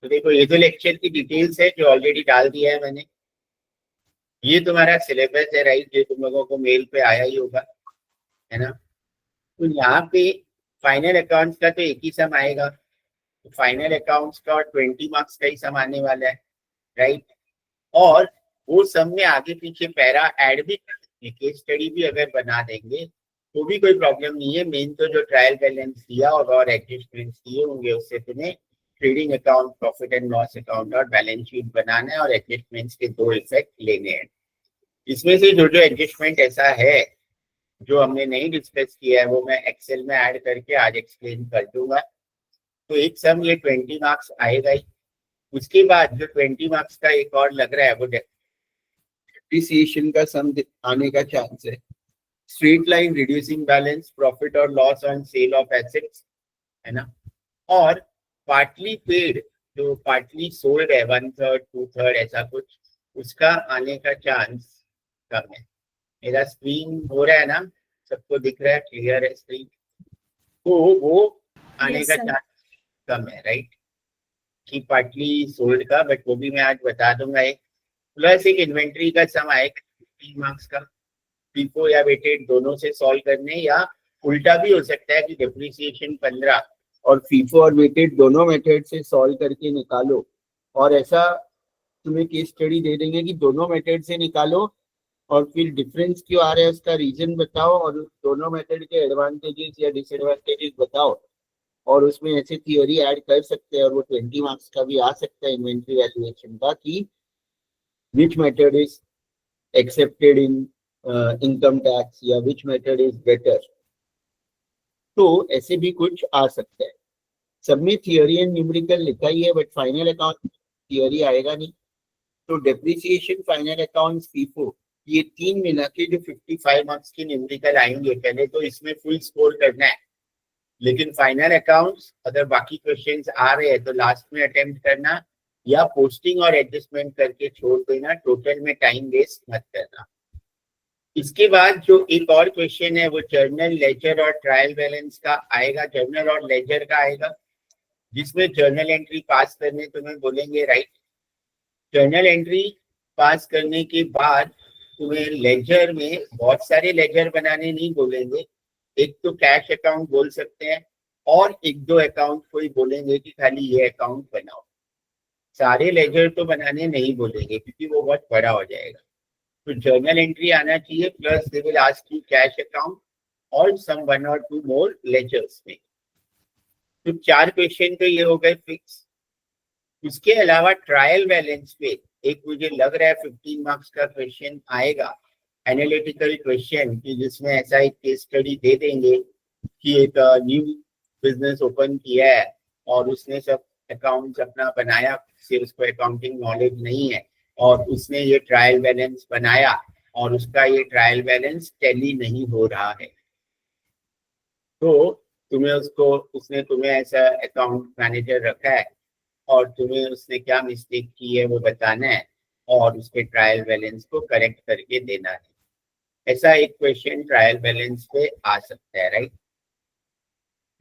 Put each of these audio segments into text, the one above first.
तो देखो ये तो लेक्चर की डिटेल्स है जो ऑलरेडी डाल दिया है मैंने। ये तुम्हारा सिलेबस है राइट, जो तुम लोगों को मेल पे आया ही होगा, है ना। तो यहाँ पे फाइनल अकाउंट्स का तो एक ही सम आएगा, तो फाइनल अकाउंट्स का और 20 मार्क्स का ही सम आने वाला है, राइट। और वो सम में आगे पीछे पैरा ऐड भी कर देंगे, केस स्टडी भी अगर बना देंगे तो भी कोई प्रॉब्लम नहीं है। मेन तो जो ट्रायल बैलेंस दिया होगा और एडजस्टमेंट्स दिए होंगे उससे तुम्हें trading account, profit and loss account और बैलेंस शीट बनाना है और एडजस्टमेंट्स के 2 इफेक्ट लेने हैं। इसमें से जो जो एडजस्टमेंट ऐसा है जो हमने नहीं डिस्कस किया है वो मैं एक्सेल में ऐड करके आज एक्सप्लेन कर दूंगा। तो एक सम ये 20 मार्क्स आएगा ही। उसके बाद जो 20 मार्क्स का एक और लग रहा है वो डिप्रिसिएशन का सम आने का चांस है। Straight line reducing balance, profit और loss on sale of assets, है ना। और पार्टली पेड जो पार्टली सोल्ड है 1/3 2/3 ऐसा कुछ, उसका आने का चांस कम है। मेरा स्क्रीन हो रहा है ना, सबको दिख रहा है, क्लियर है स्क्रीन? तो वो आने का चांस कम है, राइट, कि पार्टली सोल्ड का, बट वो भी मैं आज बता दूंगा। एक प्लस एक इन्वेंट्री का सम आएगा 3 मार्क्स का, फीफो या वेटेड दोनों से सॉल्व करने, या उल्टा भी हो सकता है कि डिप्रिसिएशन 15 और फीफो और वेटेड दोनों मेथड से सॉल्व करके निकालो। और ऐसा तुम्हें केस स्टडी दे देंगे कि दोनों मेथड से निकालो और फिर डिफरेंस क्यों आ रहा है उसका रीजन बताओ और दोनों मेथड के एडवांटेजेस या डिसएडवांटेजेस बताओ। और उसमें ऐसे थियोरी ऐड कर सकते हैं और वो 20 मार्क्स का भी आ सकता है इन्वेंट्री वैल्यूएशन का, कि which method is accepted in income tax या विच मेथड इज बेटर। तो ऐसे भी कुछ आ सकता है। सब में थियोरी एंड न्यूमेरिकल लिखा ही है, बट फाइनल अकाउंट थियोरी आएगा नहीं। तो डेप्रिसिएशन, फाइनल अकाउंट्स, फीफो, ये 3 मिला के जो 55 मार्क्स की न्यूमेरिकल आएंगे, पहले तो इसमें फुल स्कोर करना है। लेकिन फाइनल अकाउंट्स अगर बाकी क्वेश्चंस आ रहे हैं तो लास्ट में अटेम्प्ट करना, या पोस्टिंग और एडजस्टमेंट करके छोड़ देना, टोटल में टाइम वेस्ट मत करना। इसके बाद जो एक और क्वेश्चन है वो जर्नल, लेजर और ट्रायल बैलेंस का आएगा। जर्नल और लेजर का आएगा, जिसमें जर्नल एंट्री पास करने तुम्हें बोलेंगे, राइट। जर्नल एंट्री पास करने के बाद तुम्हें लेजर में बहुत सारे लेजर बनाने नहीं बोलेंगे। एक तो कैश अकाउंट बोल सकते हैं और एक दो अकाउंट कोई बोलेंगे कि खाली ये अकाउंट बनाओ। सारे लेजर तो बनाने नहीं बोलेंगे क्योंकि वो बहुत बड़ा हो जाएगा। तो जर्नल एंट्री आना चाहिए, plus they will ask you cash account और सम 1 और 2 मोर लेजर्स में। तो 4 क्वेश्चन तो ये हो गए फिक्स। उसके अलावा ट्रायल बैलेंस पे एक मुझे लग रहा है 15 मार्क्स का क्वेश्चन आएगा, एनालिटिकल क्वेश्चन, कि जिसमें ऐसा एक केस स्टडी दे देंगे कि एक न्यू बिजनेस ओपन किया है और उसने सब अकाउंट्स अपना बनाया, सिर्फ उसको अकाउंटिंग नॉलेज नहीं है, और उसने ये ट्रायल बैलेंस बनाया और उसका ये ट्रायल बैलेंस टैली नहीं हो रहा है। तो उसने तुम्हें ऐसा अकाउंट मैनेजर रखा है और तुम्हें उसने क्या मिस्टेक की है वो बताना है और उसके ट्रायल बैलेंस को करेक्ट करके देना है। ऐसा एक क्वेश्चन ट्रायल बैलेंस पे आ सकता है, राइट।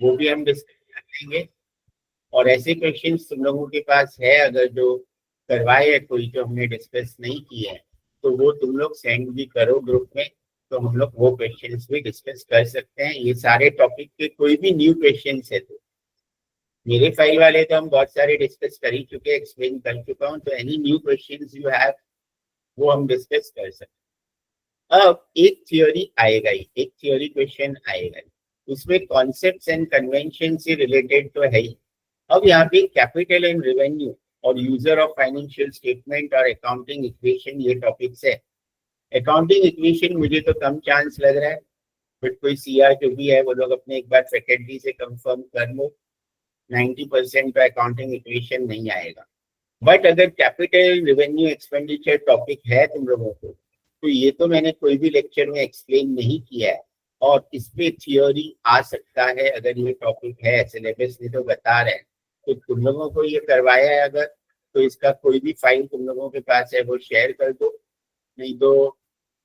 वो भी हम डिस्कस कर लेंगे। और ऐसे क्वेश्चन तुम लोगों के पास है अगर जो करवाए है कोई जो हमने डिस्कस नहीं किए हैं, तो वो तुम लोग सेंड भी करो ग्रुप में, तो हम लोग वो क्वेश्चंस भी डिस्कस कर सकते हैं। ये सारे टॉपिक के कोई भी न्यू क्वेश्चंस है तो मेरे फाइल वाले तो हम बहुत सारे डिस्कस कर ही चुके, एक्सप्लेन कर चुका हूँ। तो any new questions you have वो हम डिस्कस कर सकते हैं। अब एक थियोरी आएगा ही, एक थियोरी क्वेश्चन आएगा ही, उसमें कॉन्सेप्ट्स एंड कन्वेंशन से रिलेटेड तो है ही। अब यहाँ पे कैपिटल एंड रेवेन्यू और यूजर ऑफ फाइनेंशियल स्टेटमेंट और अकाउंटिंग इक्वेशन ये टॉपिक्स है। अकाउंटिंग इक्वेशन मुझे तो कम चांस लग रहा है, बट कोई सीआर जो भी है वो लोग अपने एक बार फैकल्टी से कंफर्म कर लो। 90% का अकाउंटिंग इक्वेशन नहीं आएगा। बट अगर कैपिटल, रेवेन्यू, एक्सपेंडिचर टॉपिक है तुम लोगों को, तो ये तो मैंने कोई भी लेक्चर में एक्सप्लेन नहीं किया है और इस पे थियोरी आ सकता है। अगर ये टॉपिक है, सिलेबस में तो बता रहे हैं, तो तुम लोगों को ये करवाया है अगर, तो इसका कोई भी फाइल तुम लोगों के पास है वो शेयर कर दो। नहीं तो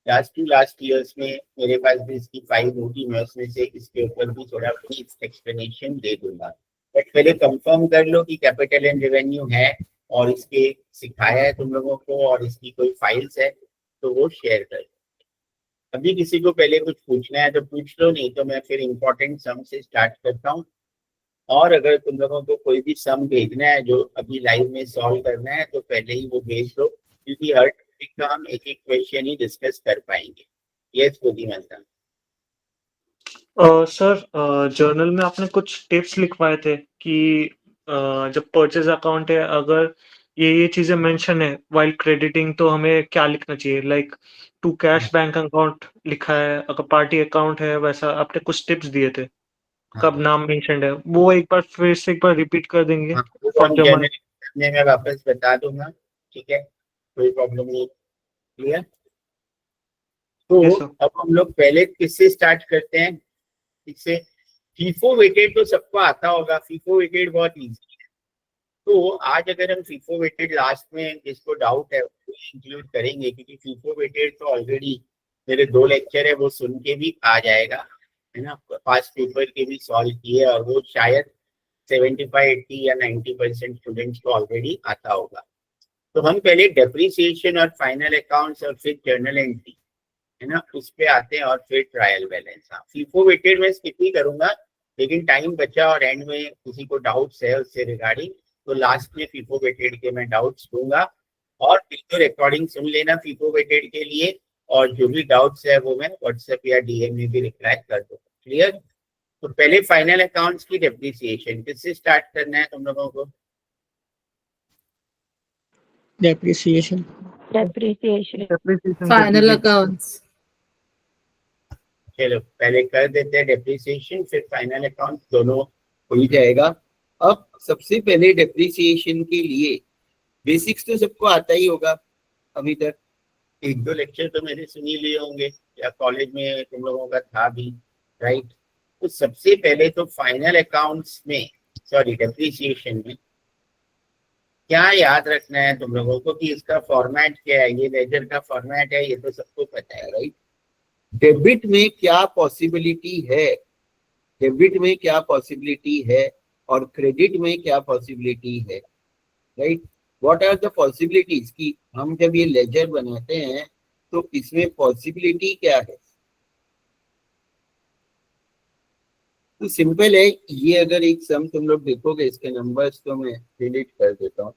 लास्ट टू लास्ट ईयर्स में मेरे पास भी इसकी फाइल होगी, मैं उसमें से इसके ऊपर भी थोड़ा ब्रीफ एक्सप्लेनेशन दे दूंगा। बट पहले कंफर्म कर लो कि कैपिटल एंड रेवेन्यू है और इसके सिखाया है तुम लोगों को और इसकी कोई फाइल्स है तो वो शेयर कर। अभी किसी को पहले कुछ पूछना है तो पूछ लो, नहीं तो मैं फिर इम्पोर्टेंट सम से स्टार्ट करता हूँ। और अगर तुम लोगों को कोई भी सम भेजना है जो अभी लाइव में सॉल्व करना है तो पहले ही वो भेज दो, क्योंकि हर टॉपिक का हम एक एक क्वेश्चन ही डिस्कस कर पाएंगे। यस बुद्धिमत्ता। सर जर्नल में आपने कुछ टिप्स लिखवाए थे कि जब परचेज अकाउंट है, अगर ये चीजें मेंशन है वाइल क्रेडिटिंग, तो हमें क्या लिखना चाहिए? Like to cash bank account लिखा है, अगर पार्टी अकाउंट है वैसा आपने कुछ टिप्स दिए थे, कब नाम मेंशन है, वो एक बार फिर से एक बार रिपीट कर देंगे तो हम जनरली मैं वापस बता दूंगा, ठीक है, कोई प्रॉब्लम नहीं। क्लियर? तो Yes, sir. अब हम लोग पहले किससे स्टार्ट करते हैं? इससे फीफो वेटेड तो सबको आता होगा, फीफो वेटेड बहुत इजी है। तो आज अगर हम फीफो वेटेड लास्ट में जिसको डाउट है इंक्लूड करेंगे, क्योंकि फीफो वेटेड तो ऑलरेडी मेरे 2 लेक्चर है वो सुन के भी आ जाएगा, है ना। पास्ट पेपर के भी सॉल्व किए और वो शायद 75, 80 या 90% स्टूडेंट्स को ऑलरेडी आता होगा। तो हम पहले डेप्रिसिएशन और फाइनल अकाउंट्स और फिर जर्नल एंट्री, है ना, उस पे आते हैं और फिर ट्रायल बैलेंस। हाँ, फीफो वेटेड में स्किप ही करूंगा, लेकिन टाइम बचा और एंड में किसी को डाउट्स है उससे रिगार्डिंग तो लास्ट में फीफो वेटेड के मैं डाउट्स दूंगा। और वीडियो रिकॉर्डिंग सुन लेना फीफो वेटेड के लिए, और जो भी डाउट्स है वो मैं व्हाट्सएप या डीएम में भी रिप्लाई कर दूंगा। क्लियर? तो पहले फाइनल अकाउंट्स की डेप्रिसिएशन किससे स्टार्ट करना है तुम लोगों को? Depreciation final accounts. चलो पहले कर देते हैं डेप्रिसिएशन, फिर फाइनल अकाउंट, दोनों हो ही जाएगा। अब सबसे पहले डेप्रिसिएशन के लिए बेसिक्स तो सबको आता ही होगा, अभी तक 1-2 लेक्चर तो मेरे सुन ही लिए होंगे या कॉलेज में तुम लोगों का था भी, राइट। तो सबसे पहले तो फाइनल अकाउंट्स में, सॉरी डेप्रिसिएशन में क्या याद रखना है तुम लोगों को कि इसका फॉर्मेट क्या है, ये लेजर का फॉर्मेट है, ये तो सबको पता है, राइट। डेबिट में क्या पॉसिबिलिटी है, डेबिट में क्या पॉसिबिलिटी है और क्रेडिट में क्या पॉसिबिलिटी है, right. What are the possibilities कि हम जब ये लेजर बनाते हैं तो इसमें पॉसिबिलिटी क्या है? तो सिंपल है ये। अगर एक सम तुम लोग देखोगे, इसके नंबर्स तो मैं डिलीट कर देता हूँ,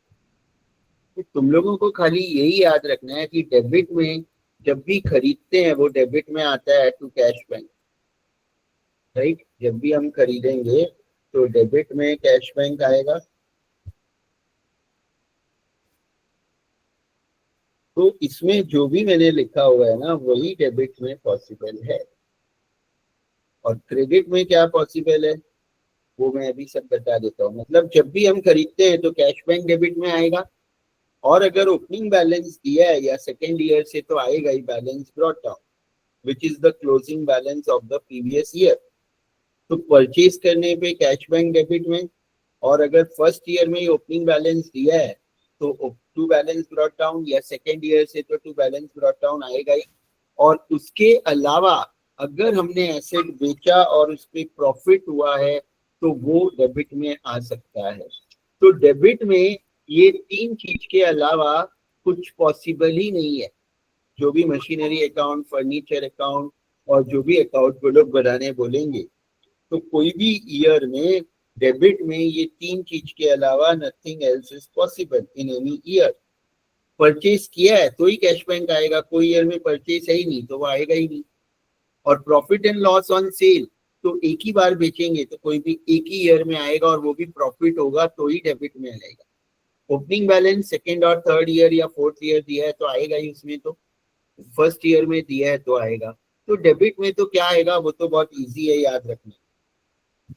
तो तुम लोगों को खाली यही याद रखना है कि डेबिट में जब भी खरीदते हैं वो डेबिट में आता है टू कैश बैंक, राइट। जब भी हम खरीदेंगे तो डेबिट में कैश बैंक आएगा, तो इसमें जो भी मैंने लिखा हुआ है ना वही डेबिट में पॉसिबल है। और क्रेडिट में क्या पॉसिबल है वो मैं अभी सब बता देता हूँ। मतलब जब भी हम खरीदते हैं तो कैश बैंक डेबिट में आएगा, और अगर ओपनिंग बैलेंस दिया है या सेकेंड ईयर से तो आएगा ही balance brought down, which is the closing balance of the previous year. तो परचेज करने पे कैश बैंक डेबिट में, और अगर फर्स्ट ईयर में ही ओपनिंग बैलेंस दिया है तो टू बैलेंस ब्रॉट डाउन, या सेकेंड ईयर से तो टू बैलेंस ब्रॉट डाउन आएगा ही। और उसके अलावा अगर हमने एसेट बेचा और उस पर प्रॉफिट हुआ है तो वो डेबिट में आ सकता है। तो डेबिट में ये 3 चीज के अलावा कुछ पॉसिबल ही नहीं है। जो भी मशीनरी अकाउंट, फर्नीचर अकाउंट और जो भी अकाउंट वो लोग बनाने बोलेंगे, तो कोई भी ईयर में डेबिट में ये 3 चीज के अलावा nothing else is possible in any year. Purchase किया है तो ही कैश बैंक आएगा, कोई ईयर में परचेज है ही नहीं तो वो आएगा ही नहीं। और profit and loss on cell तो एक ही बार बेचेंगे तो कोई भी एक ही ईयर में आएगा और वो भी प्रॉफिट होगा तो ही डेबिट में आएगा। ओपनिंग बैलेंस सेकेंड और थर्ड ईयर या फोर्थ ईयर दिया है तो आएगा ही उसमें, तो फर्स्ट ईयर में दिया है तो आएगा। तो डेबिट में तो क्या आएगा वो तो बहुत इजी है याद रखना।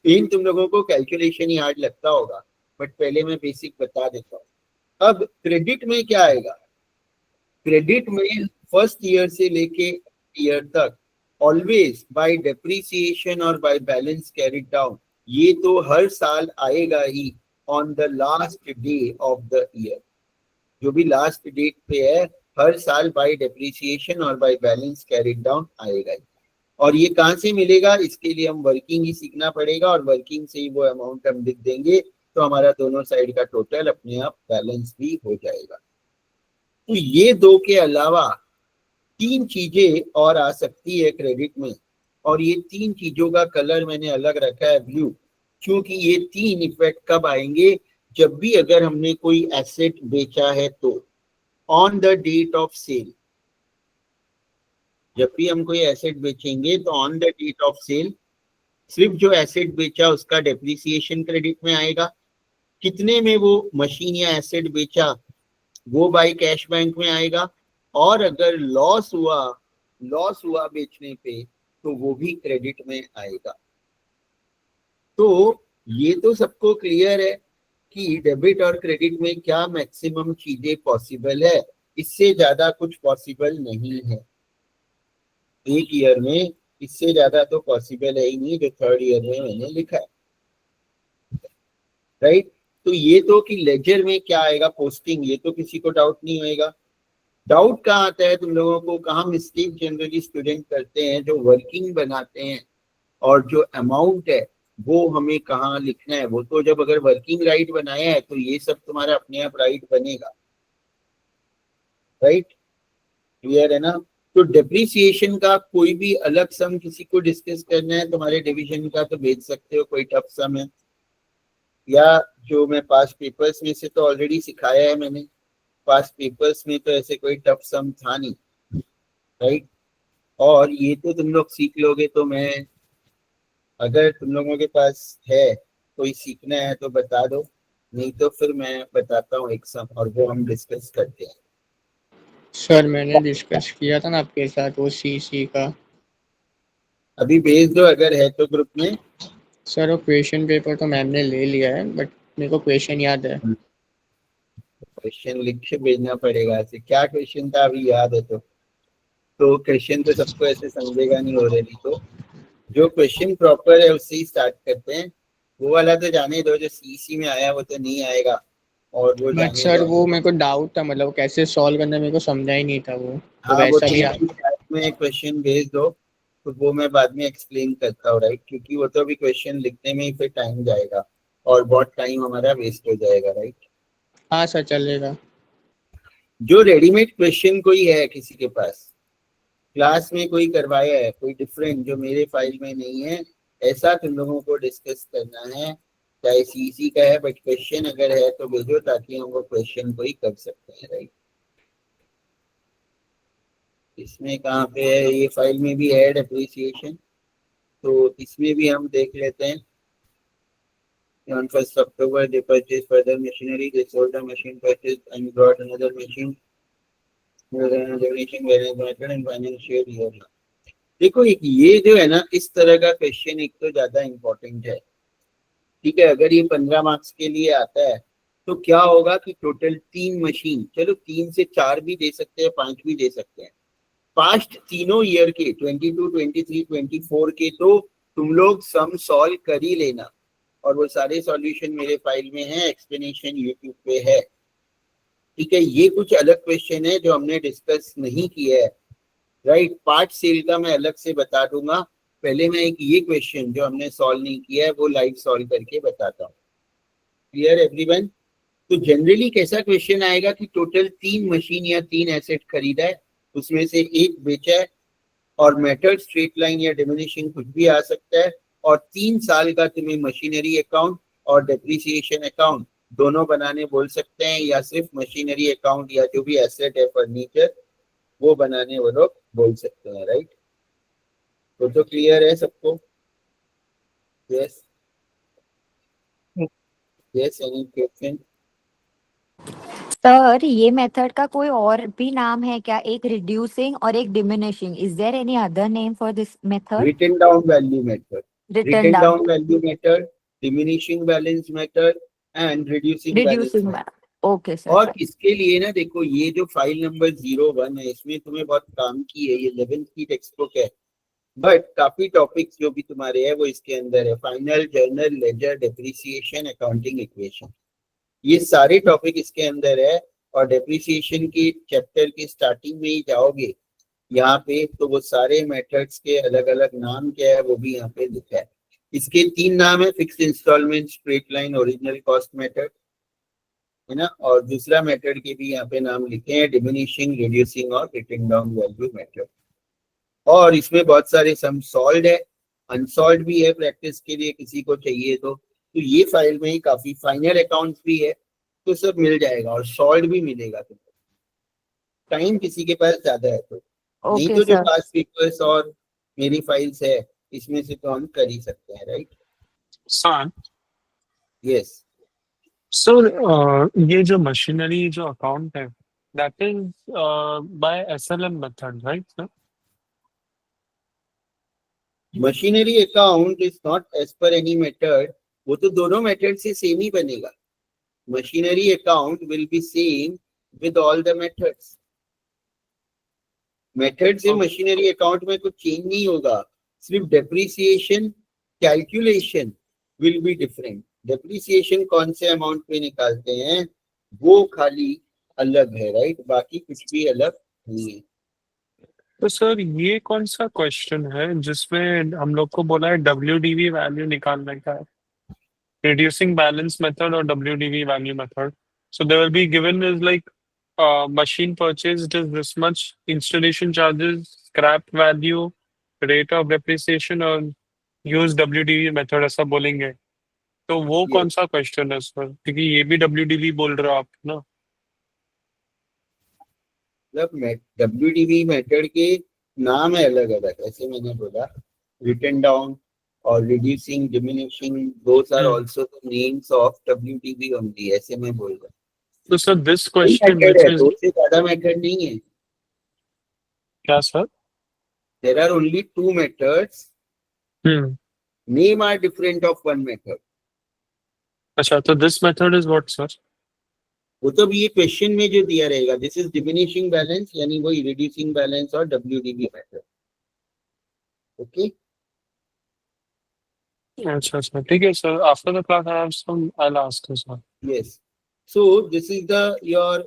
इन तुम लोगों को कैलकुलेशन ही हार्ड लगता होगा, बट पहले मैं बेसिक बता देता हूँ। अब क्रेडिट में क्या आएगा? क्रेडिट में फर्स्ट ईयर से लेके ईयर तक ऑलवेज बाय डेप्रिसिएशन और बाय बैलेंस कैरिड डाउन, ये तो हर साल आएगा ही on the last day of the year. जो भी लास्ट डेट पे है हर साल बाय डेप्रिसिएशन और बाय बैलेंस कैरिड डाउन आएगा ही। और ये कहाँ से मिलेगा, इसके लिए हम वर्किंग ही सीखना पड़ेगा और वर्किंग से ही वो अमाउंट हम लिख देंगे, तो हमारा दोनों साइड का टोटल अपने आप बैलेंस भी हो जाएगा। तो ये दो के अलावा तीन चीजें और आ सकती है क्रेडिट में, और ये तीन चीजों का कलर मैंने अलग रखा है ब्लू, क्योंकि ये तीन इफेक्ट कब आएंगे, जब भी अगर हमने कोई एसेट बेचा है तो on the date of sale. जब भी हम कोई एसेट बेचेंगे तो on the date of sale सिर्फ जो एसेट बेचा उसका डेप्रिसिएशन क्रेडिट में आएगा, कितने में वो मशीन या एसेट बेचा वो बाय कैश बैंक में आएगा, और अगर लॉस हुआ बेचने पे तो वो भी क्रेडिट में आएगा। तो ये तो सबको क्लियर है कि डेबिट और क्रेडिट में क्या मैक्सिमम चीजें पॉसिबल है, इससे ज्यादा कुछ पॉसिबल नहीं है एक ईयर में, इससे ज्यादा तो पॉसिबल है ही नहीं जो थर्ड ईयर में मैंने लिखा है, राइट। तो ये तो कि लेजर में क्या आएगा पोस्टिंग, ये तो किसी को डाउट नहीं होएगा। डाउट कहाँ आता है तुम लोगों को, कहाँ मिस्टेक जनरली स्टूडेंट करते हैं, जो वर्किंग बनाते हैं और जो अमाउंट है वो हमें कहाँ लिखना है। वो तो जब अगर वर्किंग राइट बनाया है तो ये सब तुम्हारा अपने आप राइट बनेगा, राइट, क्लियर है ना। तो डेप्रिसिएशन का कोई भी अलग सम किसी को डिस्कस करना है तुम्हारे डिवीजन का तो भेज सकते हो, कोई टफ सम है, या जो मैं पास पेपर्स में से तो ऑलरेडी सिखाया है मैंने, पास पेपर्स में तो ऐसे कोई टफ सम था नहीं, राइट। और ये तो तुम लोग सीख लोगे, तो मैं अगर तुम लोगों के पास है कोई सीखना है तो बता दो, नहीं तो फिर मैं बताता हूँ एक सम और वो हम डिस्कस करते हैं। सर मैंने डिस्कस किया था ना आपके साथ वो सीसी का। अभी भेज दो अगर है तो ग्रुप में। सर वो क्वेश्चन पेपर तो मैम ने ले लिया है, बट मेरे को क्वेश्चन याद है। क्वेश्चन लिख के भेजना पड़ेगा, ऐसे क्या क्वेश्चन था अभी याद है तो क्वेश्चन तो सबको ऐसे समझेगा नहीं ऑलरेडी, तो जो क्वेश्चन प्रॉपर है उससे ही स्टार्ट करते हैं। वो वाला तो जाने दो, जो सीसी में आया वो तो नहीं आएगा, और वो बट जाने सर दो। वो मेरे को डाउट था, मतलब कैसे सॉल्व करना मेरे को समझा ही नहीं था वो, तो हाँ, वो वैसा भी में क्वेश्चन भेज दो तो वो मैं बाद में एक्सप्लेन करता हूँ, राइट, क्योंकि वो तो अभी क्वेश्चन लिखने में ही फिर टाइम जाएगा और बहुत टाइम हमारा वेस्ट हो जाएगा, राइट। हाँ सर चलेगा। जो रेडीमेड क्वेश्चन कोई है किसी के पास, क्लास में कोई करवाया है कोई डिफरेंट जो मेरे फाइल में नहीं है, ऐसा तुम लोगों को डिस्कस करना है, चाहे सीसी का है, बट क्वेश्चन अगर है तो भेजो ताकि हम वो क्वेश्चन को ही कर सकते हैं, राइट। इसमें कहाँ पे है, ये फाइल में भी है डेप्रिसिएशन, तो इसमें भी हम देख लेते हैं। On 1st October, they purchased further machinery. They sold the machine purchased and brought another machine. Donation balance method and financial year. देखो एक ये जो है ना, इस तरह का क्वेश्चन एक तो ज्यादा इंपॉर्टेंट है, ठीक है। अगर ये 15 मार्क्स के लिए आता है तो क्या होगा कि टोटल 3 मशीन, चलो 3 से 4 भी दे सकते हैं, 5 भी दे सकते हैं, पास्ट तीनों ईयर के 22, 23, 24 के तो तुम लोग सम सॉल्व कर ही लेना, और वो सारे सॉल्यूशन मेरे फाइल में है, एक्सप्लेनेशन यूट्यूब पे है, ठीक है। ये कुछ अलग क्वेश्चन है जो हमने डिस्कस नहीं किया है, राइट। पार्ट सेल का मैं अलग से बता दूंगा, पहले मैं एक ये क्वेश्चन जो हमने सॉल्व नहीं किया है वो लाइव सॉल्व करके बताता हूँ, क्लियर एवरीवन। तो जनरली कैसा क्वेश्चन आएगा कि टोटल 3 मशीन या 3 एसेट खरीदा है, उसमें से एक बेचा है, और मेथड स्ट्रेट लाइन या डिमिनिशिंग कुछ भी आ सकता है, और 3 साल का तुम्हें मशीनरी अकाउंट और डेप्रिसिएशन अकाउंट दोनों बनाने बोल सकते हैं, या सिर्फ मशीनरी अकाउंट या जो भी एसेट है फर्नीचर वो बनाने वो लोग बोल सकते हैं, राइट। तो क्लियर है सबको? Yes yes, any question? Sir ये मेथड का कोई और भी नाम है क्या, एक रिड्यूसिंग और एक diminishing, is there any other name for this method? Written down value method, return written down down, value method, diminishing balance method and reducing balance reducing, method. Okay sir. और इसके लिए ना देखो, ये जो फाइल नंबर 01 है इसमें तुम्हें बहुत काम की है, ये 11th की टेक्स्ट बुक है, बट काफी टॉपिक्स जो भी तुम्हारे है वो इसके अंदर है। Final, journal, ledger, depreciation, accounting equation, ये सारे टॉपिक इसके अंदर है। और डेप्रिसिएशन के चैप्टर के स्टार्टिंग में ही जाओगे यहाँ पे, तो वो सारे मेथड्स के अलग अलग नाम क्या है वो भी यहाँ पे लिखा है। इसके 3 नाम है, fixed instalment, straight line, original cost method, है ना। और दूसरा मेथड के भी यहाँ पे नाम लिखे हैं, डिमिनिशिंग, रिड्यूसिंग और रिटन डाउन वैल्यू मेथड। और इसमें बहुत सारे सम सॉल्व है, अनसॉल्व भी है प्रैक्टिस के लिए, किसी को चाहिए तो ये फाइल में ही काफी फाइनल अकाउंट्स भी है, तो सब मिल जाएगा और सॉल्व भी मिलेगा तुमको, टाइम किसी के पास ज्यादा है तो। नहीं ओके तो जो सर। पास्ट पेपर्स और मेरी फाइल्स है इसमें से तो हम कर ही सकते हैं, राइट? Sir yes. सर ये जो मशीनरी जो अकाउंट है that is by SLM method, right sir? Machinery account is not as per any method, वो तो दोनों मेथड से सेम ही बनेगा। Machinery account will be same with all the methods. Method से Okay. मशीनरी अकाउंट में कुछ चेंज नहीं होगा, सिर्फ depreciation calculation will be different. Depreciation कौन से अमाउंट पे निकालते हैं वो खाली अलग है, राइट? बाकी कुछ भी अलग नहीं है। तो सर ये कौन सा क्वेश्चन है जिसमें हम लोग को बोला है WDV वैल्यू निकालने का है, रिड्यूसिंग बैलेंस मेथड और WDV value method? So they will be given is like machine purchased is this much, installation charges, scrap value, rate of depreciation और use WDV method ऐसा बोलेंगे। तो वो Yes. कौन सा क्वेश्चन है सर? क्योंकि ये भी WDV बोल रहे हो आप ना। मतलब WDV मेथड के नाम है अलग अलग, ऐसे मैंने बोला। रिटन डाउन और reducing, diminishing, those are also the names of WDV only, ऐसे मैं बोल रहा हूँ। तो sir this question method which है, इज दो से ज्यादा मेथड नहीं है। क्या sir? There are only 2 methods. Name are different of one method. अच्छा, तो this method is what sir? वो तो ये क्वेश्चन में जो दिया रहेगा, दिस इज डिमिनिशिंग बैलेंस, यानी वही रिड्यूसिंग बैलेंस और WDV मेथड। ओके, अच्छा अच्छा, ठीक है sir. After the class I have some, I will ask sir. yes. So this is the your,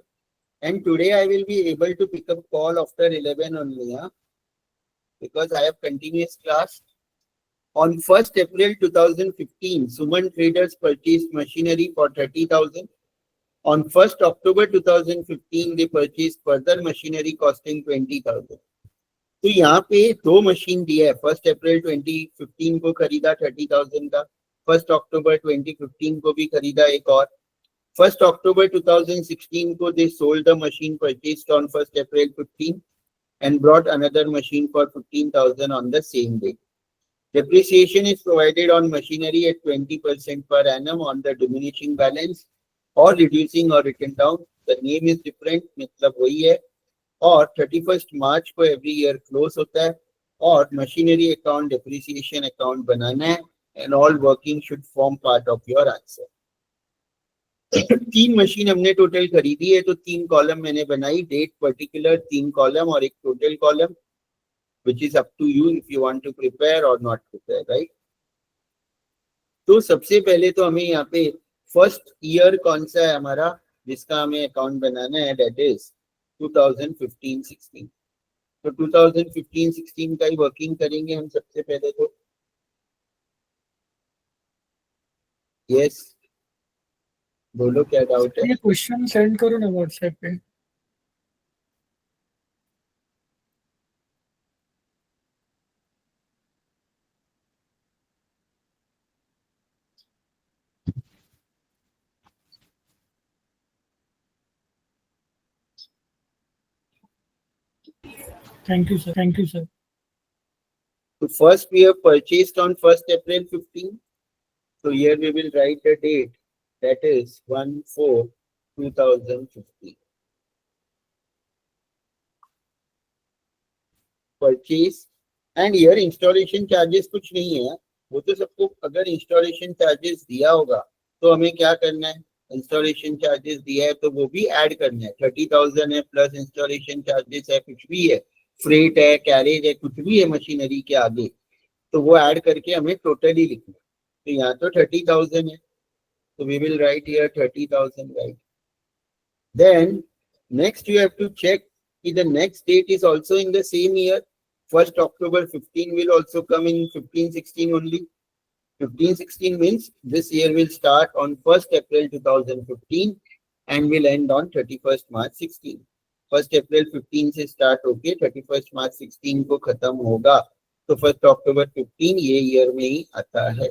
and today I will be able to pick up call after 11 only, huh? Because I have continuous class. On 1st April 2015, Suman Traders purchased machinery for 30,000. On 1st October 2015, they purchased further machinery costing 20,000. तो यहाँ पे 2 machine दिया है। 1st अप्रैल 2015 को खरीदा 30,000 का, 1st अक्टूबर 2015 को भी खरीदा एक और, 1st October 2016 को they sold the machine purchased on 1st April 15 and brought another machine for 15,000 on the same day. Depreciation is provided on machinery at 20% per annum on the diminishing balance or reducing or written down. The name is different, मतलब वही है। और 31st मार्च को every year close होता है और machinery account, depreciation account बनाना है, and all working should form part of your answer. 3 machine हमने टोटल खरीदी है, तो 3 कॉलम मैंने बनाई, डेट, पर्टिकुलर 3 कॉलम और एक total column, which is up to you if you want to prepare or not prepare, right? तो सबसे पहले तो हमें यहाँ पे फर्स्ट ईयर कौन सा है हमारा जिसका हमें अकाउंट बनाना है, that is 2015-16। तो 2015-16 का ही वर्किंग करेंगे हम सबसे पहले तो। यस, बोलो क्या डाउट है? ये क्वेश्चन सेंड करो ना व्हाट्सएप पे। Thank you sir, thank you sir. So first we have purchased on 1st April 15. So here we will write the date, that is 1/4/2015. Purchase, and here installation charges कुछ नहीं है, वो तो सबको, अगर installation charges दिया होगा तो हमें क्या करना है, installation charges दिया है तो वो भी ऐड करना है। 30,000 है प्लस installation charges है, कुछ भी है, फ्रेट है, कैरेज है, कुछ भी है मशीनरी के आगे, तो वो ऐड करके हमें टोटल ही लिखना है। तो यहाँ तो 30,000 है, तो we will write here 30,000, right? Then next you have to check कि the next date is also in the same year. 1st October 15 will also come in 15-16 only. 15-16 means this year will start on 1st April 2015 and will end on 31st March 16. 1st April 15 से start होके 31st March 16 को खत्म होगा, तो 1st October 15 ये year में ही आता है,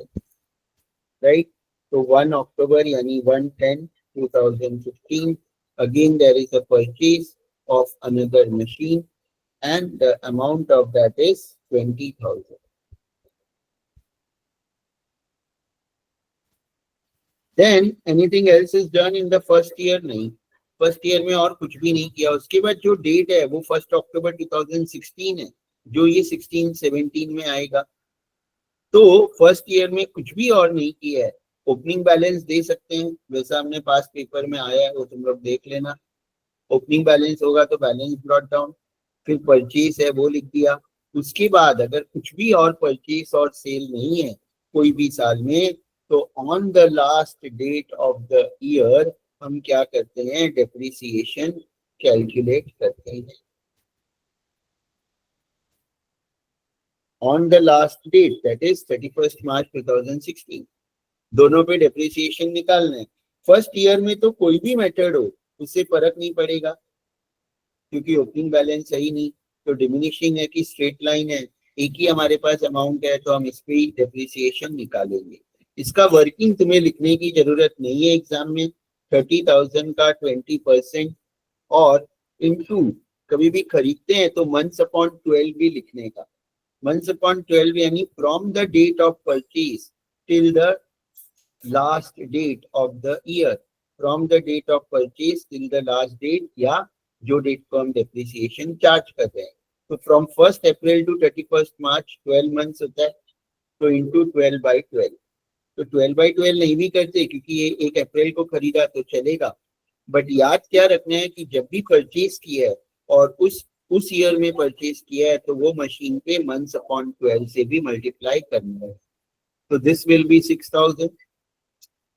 राइट? तो 1 October यानी 1/10/2015 again there is a purchase of another machine and the amount of that is 20,000. Then anything else is done in the first year? नहीं, फर्स्ट ईयर में और कुछ भी नहीं किया. उसके बाद जो डेट है वो 1 अक्टूबर 2016 है, जो ये 16-17 में आएगा. तो फर्स्ट ईयर में कुछ भी और नहीं किया है. ओपनिंग बैलेंस दे सकते हैं, वैसा हमने पास पेपर में आया है, वो तुम लोग देख लेना. ओपनिंग बैलेंस होगा तो बैलेंस ब्रॉट डाउन, फिर परचेज है वो लिख दिया. उसके बाद अगर कुछ भी और परचेज और सेल नहीं है कोई भी साल में, तो on the last date of the year हम क्या करते हैं, डेप्रिसिएशन कैलकुलेट करते हैं. On the last date that is 31 March 2016 दोनों पे डेप्रिसिएशन निकालना है. फर्स्ट ईयर में तो कोई भी मेथड हो उससे फर्क नहीं पड़ेगा, क्योंकि ओपनिंग बैलेंस सही नहीं, तो डिमिनिशिंग है कि स्ट्रेट लाइन है, एक ही हमारे पास अमाउंट है, तो हम इस पे डेप्रिसिएशन निकालेंगे. इसका वर्किंग तुम्हें लिखने की जरूरत नहीं है एग्जाम में. 30,000 का 20% और इनटू कभी भी खरीदते हैं तो मंथ्स अपॉन 12 भी लिखने का. मंथ्स अपॉन 12 यानी from the date of purchase till the last date of the year. From the date of purchase till the last date, या जो डेट को हम डेप्रिसिएशन चार्ज कर रहे हैं. तो from 1 April to 31 March 12 months होता है, तो इंटू 12/12. तो 12/12 नहीं भी करते क्योंकि ये 1 अप्रैल को खरीदा तो चलेगा. बट याद क्या रखना है कि जब भी परचेज किया है और उस ईयर में परचेज किया है, तो वो मशीन पे मंथ्स अपॉन 12 से भी मल्टीप्लाई करना है. तो this will be 6,000.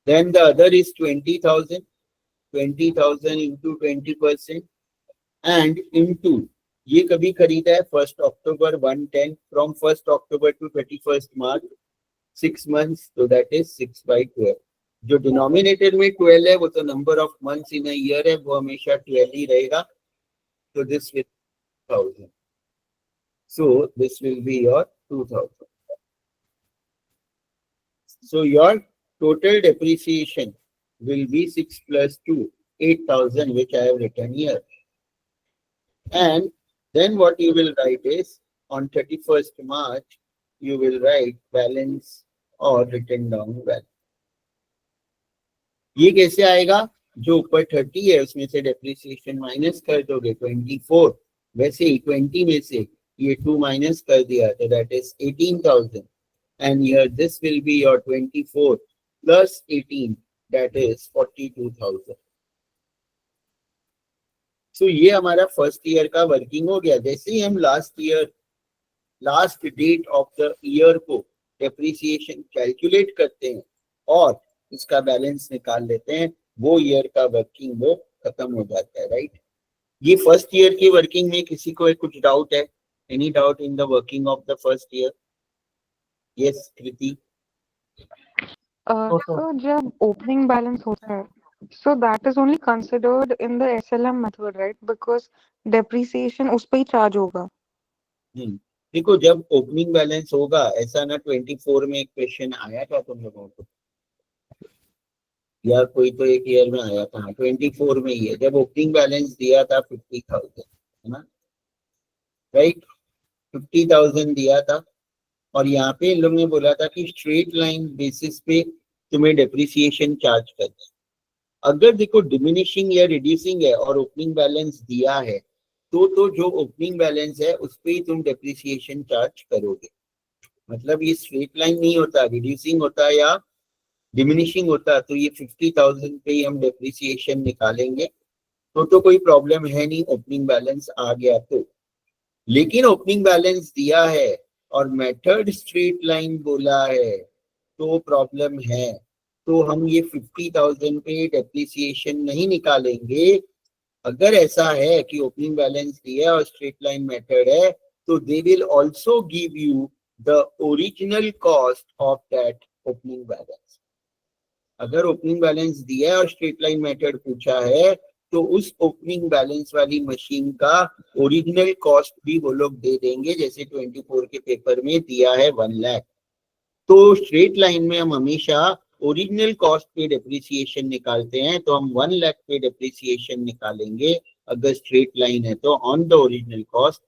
Then the other is 20,000. 20,000 into 20% and into ये कभी खरीदा है 1 अक्टूबर 1/10 from 1 October to 31 March 6 months, so that is 6/12. जो डिनोमिनेटर में 12 है वो तो number of months in a year है, वो हमेशा 12 ही रहेगा. तो this will 1000. So this will be your 2000. So your total depreciation will be 6 plus 2, 8,000, which I have written here. And then what you will write is on 31st March, you will write balance और written down value. ये कैसे आएगा? जो ऊपर 30 है उसमें से depreciation minus कर दोगे 24, वैसे ही 20 में से ये 2 माइनस कर दिया तो that is 18,000. And here this will be your 24 plus 18, that is 42,000. सो ये हमारा फर्स्ट ईयर का वर्किंग हो गया. जैसे ही हम last date of the year को डेप्रिसिएशन कैलकुलेट करते हैं और इसका बैलेंस निकाल लेते हैं, वो ईयर का वर्किंग वो खत्म हो जाता है, राइट? ये फर्स्ट ईयर की वर्किंग में किसी को कुछ डाउट है? Any doubt in the working of the first year? Yes Kriti. So जब opening balance होता है, so that is only considered in the SLM method, right? Because depreciation उस पे ही charge होगा. देखो जब ओपनिंग बैलेंस होगा, ऐसा ना 24 में एक क्वेश्चन आया था तुम लोगों को, या कोई तो एक ईयर में आया था, 24 में ही है, जब ओपनिंग बैलेंस दिया था 50,000, है ना, राइट? 50,000 दिया था और यहाँ पे इन लोग ने बोला था कि स्ट्रेट लाइन बेसिस पे तुम्हें डेप्रिसिएशन चार्ज करना है. अगर देखो डिमिनिशिंग या रिड्यूसिंग है और ओपनिंग बैलेंस दिया है, तो जो ओपनिंग बैलेंस है उस पे ही तुम डेप्रिसिएशन चार्ज करोगे. मतलब ये स्ट्रेट लाइन नहीं होता, रिड्यूसिंग होता या डिमिनिशिंग होता तो ये 50,000 पे ही हम डेप्रिसिएशन निकालेंगे. तो कोई प्रॉब्लम है नहीं, ओपनिंग बैलेंस आ गया तो. लेकिन ओपनिंग बैलेंस दिया है और मेथड स्ट्रेट लाइन बोला है तो प्रॉब्लम है. तो हम ये 50,000 पे डेप्रिसिएशन नहीं निकालेंगे. अगर ऐसा है कि ओपनिंग बैलेंस दिया और स्ट्रेट लाइन मेथड है, तो they will also give you the original cost of that opening balance. अगर ओपनिंग बैलेंस दिया है और स्ट्रेट लाइन मेथड पूछा है, तो उस ओपनिंग बैलेंस वाली मशीन का ओरिजिनल कॉस्ट भी वो लोग दे देंगे, जैसे 24 के पेपर में दिया है 1 लाख। तो स्ट्रेट लाइन में हम हमेशा ओरिजिनल कॉस्ट पे डेप्रिसिएशन निकालते हैं, तो हम 1 लाख पे डेप्रिसिएशन निकालेंगे अगर स्ट्रेट लाइन है तो ऑन द ओरिजिनल कॉस्ट,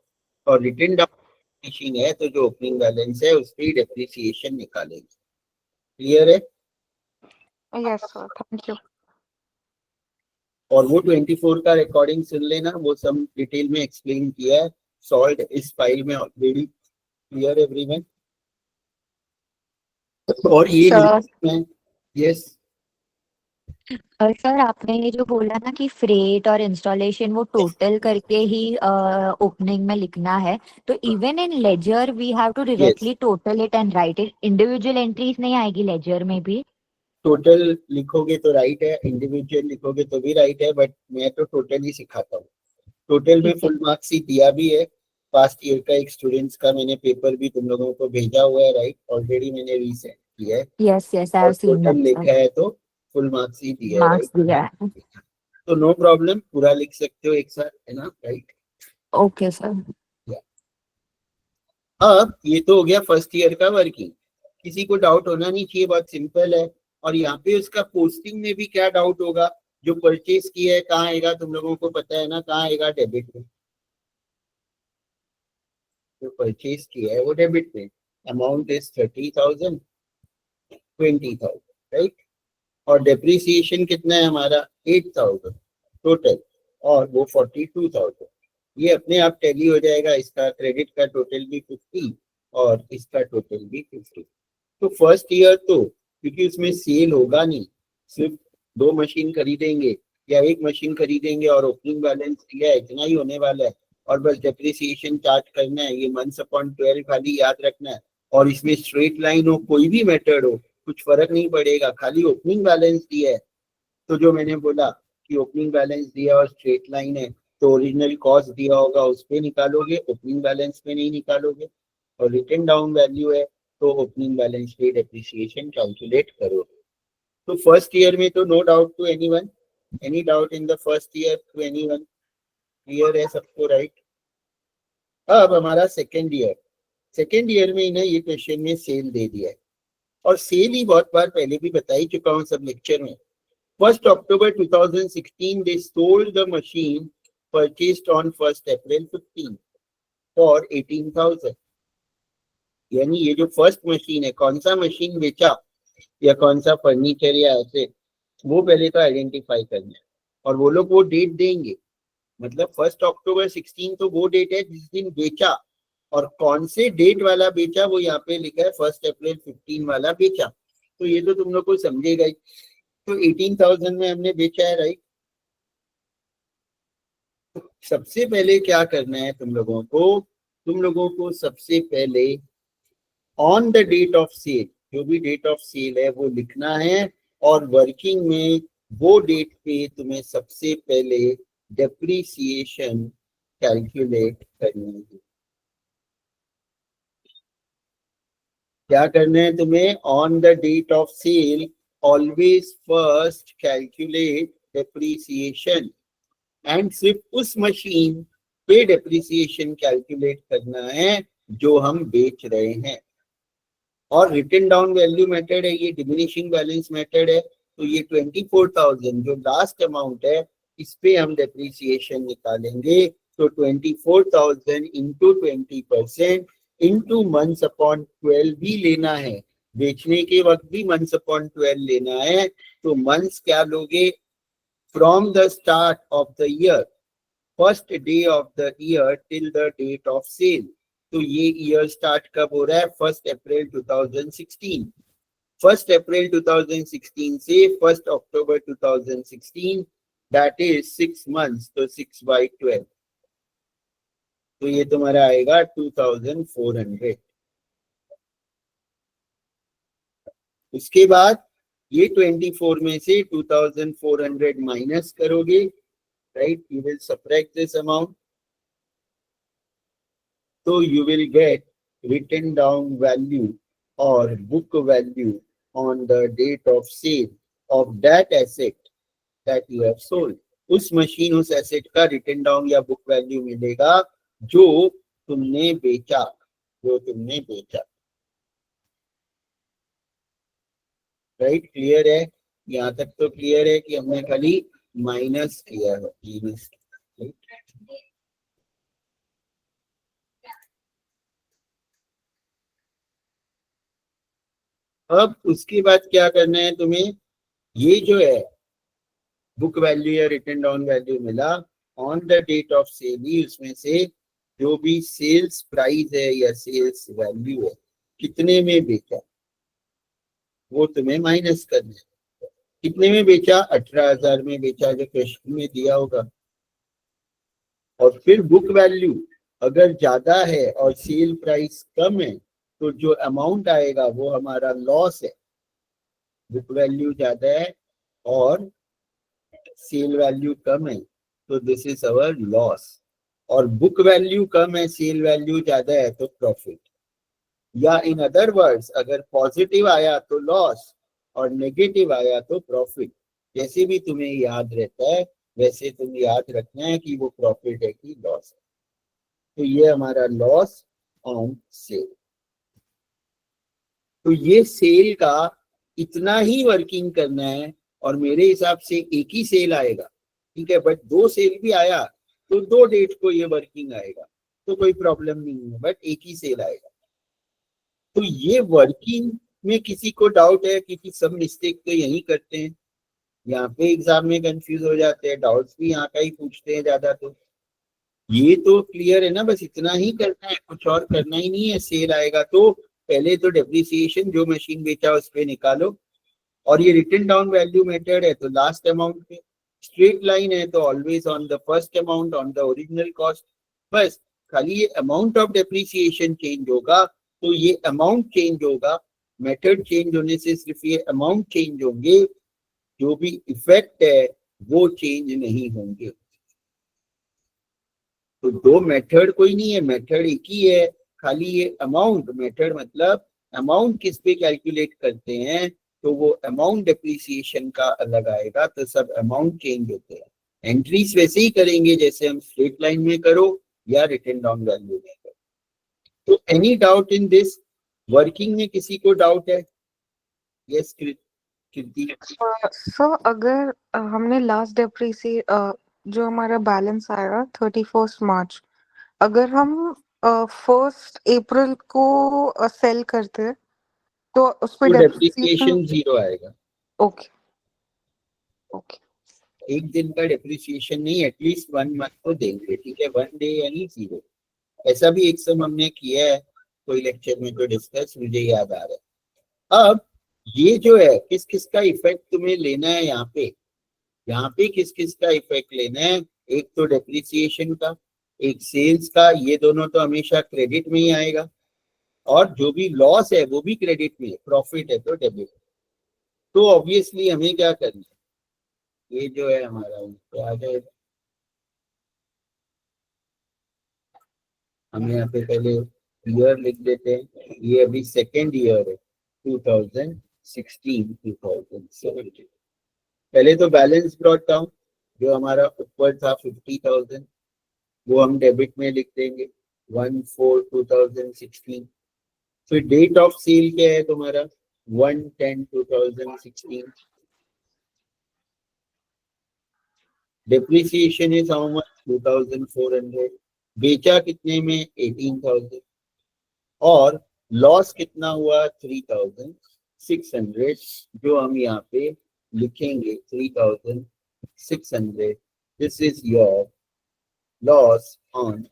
और रिटन डाउन मशीन है तो जो ओपनिंग बैलेंस है उस पे डेप्रिसिएशन निकालेंगे। क्लियर है? Yes, sir. Thank you. और वो 24 का रिकॉर्डिंग सुन लेना, वो सब डिटेल में एक्सप्लेन किया है, सॉल्व इस फाइल में ऑलरेडी। Clear everyone? और ये सर यस सर आपने ये जो बोला ना कि फ्रेट और इंस्टॉलेशन वो टोटल करके ही ओपनिंग में लिखना है, तो even in ledger we have to directly total it and write it, individual entries नहीं आएगी लेजर में भी? टोटल लिखोगे तो राइट है, इंडिविजुअल लिखोगे तो भी राइट है, बट मैं तो टोटल ही सिखाता हूँ। टोटल में ठीक है। फुल मार्क्स ही दिया भी है। पास्ट ईयर का एक स्टूडेंट्स का मैंने पेपर भी तुम लोगों को भेजा हुआ है, राइट? ऑलरेडी मैंने रीसेंड किया है यस यस आई और हैव सीन टोटल दैट लिखा है तो फुल मार्क्स ही दिया है, मार्क्स दिया राइट? है। तो नो प्रॉब्लम, पूरा लिख सकते हो एक साथ, है ना? राइट। Okay sir. अब ये तो हो गया फर्स्ट ईयर का वर्किंग, किसी को डाउट होना नहीं चाहिए, बहुत सिंपल है। और यहाँ पे उसका पोस्टिंग में भी क्या डाउट होगा? जो परचेज किया है कहाँ आएगा? तुम लोगों को पता है ना, कहाँ आएगा? डेबिट में। जो परचेज किया है वो डेबिट में, अमाउंट इज 30,000, 20,000, राइट? और डेप्रिसिएशन कितना है हमारा? 8,000 टोटल, और वो 42,000। ये अपने आप टैली हो जाएगा, इसका क्रेडिट का टोटल भी 50 और इसका टोटल भी 50। तो फर्स्ट ईयर तो क्योंकि उसमें सेल होगा नहीं, सिर्फ 2 मशीन खरीदेंगे या 1 मशीन खरीदेंगे और ओपनिंग बैलेंस दिया है, इतना ही होने वाला है। और बस डेप्रिसिएशन चार्ज करना है, ये मंथ्स अपॉन 12 खाली याद रखना है। और इसमें स्ट्रेट लाइन हो कोई भी मेथड हो कुछ फर्क नहीं पड़ेगा, खाली ओपनिंग बैलेंस दिया है। तो जो मैंने बोला कि ओपनिंग बैलेंस दिया और स्ट्रेट लाइन है, तो ओरिजिनल कॉस्ट दिया होगा उस पे निकालोगे, ओपनिंग बैलेंस पे नहीं निकालोगे। और रिटन डाउन वैल्यू है तो ओपनिंग बैलेंस पे डेप्रिसिएशन कैलकुलेट करोगे। तो फर्स्ट ईयर में तो no doubt to anyone, any doubt in the first year to anyone? Clear है सबको, राइट? अब हमारा सेकेंड ईयर में इन्हें ये क्वेश्चन में सेल दे दिया है, और सेल ही बहुत बार पहले भी बता ही चुका हूँ सब लेक्चर में। 1st October 2016 they sold the machine purchased on 1st April 15 for 18,000। यानी ये जो फर्स्ट मशीन है, कौन सा मशीन बेचा या कौन सा फर्नीचर या ऐसे, वो पहले तो आइडेंटिफाई करना है। और वो लोग वो डेट देंगे, मतलब 1st October 16 तो वो डेट है जिस दिन बेचा, और कौन से डेट वाला बेचा वो यहाँ पे लिखा है 1st April 15 वाला बेचा। तो ये तो तुम लोग को समझेगा ही। तो 18,000 में हमने बेचा है, राइट? सबसे पहले क्या करना है तुम लोगों को सबसे पहले on the date of sale, जो भी डेट ऑफ सेल है वो लिखना है, और वर्किंग में वो डेट पे तुम्हें सबसे पहले डेप्रिसिएशन कैलकुलेट करनी है। क्या करना है तुम्हें? On the date of sale always first calculate depreciation, and सिर्फ उस मशीन पे डेप्रिसिएशन कैलकुलेट करना है जो हम बेच रहे हैं। और रिटन डाउन वैल्यू मेथड है, ये डिमिनिशिंग बैलेंस मेथड है। तो ये 24,000 जो लास्ट अमाउंट है, इस पे हम डेप्रिसिएशन निकालेंगे। तो 24,000 इंटू 20% इंटू मंथ्स अपॉन 12 भी लेना है, बेचने के वक्त भी मंथ्स अपॉन 12 लेना है। तो मंथ्स क्या लोगे? From the start of the year, first day of the year till the date of sale. तो ये ईयर स्टार्ट कब हो रहा है? 1st April 2016। 1st April 2016 से 1st October 2016, that is 6 months। तो 6/12, तो ये तुम्हारा आएगा 2400। उसके बाद ये 24 में से 2400 माइनस करोगे, right? You will subtract this amount. So you will get written down value or book value on the date of sale of that asset that you have sold. उस मशीन उस एसेट का written down या book value मिलेगा जो तुमने बेचा, right? Clear है? यहाँ तक तो क्लियर है कि हमने खाली माइनस किया है, माइनस। अब उसके बाद क्या करना है तुम्हें? ये जो है बुक वैल्यू या रिटन डाउन वैल्यू मिला on the date of sale ही, उसमें से जो भी सेल्स प्राइस है या सेल्स वैल्यू है, कितने में बेचा, वो तुम्हें माइनस करना है। कितने में बेचा? 18,000 में बेचा, जो क्वेश्चन में दिया होगा। और फिर बुक वैल्यू अगर ज्यादा है और सेल प्राइस कम है तो जो अमाउंट आएगा वो हमारा लॉस है। बुक वैल्यू ज्यादा है और सेल वैल्यू कम है तो दिस इज अवर लॉस। और बुक वैल्यू कम है, सेल वैल्यू ज्यादा है तो प्रॉफिट। या इन अदर वर्ड्स, अगर पॉजिटिव आया तो लॉस और नेगेटिव आया तो प्रॉफिट। जैसे भी तुम्हें याद रहता है वैसे तुम याद रखना है कि वो प्रॉफिट है कि लॉस है। तो ये हमारा लॉस ऑन सेल। तो ये सेल का इतना ही वर्किंग करना है और मेरे हिसाब से एक ही सेल आएगा, ठीक है। बट 2 सेल भी आया तो 2 डेट को ये वर्किंग आएगा तो कोई प्रॉब्लम नहीं है, बट एक ही सेल आएगा। तो ये वर्किंग में किसी को डाउट है? क्योंकि सब मिस्टेक तो यही करते हैं, यहाँ पे एग्जाम में कंफ्यूज हो जाते हैं, डाउट्स भी यहाँ का ही पूछते हैं ज्यादा। तो ये तो क्लियर है ना, बस इतना ही करना है, कुछ और करना ही नहीं है। सेल आएगा तो पहले तो डेप्रिसिएशन जो मशीन बेचा उस पे निकालो, और ये रिटन डाउन वैल्यू मेथड है तो लास्ट अमाउंट पे, स्ट्रेट लाइन है तो always on the first amount on the original cost. बस खाली ये अमाउंट ऑफ डेप्रिसिएशन चेंज होगा तो ये अमाउंट चेंज होगा, मेथड चेंज होने से सिर्फ ये अमाउंट चेंज होंगे, जो भी इफेक्ट है वो चेंज नहीं होंगे। तो 2 मेथड कोई नहीं है, मेथड एक ही है, खाली ये अमाउंट। मेथड मतलब अमाउंट किस पे कैलकुलेट करते हैं तो वो अमाउंट डेप्रिसिएशन का अलग आएगा, तो सब अमाउंट चेंज होते हैं। एंट्रीज वैसे ही करेंगे जैसे हम स्ट्रेट लाइन में करो या रिटन डाउन वैल्यू में करो। तो any doubt in this? Working में किसी को डाउट है? यस कृति। सर अगर हमने लास्ट डेप्रिसिएट जो हमारा बैलेंस आएगा 31 मार्च, अगर हम 1 अप्रैल को सेल करते हैं तो उस पे तो डेप्रिसिएशन डेप्रिसिएशन 0 आएगा। ओके ओके एक दिन का डेप्रिसिएशन नहीं, एटलीस्ट 1 मंथ तो देंगे, ठीक है। 1 डे यानी 0। ऐसा भी एक सम हमने किया है कोई लेक्चर में तो डिस्कस, मुझे याद आ रहा है। अब ये जो है किस किस का इफेक्ट तुम्हें लेना है यहाँ पे किस किस का इफेक्ट लेना है? एक तो डेप्रिसिएशन का, एक सेल्स का, ये दोनों तो हमेशा क्रेडिट में ही आएगा, और जो भी लॉस है वो भी क्रेडिट में है, प्रॉफिट है तो डेबिट। तो ऑब्वियसली हमें क्या करना है? ये जो है हमारा आ जाएगा। हम यहाँ पे पहले ईयर लिख देते हैं, ये अभी सेकेंड ईयर है 2016-2017। पहले तो बैलेंस ब्रॉट डाउन जो हमारा ऊपर था 50,000 वो हम डेबिट में लिख देंगे 1/4/2016। फिर डेट ऑफ सेल क्या है तुम्हारा? 1/10/2016। Depreciation is how much? 2,400। बेचा कितने में? 18,000। और लॉस कितना हुआ? 3,600, जो हम यहाँ पे लिखेंगे 3,600। This is your loss on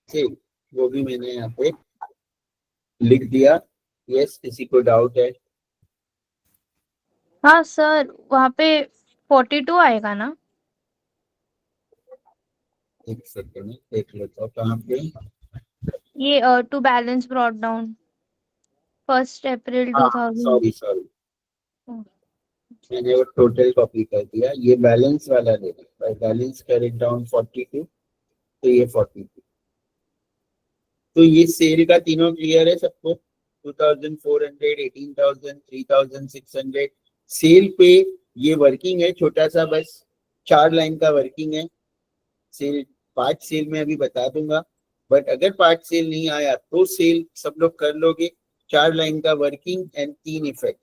cell. वो भी मैंने यहाँ पे लिख दिया। यस, किसी को डाउट है? हाँ सर, वहाँ पे 42 आएगा ना? एक सेकंड देख लेता हूँ कहाँ पे। ये to balance brought down 1 April 2000। Sorry मैंने वो टोटल कॉपी कर दिया, ये बैलेंस वाला ले लिया, बैलेंस कर इट डाउन 42, तो ये 42। तो ये सेल का तीनों क्लियर है सबको, 2400, 18,000, 3,600 सेल पे। ये वर्किंग है छोटा सा, बस 4 लाइन का वर्किंग है। सेल 5 सेल में अभी बता दूंगा, बट अगर 5 सेल नहीं आया तो सेल सब लोग कर लोगे। 4 लाइन का वर्किंग एंड 3 इफेक्ट,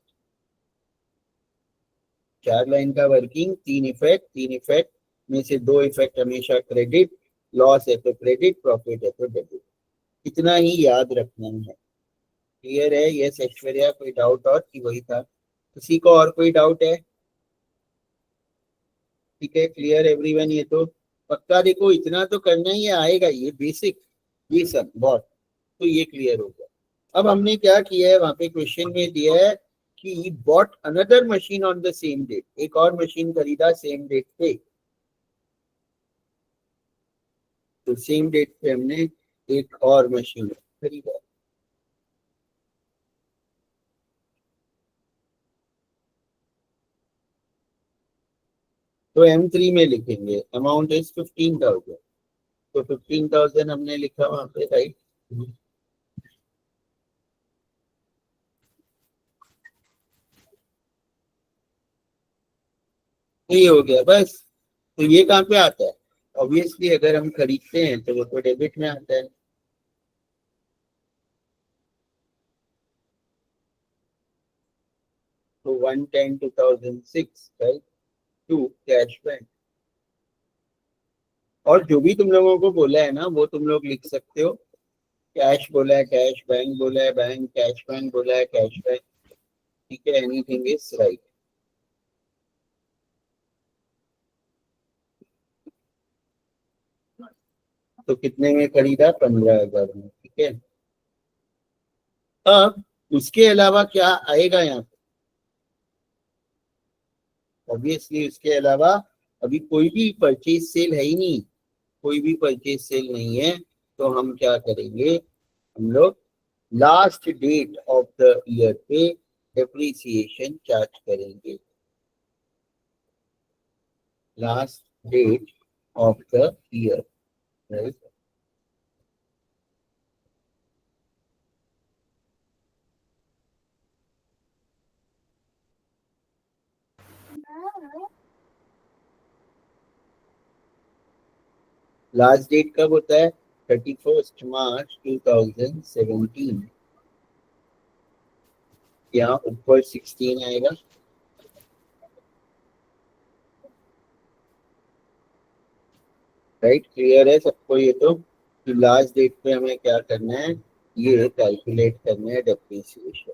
4 लाइन का वर्किंग, 3 इफेक्ट, 3 इफेक्ट में से 2 इफेक्ट हमेशा क्रेडिट, लॉस है तो क्रेडिट, प्रॉफिट है तो डेबिट। इतना ही याद रखना है। क्लियर है? यस ऐश्वर्या, कोई डाउट और कि वही था? किसी को और कोई डाउट है? ठीक है, क्लियर एवरीवन? ये तो पक्का, देखो इतना तो करना ही है, आएगा ये बेसिक, ये सब बहुत, तो ये क्लियर हो गया। अब हमने क्या किया है, वहां पे क्वेश्चन में दिया है कि bought another machine on the same date, एक और मशीन खरीदा सेम डेट पे। तो सेम डेट पे हमने एक और मशीन खरीदा। तो M3 में लिखेंगे अमाउंट इज 15,000, तो 15,000 हमने लिखा वहां पे, राइट। ये हो गया बस। तो ये कहाँ पे आता है? ऑब्वियसली अगर हम खरीदते हैं तो वो तो डेबिट में आता है। तो 110 2006, राइट, टू कैश बैंक। और जो भी तुम लोगों को बोला है ना वो तुम लोग लिख सकते हो। कैश बोला है, कैश बैंक बोला है, बैंक कैश बैंक बोला है, कैश बैंक। ठीक है, एनीथिंग इज राइट। तो कितने में खरीदा? 15,000 में। ठीक है, अब उसके अलावा क्या आएगा यहाँ पे? ऑब्वियसली उसके अलावा अभी कोई भी परचेज सेल है ही नहीं, कोई भी परचेज सेल नहीं है। तो हम क्या करेंगे, हम लोग last date of the year पे डेप्रिसिएशन चार्ज करेंगे। Last date of the year, right. Last date कब होता है? 31 मार्च 2017। यहाँ ऊपर 16 आएगा। राइट, क्लियर है सबको? ये तो लास्ट डेट पे हमें क्या करना है, ये कैलकुलेट करना है डेप्रिसिएशन।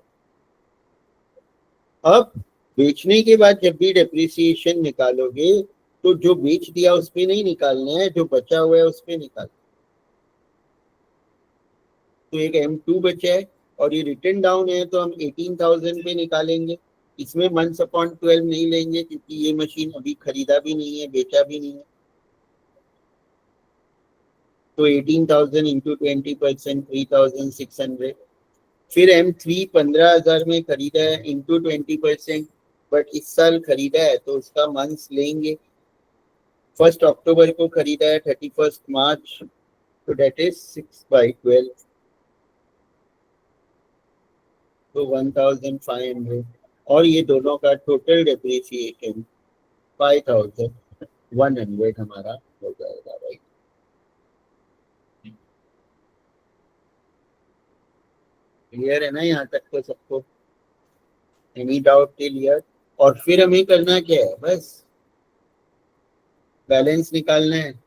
अब बेचने के बाद जब भी डेप्रिसिएशन निकालोगे तो जो बेच दिया उस पे नहीं निकालना है, जो बचा हुआ है उस पे निकालना। तो एक M2 बचा है और ये रिटर्न डाउन है, तो हम 18,000 पे निकालेंगे। इसमें मंथ्स अपॉन 12 नहीं लेंगे क्योंकि ये मशीन अभी खरीदा भी नहीं है, बेचा भी नहीं है। तो 18,000 इंटू 20%, 3,600। फिर M3 15,000 में खरीदा है इंटू 20%, बट इस साल खरीदा है तो उसका मंथ्स लेंगे। 1 अक्टूबर को खरीदा है, 31 मार्च, तो डेट इज 6/12, तो 1,500। और ये दोनों का टोटल डेप्रिसिएशन 5,100 हमारा हो जाएगा, राइट। क्लियर है ना यहाँ तक तो सबको? Any doubt till here? और फिर हमें करना क्या है, बस बैलेंस निकालना है।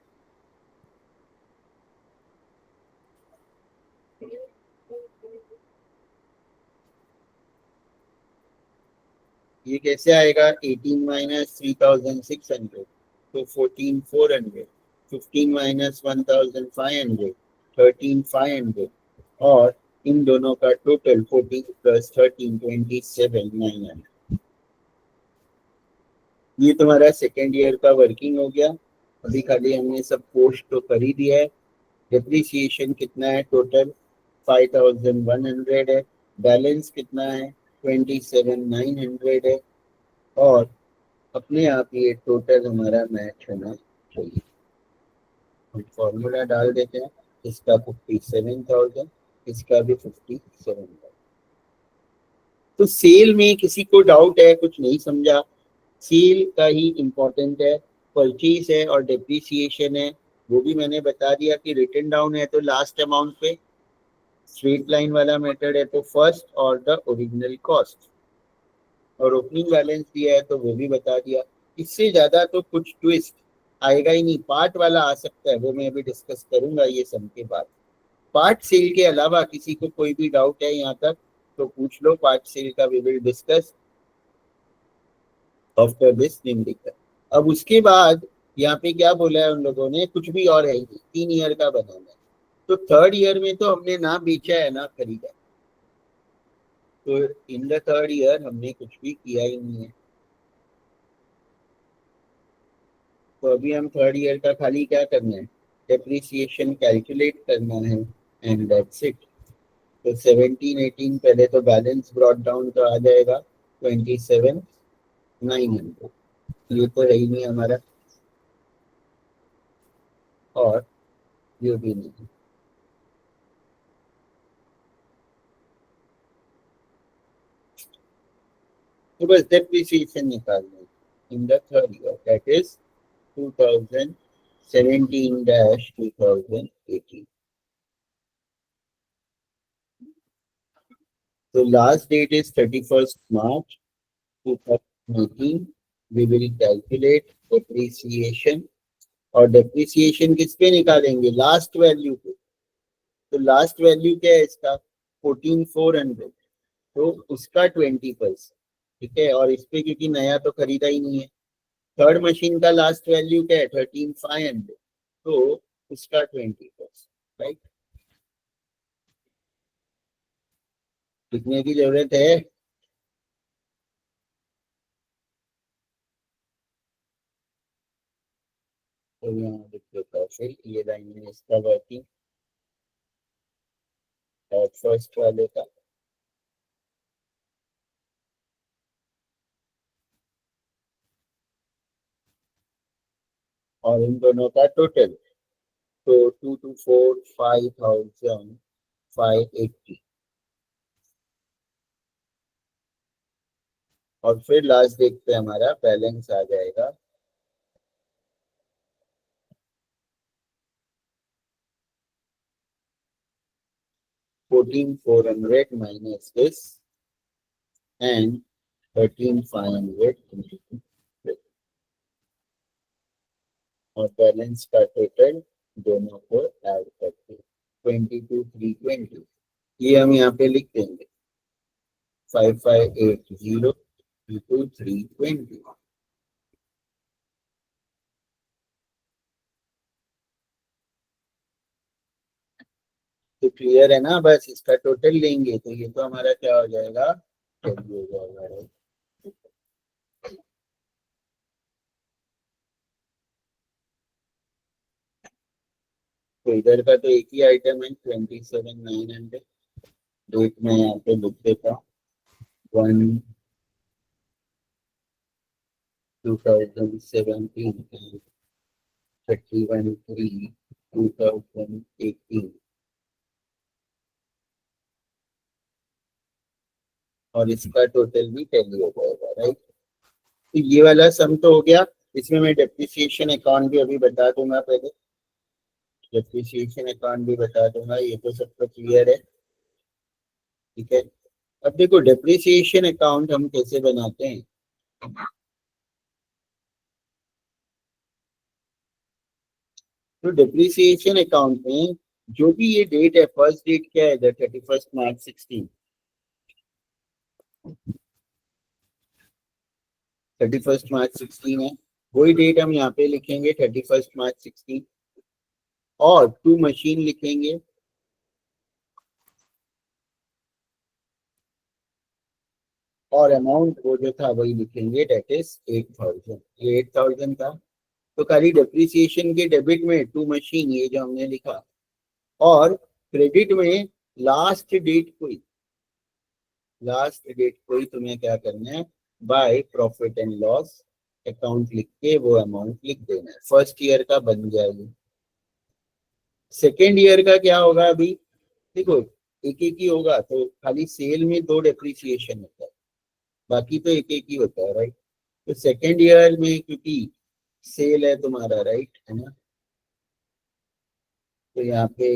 ये कैसे आएगा? 18 माइनस 3,600, तो 14,400, 15 माइनस 1,500, 13,500, और इन दोनों का टोटल 14 प्लस 13, 27,900। ये तुम्हारा सेकेंड ईयर का वर्किंग हो गया। अभी खाली हमने सब पोस्ट तो कर ही दिया है। डेप्रिसिएशन कितना है टोटल? 5,100 है। बैलेंस कितना है? 27,900 है। और अपने आप ये टोटल हमारा मैच होना चाहिए। हम फॉर्मूला डाल देते हैं, इसका 57,000, इसका भी 57,000। तो सेल में किसी को डाउट है, कुछ नहीं समझा, सेल का ही इम्पोर्टेंट है, परचेज है और डेप्रिसिएशन है, वो भी मैंने बता दिया कि रिटन डाउन है तो लास्ट अमाउंट पे, स्ट्रेट लाइन वाला मेथड है तो फर्स्ट और द ओरिजिनल कॉस्ट, और ओपनिंग बैलेंस दिया है तो वो भी बता दिया। इससे ज्यादा तो कुछ ट्विस्ट आएगा ही नहीं। पार्ट वाला आ सकता है, वो मैं अभी डिस्कस करूंगा ये सब के बाद। पार्ट सेल के अलावा किसी को कोई भी डाउट है यहाँ तक तो पूछ लो, पार्ट सेल का we will discuss after this निम्नलिखित। अब उसके बाद यहाँ पे क्या बोला है उन लोगों ने, कुछ भी और है ही नहीं, 3 ईयर का बनाना है। तो 3rd ईयर में तो हमने ना बेचा है ना खरीदा, तो इन द 3rd ईयर हमने कुछ भी किया ही नहीं है। तो अभी हम 3rd ईयर का खाली क्या करना है, डेप्रिसिएशन कैलकुलेट करना है एंड दैट्स इट। तो 17-18 पहले तो बैलेंस ब्रॉट डाउन तो आ जाएगा 27,900, ये तो है ही नहीं हमारा, और ये भी नहीं। तो बस डेप्रिसिएशन निकालना है in the 3rd year, that is 2017-2018। So last date is 31st March 2018. We will calculate depreciation, और depreciation किस पे निकालेंगे, लास्ट वैल्यू पे। तो लास्ट वैल्यू क्या है इसका 14,400, तो उसका 20%, ठीक है। और इस पे क्योंकि नया तो खरीदा ही नहीं है। 3rd मशीन का लास्ट वैल्यू क्या है 13,500, तो उसका 20%, राइट। लिखने की जरूरत है, तो यहाँ लिख देता हूँ फिर ये लाइन में इसका वर्किंग और फर्स्ट वाले का, और इन दोनों का टोटल, तो 2,25,580, और फिर लास्ट डेट पे हमारा बैलेंस आ जाएगा 14,400 माइनस दिस एंड 13,500, और बैलेंस का टोटल दोनों को ऐड करके 22,320, ये हम यहाँ पे लिख देंगे 5580 into 320। तो क्लियर है ना, बस इसका टोटल लेंगे तो ये तो हमारा क्या हो जाएगा, W हो जाएगा, right? तो इधर का तो एक ही आइटम है 27,900, डेट में यहाँ पे लिख देता हूँ 1/2017 31/3/2018, और इसका टोटल भी टैली हो जाएगा, राइट। तो ये वाला सम तो हो गया। इसमें मैं डेप्रिसिएशन अकाउंट भी अभी बता दूंगा, पहले डेप्रिसिएशन अकाउंट भी बता दूंगा, ये तो सबको क्लियर है, ठीक है। अब देखो डेप्रिसिएशन अकाउंट हम कैसे बनाते हैं। तो डेप्रिसिएशन अकाउंट में जो भी ये डेट है, फर्स्ट डेट क्या है 31st March 16, 31st March 16 है, वही डेट हम यहाँ पे लिखेंगे 31st March 16, और 2 मशीन लिखेंगे, और अमाउंट वो जो था वही लिखेंगे, डेट इज 8,000। ये 8,000 था, तो खाली डेप्रिसिएशन के डेबिट में 2 मशीन ये जो हमने लिखा, और क्रेडिट में लास्ट डेट कोई तुम्हें क्या करना है, by profit and loss account लिख के वो अमाउंट लिख देना है। फर्स्ट ईयर का बन जाएगी। सेकेंड ईयर का क्या होगा? अभी देखो एक एक ही होगा, तो खाली सेल में 2 डेप्रिसिएशन होता है, बाकी तो एक एक ही होता है, राइट। तो सेकेंड ईयर में क्योंकि सेल है तुम्हारा, राइट, है ना, तो यहाँ पे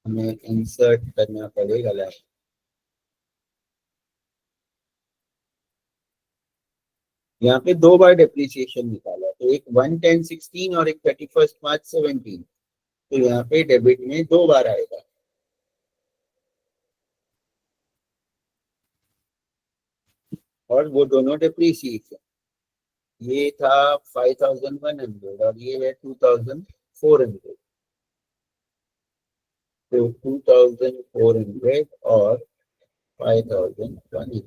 हमें इंसर्ट करना पड़ेगा लाइन। यहाँ पे 2 बार डेप्रिसिएशन निकाला, तो एक 1/10/16 और एक 31 मार्च 17। तो यहाँ पे डेबिट में 2 बार आएगा। और वो दोनों डेप्रिसिएशन, ये था 5100 और ये है 2400। तो 2400 और 5100।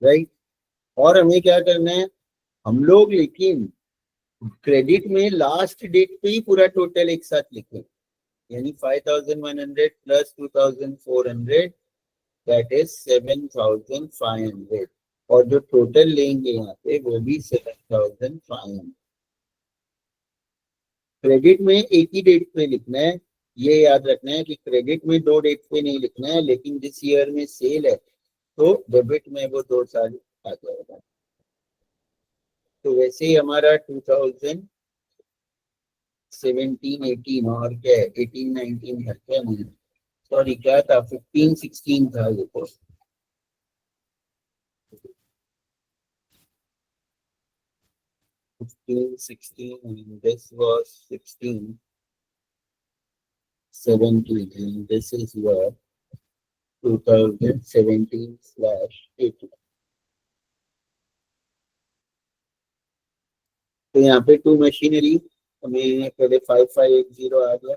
राइट। और हमें क्या करना है, हम लोग लेकिन क्रेडिट में लास्ट डेट पे ही पूरा टोटल एक साथ लिखें, यानी 5100 प्लस 2400 दैट इज 7500। और जो टोटल लेंगे यहाँ पे वो भी 7500। क्रेडिट में एक ही डेट पे लिखना है, ये याद रखना है कि क्रेडिट में 2 डेट पे नहीं लिखना है, लेकिन जिस ईयर में सेल है तो डेबिट में वो 2 साल आ जाएगा। तो वैसे ही हमारा 2017-18 और क्या है 18-19 था, क्या नहीं, सॉरी क्या था, 15-16 था ये तो। This was 16, 17, and this is your 2017/18। तो यहाँ पे 2 मशीनरी हमें पहले 5580 आ गया,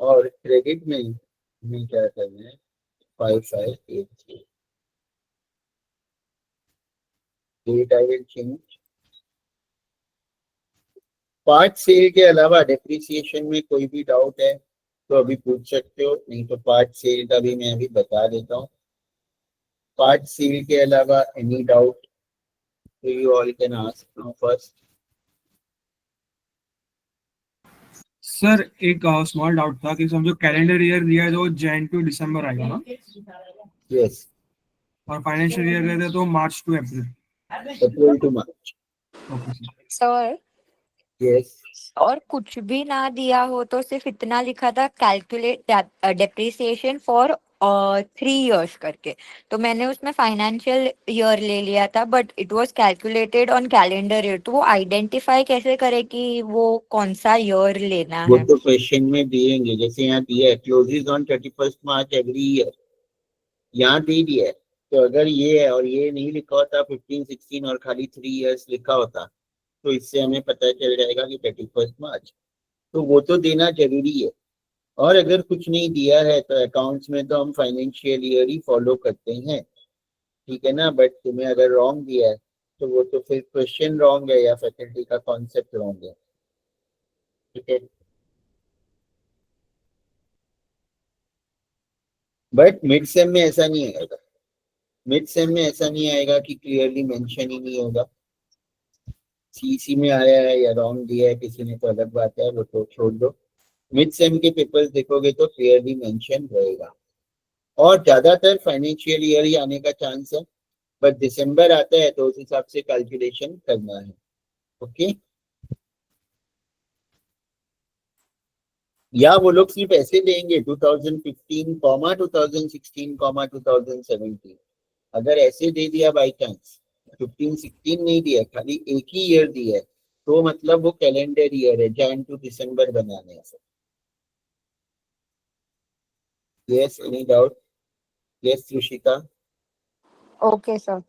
और क्रेडिट में हमें क्या करना है 5580। Date I will change. Part sale के अलावा डेप्रिसिएशन में कोई भी डाउट है तो अभी पूछ सकते हो, नहीं तो पार्ट सेल का भी मैं अभी बता देता हूँ। पार्ट सेल के अलावा एनी डाउट तो you all can ask now first. Sir एक स्मॉल डाउट था कि समझो कैलेंडर ईयर दिया है तो जैन टू दिसंबर आएगा ना, यस, और फाइनेंशियल ईयर दिया है तो March to April. April to March. Okay sir. Sir yes, और कुछ भी ना दिया हो तो सिर्फ इतना लिखा था कैलकुलेट डेप्रिसिएशन फॉर 3 इयर्स करके, तो मैंने उसमें फाइनेंशियल ईयर ले लिया था, but it was calculated on calendar year. तो वो आइडेंटिफाई कैसे करे कि वो कौन सा ईयर लेना वो है? तो क्वेश्चन में दिएंगे, जैसे यहाँ दिया है closes on 31 March every year, यहाँ दे दिया है। तो अगर ये है और ये नहीं लिखा होता 15-16 और खाली 3 इयर्स लिखा होता, तो इससे हमें पता चल जाएगा कि 31 मार्च, तो वो तो देना जरूरी है। और अगर कुछ नहीं दिया है तो अकाउंट्स में तो हम फाइनेंशियल ईयर ही फॉलो करते हैं, ठीक है ना। बट तुम्हें अगर रॉन्ग दिया है तो वो तो फिर क्वेश्चन रॉन्ग है या फैकल्टी का कॉन्सेप्ट रॉन्ग है, ठीक है। बट मिड सेम में ऐसा नहीं आएगा, मिड सेम में ऐसा नहीं आएगा कि क्लियरली मेंशन ही नहीं होगा। सीसी में आया है या रॉन्ग दिया है किसी ने तो अलग बात है, वो तो छोड़ दो। मिड सेम के पेपर्स देखोगे तो क्लियरली मेंशन रहेगा, और ज्यादातर फाइनेंशियल ईयर ही आने का चांस है, बट दिसंबर आता है तो उस हिसाब से कैलकुलेशन करना है, ओके। या वो लोग सिर्फ ऐसे देंगे 2015, 2016, 2017। अगर ऐसे दे दिया बाई चांस 15-16 नहीं दिया, खाली एक ही ईयर दिया है, तो मतलब वो कैलेंडर ईयर है, जैन टू दिसंबर बनाने हैं। Yes, any doubt? Yes Rushika. Okay sir.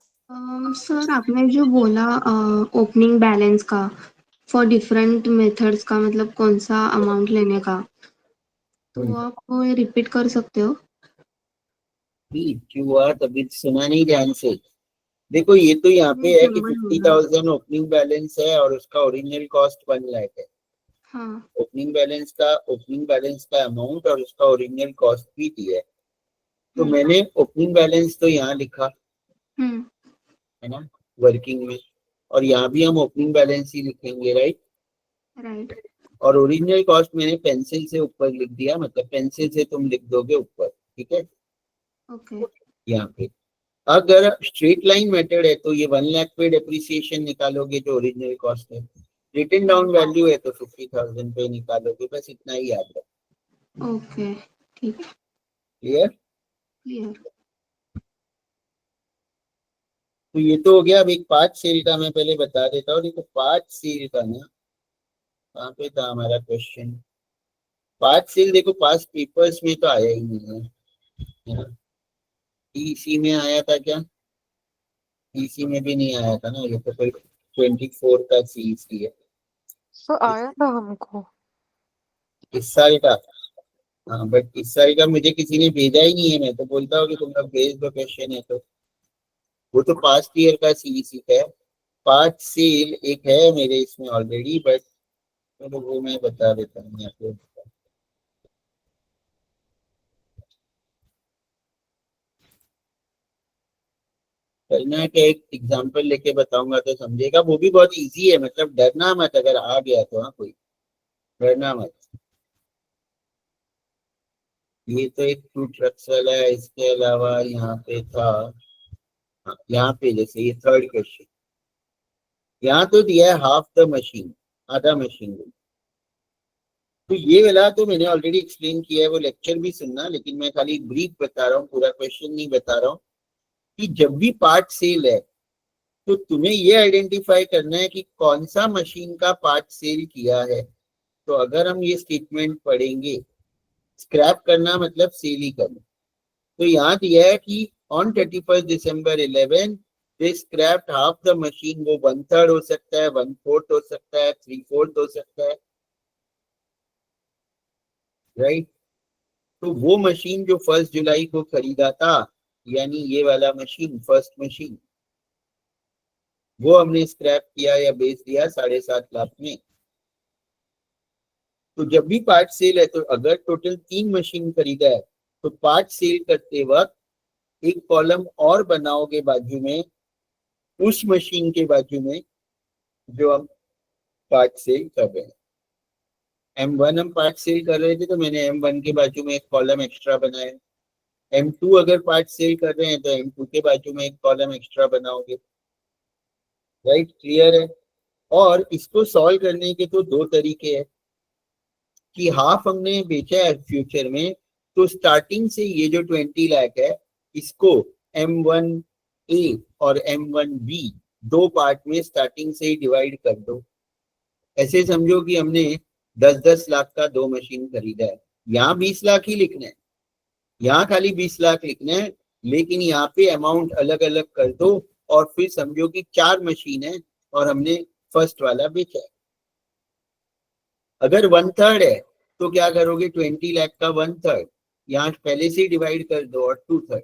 Sir आपने जो बोला ओपनिंग बैलेंस का फॉर डिफरेंट मेथड्स का, मतलब कौन सा अमाउंट लेने का, तो आप वो रिपीट कर सकते हो? क्यों हुआ? तभी सुना नहीं ध्यान से। देखो ये तो यहाँ पे है कि 50,000 ओपनिंग बैलेंस है और उसका ओरिजिनल कॉस्ट 1 लाख है। हाँ। ओपनिंग बैलेंस का अमाउंट और उसका ओरिजिनल कॉस्ट भी दिया है। तो मैंने ओपनिंग बैलेंस तो यहाँ लिखा है ना वर्किंग में, और यहाँ भी हम ओपनिंग बैलेंस ही लिखेंगे, राइट। राइट। और ओरिजिनल कॉस्ट मैंने पेंसिल से ऊपर लिख दिया, मतलब पेंसिल से तुम लिख दोगे ऊपर, ठीक है। ओके। यहाँ पे अगर स्ट्रेट लाइन मेथड है तो ये 1 लाख पे डेप्रिसिएशन निकालोगे जो ओरिजिनल कॉस्ट है, रिटन डाउन वैल्यू है तो 50,000 पे निकालोगे, बस इतना ही याद रखो। ओके ठीक है। क्लियर? क्लियर। तो ये तो हो गया। अब एक पार्ट सेल का मैं पहले बता देता हूँ। देखो पार्ट सेल का ना, कहाँ पे था हमारा क्वेश्चन? पार्ट सेल देखो पास पेपर्स में तो आया ही नहीं है। ईसी में आया था क्या? ईसी में भी नहीं आया था ना, ये तो कोई 24 का सीईसी है सो आया था हमको। इस साल का। हाँ बट इस साल का मुझे किसी ने भेजा ही नहीं है, मैं तो बोलता हूँ कि तुम लोग भेज दो क्वेश्चन है तो। वो तो पास्ट ईयर का सीईसी का है। पार्ट सेल एक है मेरे इसमें ऑलरेडी, बट तो वो मैं बता देता हूँ आपको। करना क्या, एक एग्जांपल लेके बताऊंगा तो समझेगा। वो भी बहुत इजी है, मतलब डरना मत अगर आ गया तो। हाँ कोई डरना मत। ये तो एक फूड ट्रक्स वाला है, इसके अलावा यहाँ पे था। हाँ, यहाँ पे जैसे ये थर्ड क्वेश्चन, यहाँ तो दिया है हाफ द मशीन, आधा मशीन। तो ये वाला तो मैंने ऑलरेडी एक्सप्लेन किया है, वो लेक्चर भी सुनना, लेकिन मैं खाली ब्रीफ बता रहा हूँ, पूरा क्वेश्चन नहीं बता रहा हूँ। कि जब भी पार्ट सेल है तो तुम्हें ये आइडेंटिफाई करना है कि कौन सा मशीन का पार्ट सेल किया है। तो अगर हम ये स्टेटमेंट पढ़ेंगे, स्क्रैप करना मतलब सेल ही करना। तो यहाँ दिया है कि on 31 December 11 they scraped half the machine. वो 1/3 हो सकता है, 1/4 हो सकता है, 3/4 हो सकता है, राइट। तो वो मशीन जो 1 जुलाई को खरीदा था, यानी ये वाला मशीन, फर्स्ट मशीन, वो हमने स्क्रैप किया या बेच दिया 7.5 लाख में। तो जब भी पार्ट सेल है तो अगर टोटल 3 मशीन खरीदा है तो पार्ट सेल करते वक्त एक कॉलम और बनाओगे बाजू में, उस मशीन के बाजू में जो हम पार्ट सेल कर रहे हैं। M1 हम पार्ट सेल कर रहे थे तो मैंने M1 के बाजू में एक कॉलम एक्स्ट्रा बनाया। M2 अगर पार्ट सेल कर रहे हैं तो M2 के बाजू में एक कॉलम एक्स्ट्रा बनाओगे, राइट। क्लियर है? और इसको सॉल्व करने के तो 2 तरीके हैं कि हाफ हमने बेचा है फ्यूचर में, तो स्टार्टिंग से ये जो 20 लाख है इसको M1A और M1B 2 पार्ट में स्टार्टिंग से ही डिवाइड कर दो। ऐसे समझो कि हमने 10-10 लाख का 2 मशीन खरीदा है। यहाँ 20 लाख ही लिखना है, यहाँ खाली 20 लाख लिखना है, लेकिन यहाँ पे अमाउंट अलग अलग कर दो। और फिर समझो कि 4 मशीन है और हमने फर्स्ट वाला बेचा है। अगर 1/3 है तो क्या करोगे? 20 लाख का 1/3 यहाँ पहले से डिवाइड कर दो और 2/3।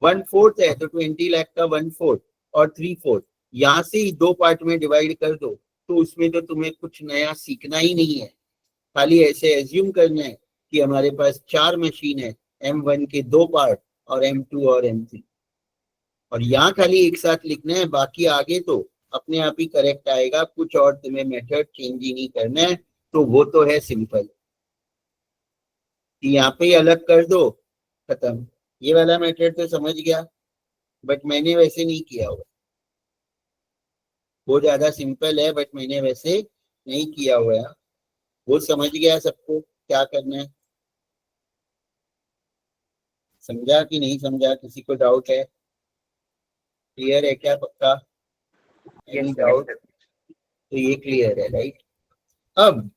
1/4 है तो 20 लाख का 1/4 और 3/4 यहाँ से ही 2 पार्ट में डिवाइड कर दो। तो उसमें तो तुम्हें कुछ नया सीखना ही नहीं है, खाली ऐसे एज्यूम करना है कि हमारे पास 4 मशीन है, M1 के 2 पार्ट और M2 और M3, और यहाँ खाली एक साथ लिखना है। बाकी आगे तो अपने आप ही करेक्ट आएगा, कुछ और तुम्हें मेथड चेंज ही नहीं करना है। तो वो तो है सिंपल, यहाँ पे ही अलग कर दो, खत्म। ये वाला मेथड तो समझ गया, बट मैंने वैसे नहीं किया हुआ। वो ज्यादा सिंपल है बट मैंने वैसे नहीं किया हुआ है। वो समझ गया सबको क्या करना है? समझा कि नहीं समझा? किसी को डाउट है? क्लियर है क्या? पक्का? Any doubt? तो ये क्लियर है, राइट। अब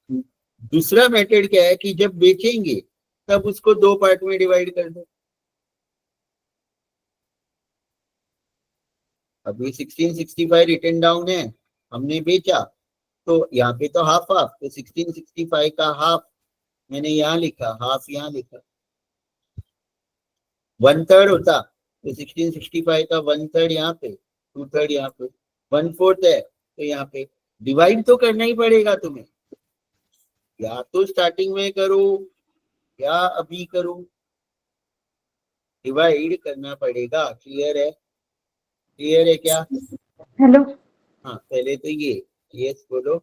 दूसरा मेथड क्या है कि जब बेचेंगे तब उसको 2 पार्ट में डिवाइड कर दो। अभी 1665 रिटर्न डाउन है, हमने बेचा, तो यहाँ पे तो हाफ हाफ, तो 1665 का हाफ मैंने यहाँ लिखा, हाफ यहाँ लिखा। 1/3 होता तो 1665 का 1/3 यहाँ पे, 2/3 यहाँ पे, 1/4 है तो यहाँ पे डिवाइड तो करना ही पड़ेगा तुम्हें, या तो स्टार्टिंग में करो या अभी करो, डिवाइड करना पड़ेगा। क्लियर है? क्लियर है क्या? हेलो हाँ पहले तो ये यस बोलो।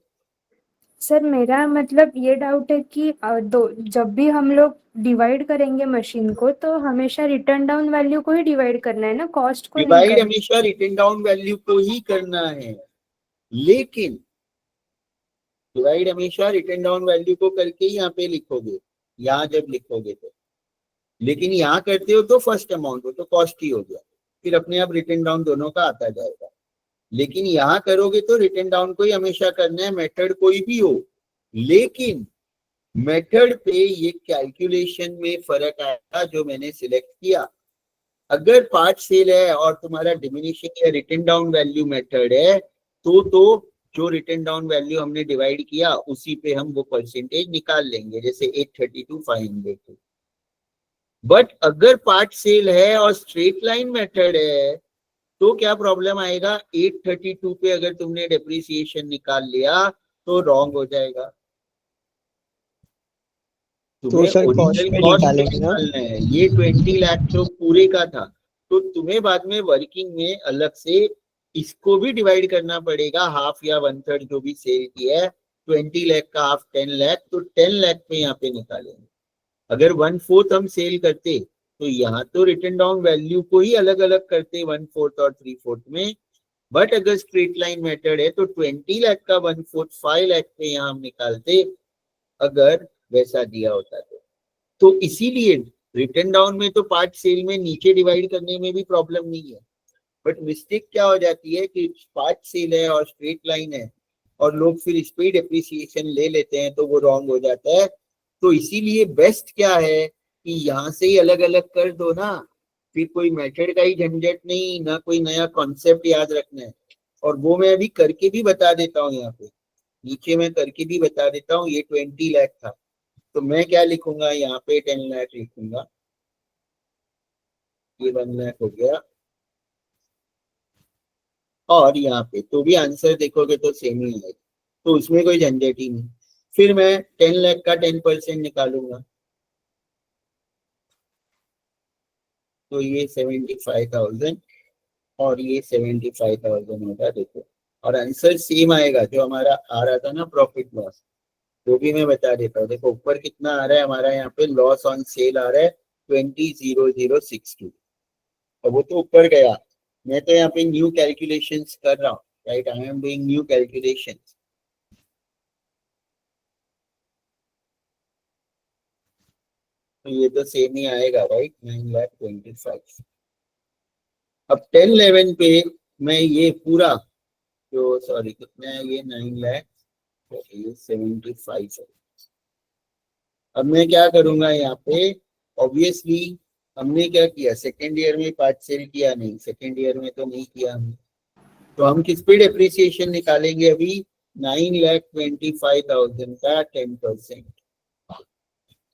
सर, मेरा मतलब ये डाउट है कि जब भी हम लोग डिवाइड करेंगे मशीन को तो हमेशा रिटर्न डाउन वैल्यू को ही डिवाइड करना है ना, कॉस्ट को नहीं डिवाइड करना। हमेशा रिटर्न डाउन वैल्यू को ही करना है, लेकिन डिवाइड हमेशा रिटर्न डाउन वैल्यू को करके ही यहाँ पे लिखोगे, यहाँ जब लिखोगे तो, लेकिन यहाँ करते हो तो फर्स्ट अमाउंट हो तो कॉस्ट ही हो गया, फिर अपने आप रिटर्न डाउन दोनों का आता जाएगा। लेकिन यहाँ करोगे तो रिटर्न डाउन को ही हमेशा करना है, मेथड कोई भी हो, लेकिन मेथड पे ये कैलकुलेशन में फर्क आएगा जो मैंने सिलेक्ट किया। अगर पार्ट सेल है और तुम्हारा डिमिनिशिंग या रिटर्न डाउन वैल्यू मेथड है तो जो रिटर्न डाउन वैल्यू हमने डिवाइड किया उसी पे हम वो परसेंटेज निकाल लेंगे, जैसे 832 500। बट अगर पार्ट सेल है और स्ट्रेट लाइन मेथड है तो क्या प्रॉब्लम आएगा, 832 पे अगर तुमने डेप्रिसिएशन निकाल लिया तो रॉन्ग हो जाएगा। तुम्हें सर कॉस्ट ओरिजिनल पे कॉस्ट निकालेंगे ना? निकालना है, ये 20 लाख तो पूरे का था, तो तुम्हें बाद में वर्किंग में अलग से इसको भी डिवाइड करना पड़ेगा, हाफ या 1/3 जो भी सेल किया है, 20 लाख का हाफ 10 लाख, तो 10 लाख पे यहाँ पे निकालेंगे। अगर 1/4 हम सेल करते तो यहाँ तो रिटर्न डाउन वैल्यू को ही अलग अलग करते 1/4 और 3/4 में, बट अगर स्ट्रेट लाइन मेथड है तो 20 लाख का 1/4 5 लाख पे यहाँ हम निकालते, अगर वैसा दिया होता तो इसीलिए रिटर्न डाउन में तो पार्ट सेल में नीचे डिवाइड करने में भी प्रॉब्लम नहीं है, बट मिस्टेक क्या हो जाती है कि पार्ट सेल है और स्ट्रेट लाइन है और लोग फिर इस पे डेप्रिसिएशन ले लेते हैं तो वो रॉन्ग हो जाता है। तो इसीलिए बेस्ट क्या है कि यहाँ से ही अलग अलग कर दो ना, फिर कोई मेथड का ही झंझट नहीं, ना कोई नया कॉन्सेप्ट याद रखना है। और वो मैं अभी करके भी बता देता हूँ, यहाँ पे नीचे मैं करके भी बता देता हूँ। ये 20 लाख था तो मैं क्या लिखूंगा, यहाँ पे 10 लाख लिखूंगा, ये 1 लाख हो गया, और यहाँ पे तो भी आंसर देखोगे तो सेम ही आएगा, तो उसमें कोई झंझट ही नहीं। फिर मैं 10 लाख का 10% निकालूंगा तो ये 75,000 और ये 75,000 होगा, देखो, और आंसर सेम आएगा जो हमारा आ रहा था ना प्रॉफिट लॉस, वो भी मैं बता देता हूँ। देखो ऊपर कितना आ रहा है हमारा, यहाँ पे लॉस ऑन सेल आ रहा है 20,062, और वो तो ऊपर गया, मैं तो यहाँ पे न्यू कैलकुलेशंस कर रहा हूँ, right, I am doing new calculations. तो ये तो सेम ही आएगा, राइट, 9,25,000। अब 10-11 पे मैं ये पूरा जो, सॉरी कितना है ये, 9,75,000 है। अब मैं क्या करूंगा यहाँ पे, ऑब्वियसली हमने क्या किया, सेकेंड ईयर में पार्ट सेल किया नहीं, सेकेंड ईयर में तो नहीं किया हमने, तो हम किस पे डेप्रिसिएशन निकालेंगे अभी, 9,25,000 का 10%।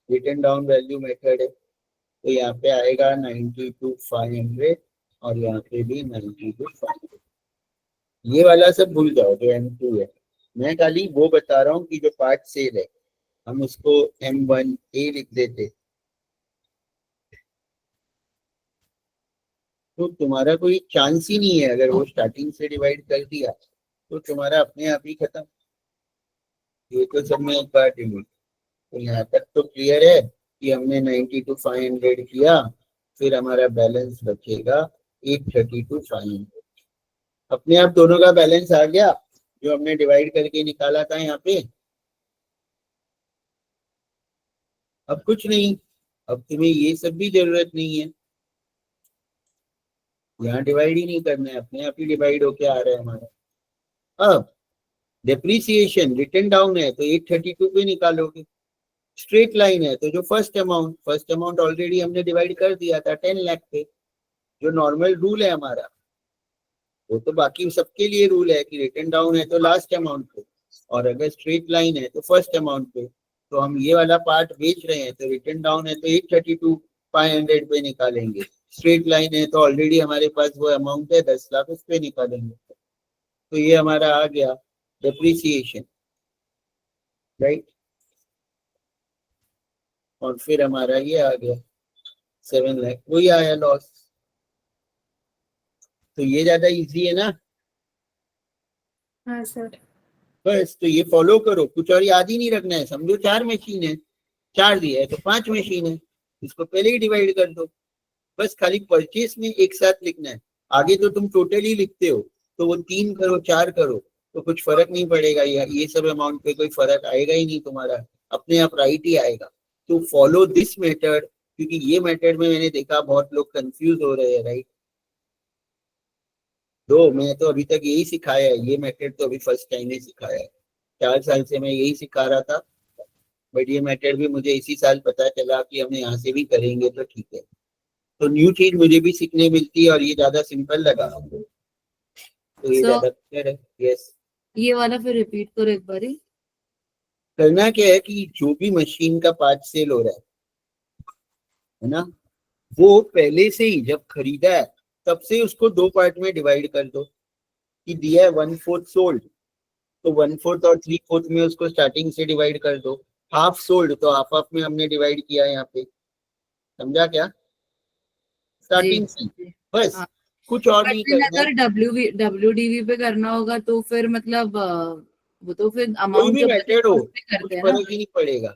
रिटर्न डाउन वैल्यू मेथड है तो यहाँ पे आएगा 92,500 और यहाँ पे भी 92,500। ये वाला सब भूल जाओ जो M2 है, मैं खाली वो बता रहा हूँ कि जो पार्ट सेल है हम उसको M1A लिख देते तो तुम्हारा कोई चांस ही नहीं है, अगर वो स्टार्टिंग से डिवाइड कर दिया तो तुम्हारा अपने आप ही खत्म। ये तो सब मैं एक बार डिलीट, तो यहाँ तक तो क्लियर है कि हमने 92,500 किया, फिर हमारा बैलेंस बचेगा 832,500। अपने आप दोनों का बैलेंस आ गया जो हमने डिवाइड करके निकाला था यहाँ पे। अब कुछ नहीं, अब तुम्हें ये सब भी जरूरत नहीं है, यहाँ डिवाइड ही नहीं करना है, अपने आप ही डिवाइड होके आ रहा है हमारा। अब डेप्रिसिएशन रिटर्न डाउन है तो 832 पे निकालोगे, स्ट्रेट लाइन है तो जो फर्स्ट अमाउंट ऑलरेडी हमने डिवाइड कर दिया था 10 लाख पे, जो नॉर्मल रूल है हमारा, वो तो बाकी सबके लिए रूल है कि रिटर्न डाउन है तो लास्ट अमाउंट पे, और अगर स्ट्रेट लाइन है तो फर्स्ट अमाउंट पे। तो हम ये वाला पार्ट बेच रहे हैं तो रिटर्न डाउन है तो 832, 500 पे निकालेंगे। स्ट्रेट लाइन है तो ऑलरेडी हमारे पास वो अमाउंट है 10 लाख, उस पे निकालेंगे। तो ये हमारा आ गया डेप्रिसिएशन, राइट। और फिर हमारा ये आ गया 7 लाख, वही आया लॉस। तो ये ज्यादा इजी है ना। हाँ सर। बस तो ये फॉलो करो, कुछ और याद ही नहीं रखना है। समझो 4 मशीन है, 4 दिया है तो 5 मशीन है, इसको पहले ही डिवाइड कर दो। बस खाली परचेस में एक साथ लिखना है, आगे तो तुम टोटल ही लिखते हो। तो वो 3 करो 4 करो तो कुछ फर्क नहीं पड़ेगा, ये सब अमाउंट पे कोई फर्क आएगा ही नहीं, तुम्हारा अपने आप राइट ही आएगा। तो फॉलो दिस मेथड, क्योंकि ये मेथड में मैंने देखा बहुत लोग कंफ्यूज हो रहे हैं, राइट। दो मैं तो अभी तक यही सिखाया है, ये मेथड तो अभी फर्स्ट टाइम ही सिखाया है। 4 साल से मैं यही सिखा रहा था, बट ये मेथड भी मुझे इसी साल पता चला कि हमें यहाँ से भी करेंगे तो ठीक है। तो न्यू चीज मुझे भी सीखने मिलती है और ये ज्यादा सिंपल लगा हमको, तो ये ज्यादा बेटर है। यस, ये वाला फिर रिपीट करो एक बारी। करना क्या है कि जो भी मशीन का पार्ट सेल हो रहा है ना, वो पहले से ही जब खरीदा है तब से उसको 2 पार्ट में डिवाइड कर दो। कि दिया है 1/4 सोल्ड, तो 1/4 और 3/4 में उसको स्टार्टिंग से डिवाइड कर दो। हाफ सोल्ड तो हाफ हाफ में हमने डिवाइड किया यहाँ पे, समझा क्या? स्टार्टिंग से बस, हाँ। कुछ और बट नहीं फिर करना है। अगर WDV पे करना होगा तो फिर मतलब वो तो फिर कोई अमाउंट भी जो मेथड हो उसपे कुछ करते हैं ना। फर्क ही नहीं पड़ेगा,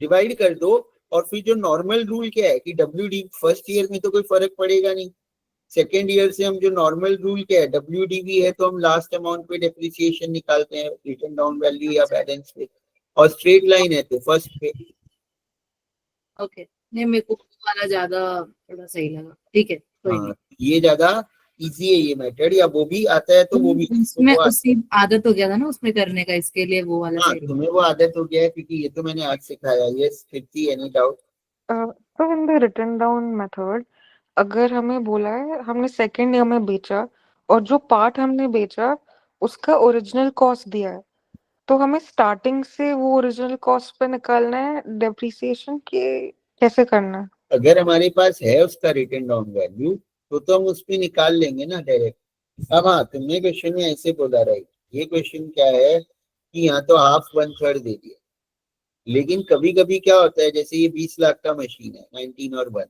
डिवाइड कर दो। और फिर जो नॉर्मल रूल क्या है कि WD फर्स्ट ईयर में तो कोई फर्क पड़ेगा नहीं, सेकेंड ईयर से हम जो नॉर्मल रूल क्या है WDV है तो हम लास्ट अमाउंट पे डेप्रिसिएशन निकालते हैं, रिटन डाउन वैल्यू या बैलेंस पे। और स्ट्रेट लाइन है तो फर्स्ट पे। ओके, नहीं मेरे को वो वाला ज्यादा थोड़ा सही लगा। ठीक है, कोई नहीं। हाँ, ये ज्यादा इजी है ये मेथड, या वो भी आता है तो वो भी उसमें वो उसी आदत हो गया था ना उसमें करने का, इसके लिए वो वाला हाँ, सही लगा। तुम्हें वो आदत हो गया है क्योंकि ये तो मैंने आज सिखाया। Yes Kirti, any doubt? तो in the written down method, अगर हमें बोला है हमने सेकेंड ईयर में बेचा और जो पार्ट हमने बेचा उसका ओरिजिनल कॉस्ट दिया है, तो हमें स्टार्टिंग से वो ओरिजिनल कॉस्ट पे निकालना है डेप्रिसिएशन के, कैसे करना है? अगर हमारे पास है उसका रिटन डाउन वैल्यू तो हम उस पे निकाल लेंगे ना डायरेक्ट। अब हाँ, तुमने क्वेश्चन में ऐसे बोला, राइट। ये क्वेश्चन क्या है कि यहाँ तो हाफ 1/3 दे दिया, लेकिन कभी कभी क्या होता है, जैसे ये 20 लाख का मशीन है 19 और 1,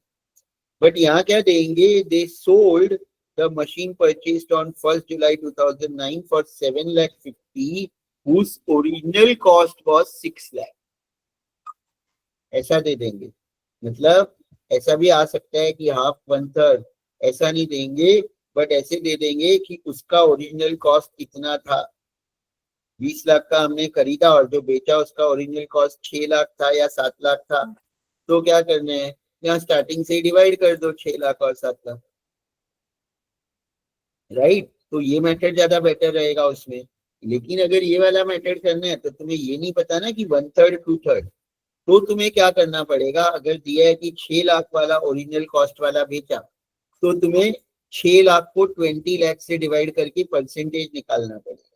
बट यहाँ क्या देंगे, they sold the machine purchased on 1 July 2009 for 7,50,000 whose original cost was 6 lakh, ऐसा दे देंगे। मतलब ऐसा भी आ सकता है कि हाफ 1/3, ऐसा नहीं देंगे, बट ऐसे दे देंगे कि उसका ओरिजिनल कॉस्ट कितना था। 20 लाख का हमने खरीदा और जो बेचा उसका ओरिजिनल कॉस्ट 6 लाख था या 7 लाख था। तो क्या करना है, यहाँ स्टार्टिंग से डिवाइड कर दो 6 लाख और 7 लाख, राइट। तो ये मेथड ज्यादा बेटर रहेगा उसमें। लेकिन अगर ये वाला मेथड करना है तो तुम्हें ये नहीं पता ना कि 1/3 2/3, तो तुम्हें क्या करना पड़ेगा, अगर दिया है कि 6 लाख वाला ओरिजिनल कॉस्ट वाला बेचा तो तुम्हें 6 लाख को 20 लाख से डिवाइड करके परसेंटेज निकालना पड़ेगा।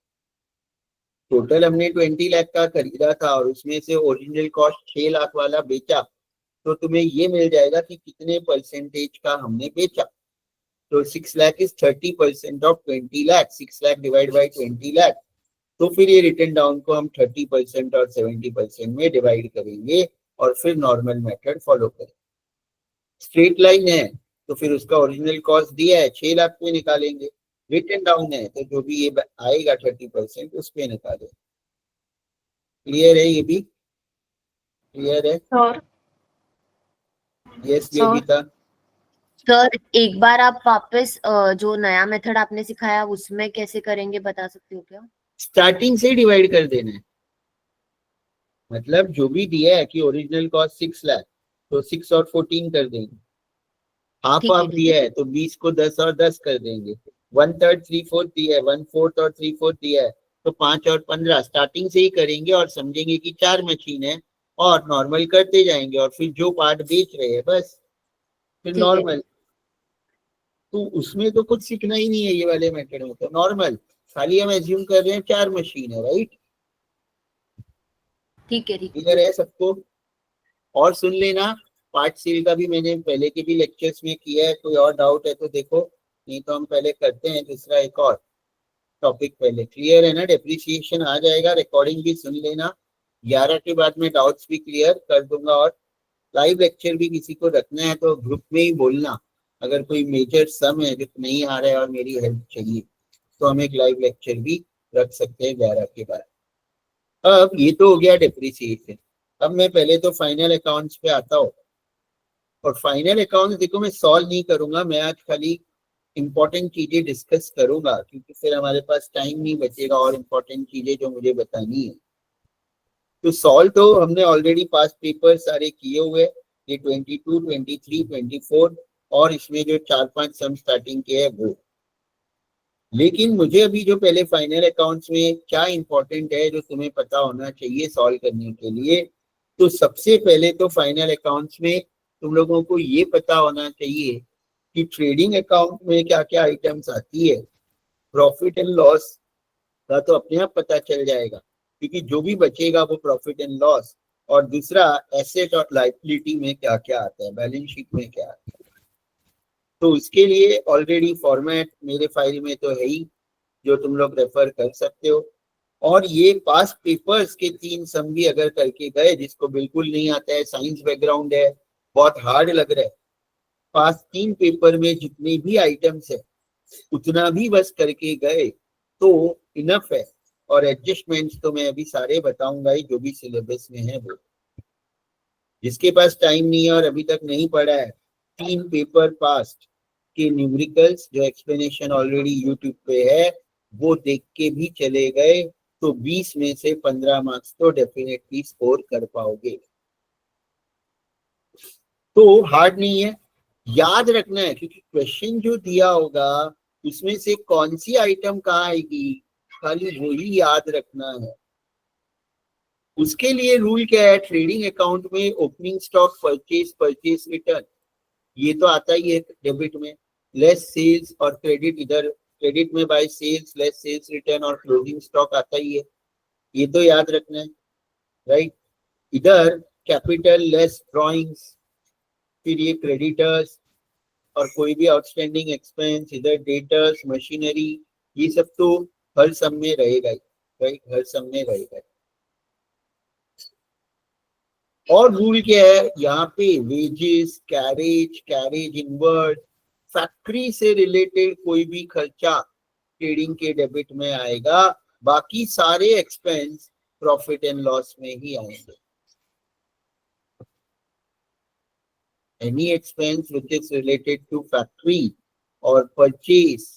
टोटल हमने 20 लाख का खरीदा था और उसमें से ओरिजिनल कॉस्ट 6 लाख वाला बेचा, तो तुम्हें ये मिल जाएगा कि कितने परसेंटेज का हमने बेचा। तो 6 lakh is 30% of 20 lakh, 6 lakh divide by 20 lakh. तो फिर ये रिटर्न डाउन को हम 30% और 70% में डिवाइड करेंगे और फिर नॉर्मल मेथड फॉलो करेंगे। स्ट्रेट लाइन है तो फिर उसका ओरिजिनल कॉस्ट दिया है 6 लाख पे निकालेंगे, रिटर्न डाउन है तो जो भी ये आएगा 30% उस पे निकालेंगे। क्लियर है? ये भी क्लियर है? Sir yes Yogita. सर एक बार आप वापस जो नया मेथड आपने सिखाया उसमें कैसे करेंगे बता सकते हो क्या? स्टार्टिंग से डिवाइड कर देना है, मतलब जो भी दिया है कि ओरिजिनल कॉस्ट 6 लाख तो 6 और 14 कर देंगे। हाफ हाफ दिया है तो 20 को 10 और 10 कर देंगे। 1/3 3/4 दिया है, 1/4 और 3/4 दिया है तो 5 और 15 स्टार्टिंग से ही करेंगे और समझेंगे कि 4 मशीन है और नॉर्मल करते जाएंगे और फिर जो पार्ट बेच रहे हैं बस फिर नॉर्मल। तो उसमें तो कुछ सीखना ही नहीं है ये वाले मेथड में, तो नॉर्मल खाली हम एज्यूम कर रहे हैं 4 मशीन है, राइट। ठीक है, ठीक क्लियर है सबको? और सुन लेना, पार्ट सेल का भी मैंने पहले के भी लेक्चर्स में किया है, कोई और डाउट है तो देखो, नहीं तो हम पहले करते हैं दूसरा एक और टॉपिक। पहले क्लियर है ना? डेप्रिसिएशन आ जाएगा, रिकॉर्डिंग भी सुन लेना, 11 के बाद में डाउट्स भी क्लियर कर दूंगा। और लाइव लेक्चर भी किसी को रखना है तो ग्रुप में ही बोलना, अगर कोई मेजर सम है जो नहीं आ रहा है और मेरी हेल्प चाहिए तो हम एक लाइव लेक्चर भी रख सकते हैं 11 के बाद। अब ये तो हो गया डेप्रिसिएशन। अब मैं पहले तो फाइनल अकाउंट्स पे आता हूँ, और फाइनल अकाउंट्स देखो मैं सॉल्व नहीं करूंगा, मैं आज खाली इंपॉर्टेंट चीजें डिस्कस करूंगा, क्योंकि फिर हमारे पास टाइम नहीं बचेगा और इंपॉर्टेंट चीजें जो मुझे बतानी है। तो सॉल्व तो हमने ऑलरेडी पास्ट पेपर सारे किए हुए, ये 22, 23, 24 और इसमें जो 4-5 सम स्टार्टिंग के है वो। लेकिन मुझे अभी जो पहले फाइनल अकाउंट्स में क्या इंपॉर्टेंट है जो तुम्हें पता होना चाहिए सॉल्व करने के लिए, तो सबसे पहले तो फाइनल अकाउंट्स में तुम लोगों को ये पता होना चाहिए कि ट्रेडिंग अकाउंट में क्या क्या आइटम्स आती है। प्रॉफिट एंड लॉस का तो अपने आप पता चल जाएगा, क्योंकि जो भी बचेगा वो प्रॉफिट एंड लॉस, और दूसरा एसेट और लायबिलिटी में क्या क्या आता है, बैलेंस शीट में क्या आता है। तो उसके लिए ऑलरेडी फॉर्मेट मेरे फाइल में तो है ही, जो तुम लोग रेफर कर सकते हो। और ये पास्ट पेपर्स के 3 सम भी अगर करके गए, जिसको बिल्कुल नहीं आता है, साइंस बैकग्राउंड है, बहुत हार्ड लग रहा है, पास्ट 3 पेपर में जितने भी आइटम्स है उतना भी बस करके गए तो इनफ है। और एडजस्टमेंट्स तो मैं अभी सारे बताऊंगा ही, जो भी सिलेबस में है वो। जिसके पास टाइम नहीं है और अभी तक नहीं पढ़ा है, 3 पेपर पास्ट के न्यूमेरिकल्स जो एक्सप्लेनेशन ऑलरेडी यूट्यूब पे है वो देख के भी चले गए तो 20 में से 15 मार्क्स तो डेफिनेटली स्कोर कर पाओगे। तो हार्ड नहीं है, याद रखना है, क्योंकि क्वेश्चन जो दिया होगा उसमें से कौन सी आइटम कहाँ आएगी खाली वही याद रखना है। उसके लिए रूल क्या है, ट्रेडिंग अकाउंट में ओपनिंग स्टॉक परचेज रिटर्न ये तो आता ही है डेबिट में, लेस सेल्स और क्रेडिट, इधर क्रेडिट में by sales less sales return और क्लोजिंग स्टॉक आता ही है, ये तो याद रखना है, राइट। इधर कैपिटल लेस ड्रॉइंग्स, फिर ये क्रेडिटर्स और कोई भी आउटस्टैंडिंग एक्सपेंस, इधर डेटर्स, मशीनरी, ये सब तो हर सम में रहेगा ही, राइट, हर सम में रहेगा। और रूल क्या है यहाँ पे, वेजेस, कैरेज इनवर्ड, फैक्ट्री से रिलेटेड कोई भी खर्चा ट्रेडिंग के डेबिट में आएगा, बाकी सारे एक्सपेंस प्रॉफिट एंड लॉस में ही आएंगे। Any expense which is related to factory or purchase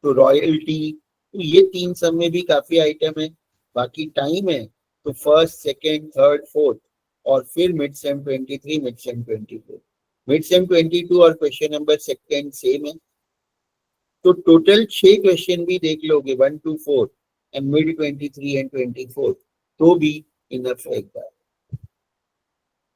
to royalty, तो ये 3 सम में भी काफी आइटम है। बाकी टाइम है तो फर्स्ट, सेकेंड, थर्ड, फोर्थ, और फिर mid sem 23, mid sem 24, mid sem 22 और क्वेश्चन नंबर सेकेंड सेम है। तो टोटल 6 क्वेश्चन भी देख लोगे 1 to 4 एंड मिड 23 एंड 24, तो भी इनफ है। एक बार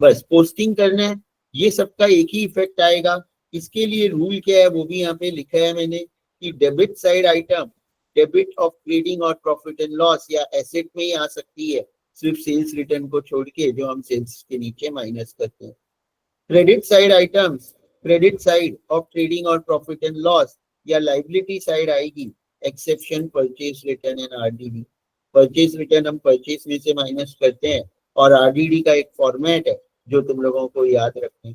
बस पोस्टिंग करना है, ये सबका एक ही इफेक्ट आएगा। इसके लिए रूल क्या है वो भी यहाँ पे लिखा है मैंने, कि debit side item debit of trading और प्रॉफिट एंड लॉस या एसेट में ही आ सकती है, सिर्फ सेल्स रिटर्न को छोड़ के जो हम सेल्स के नीचे माइनस करते हैं। Credit side items credit side of trading और प्रॉफिट एंड लॉस या लाइबिलिटी साइड आएगी, exception purchase return and RDD. Purchase return हम परचेज में से माइनस करते हैं, और आरडीडी का एक फॉर्मेट है जो तुम लोगों को याद रखना है।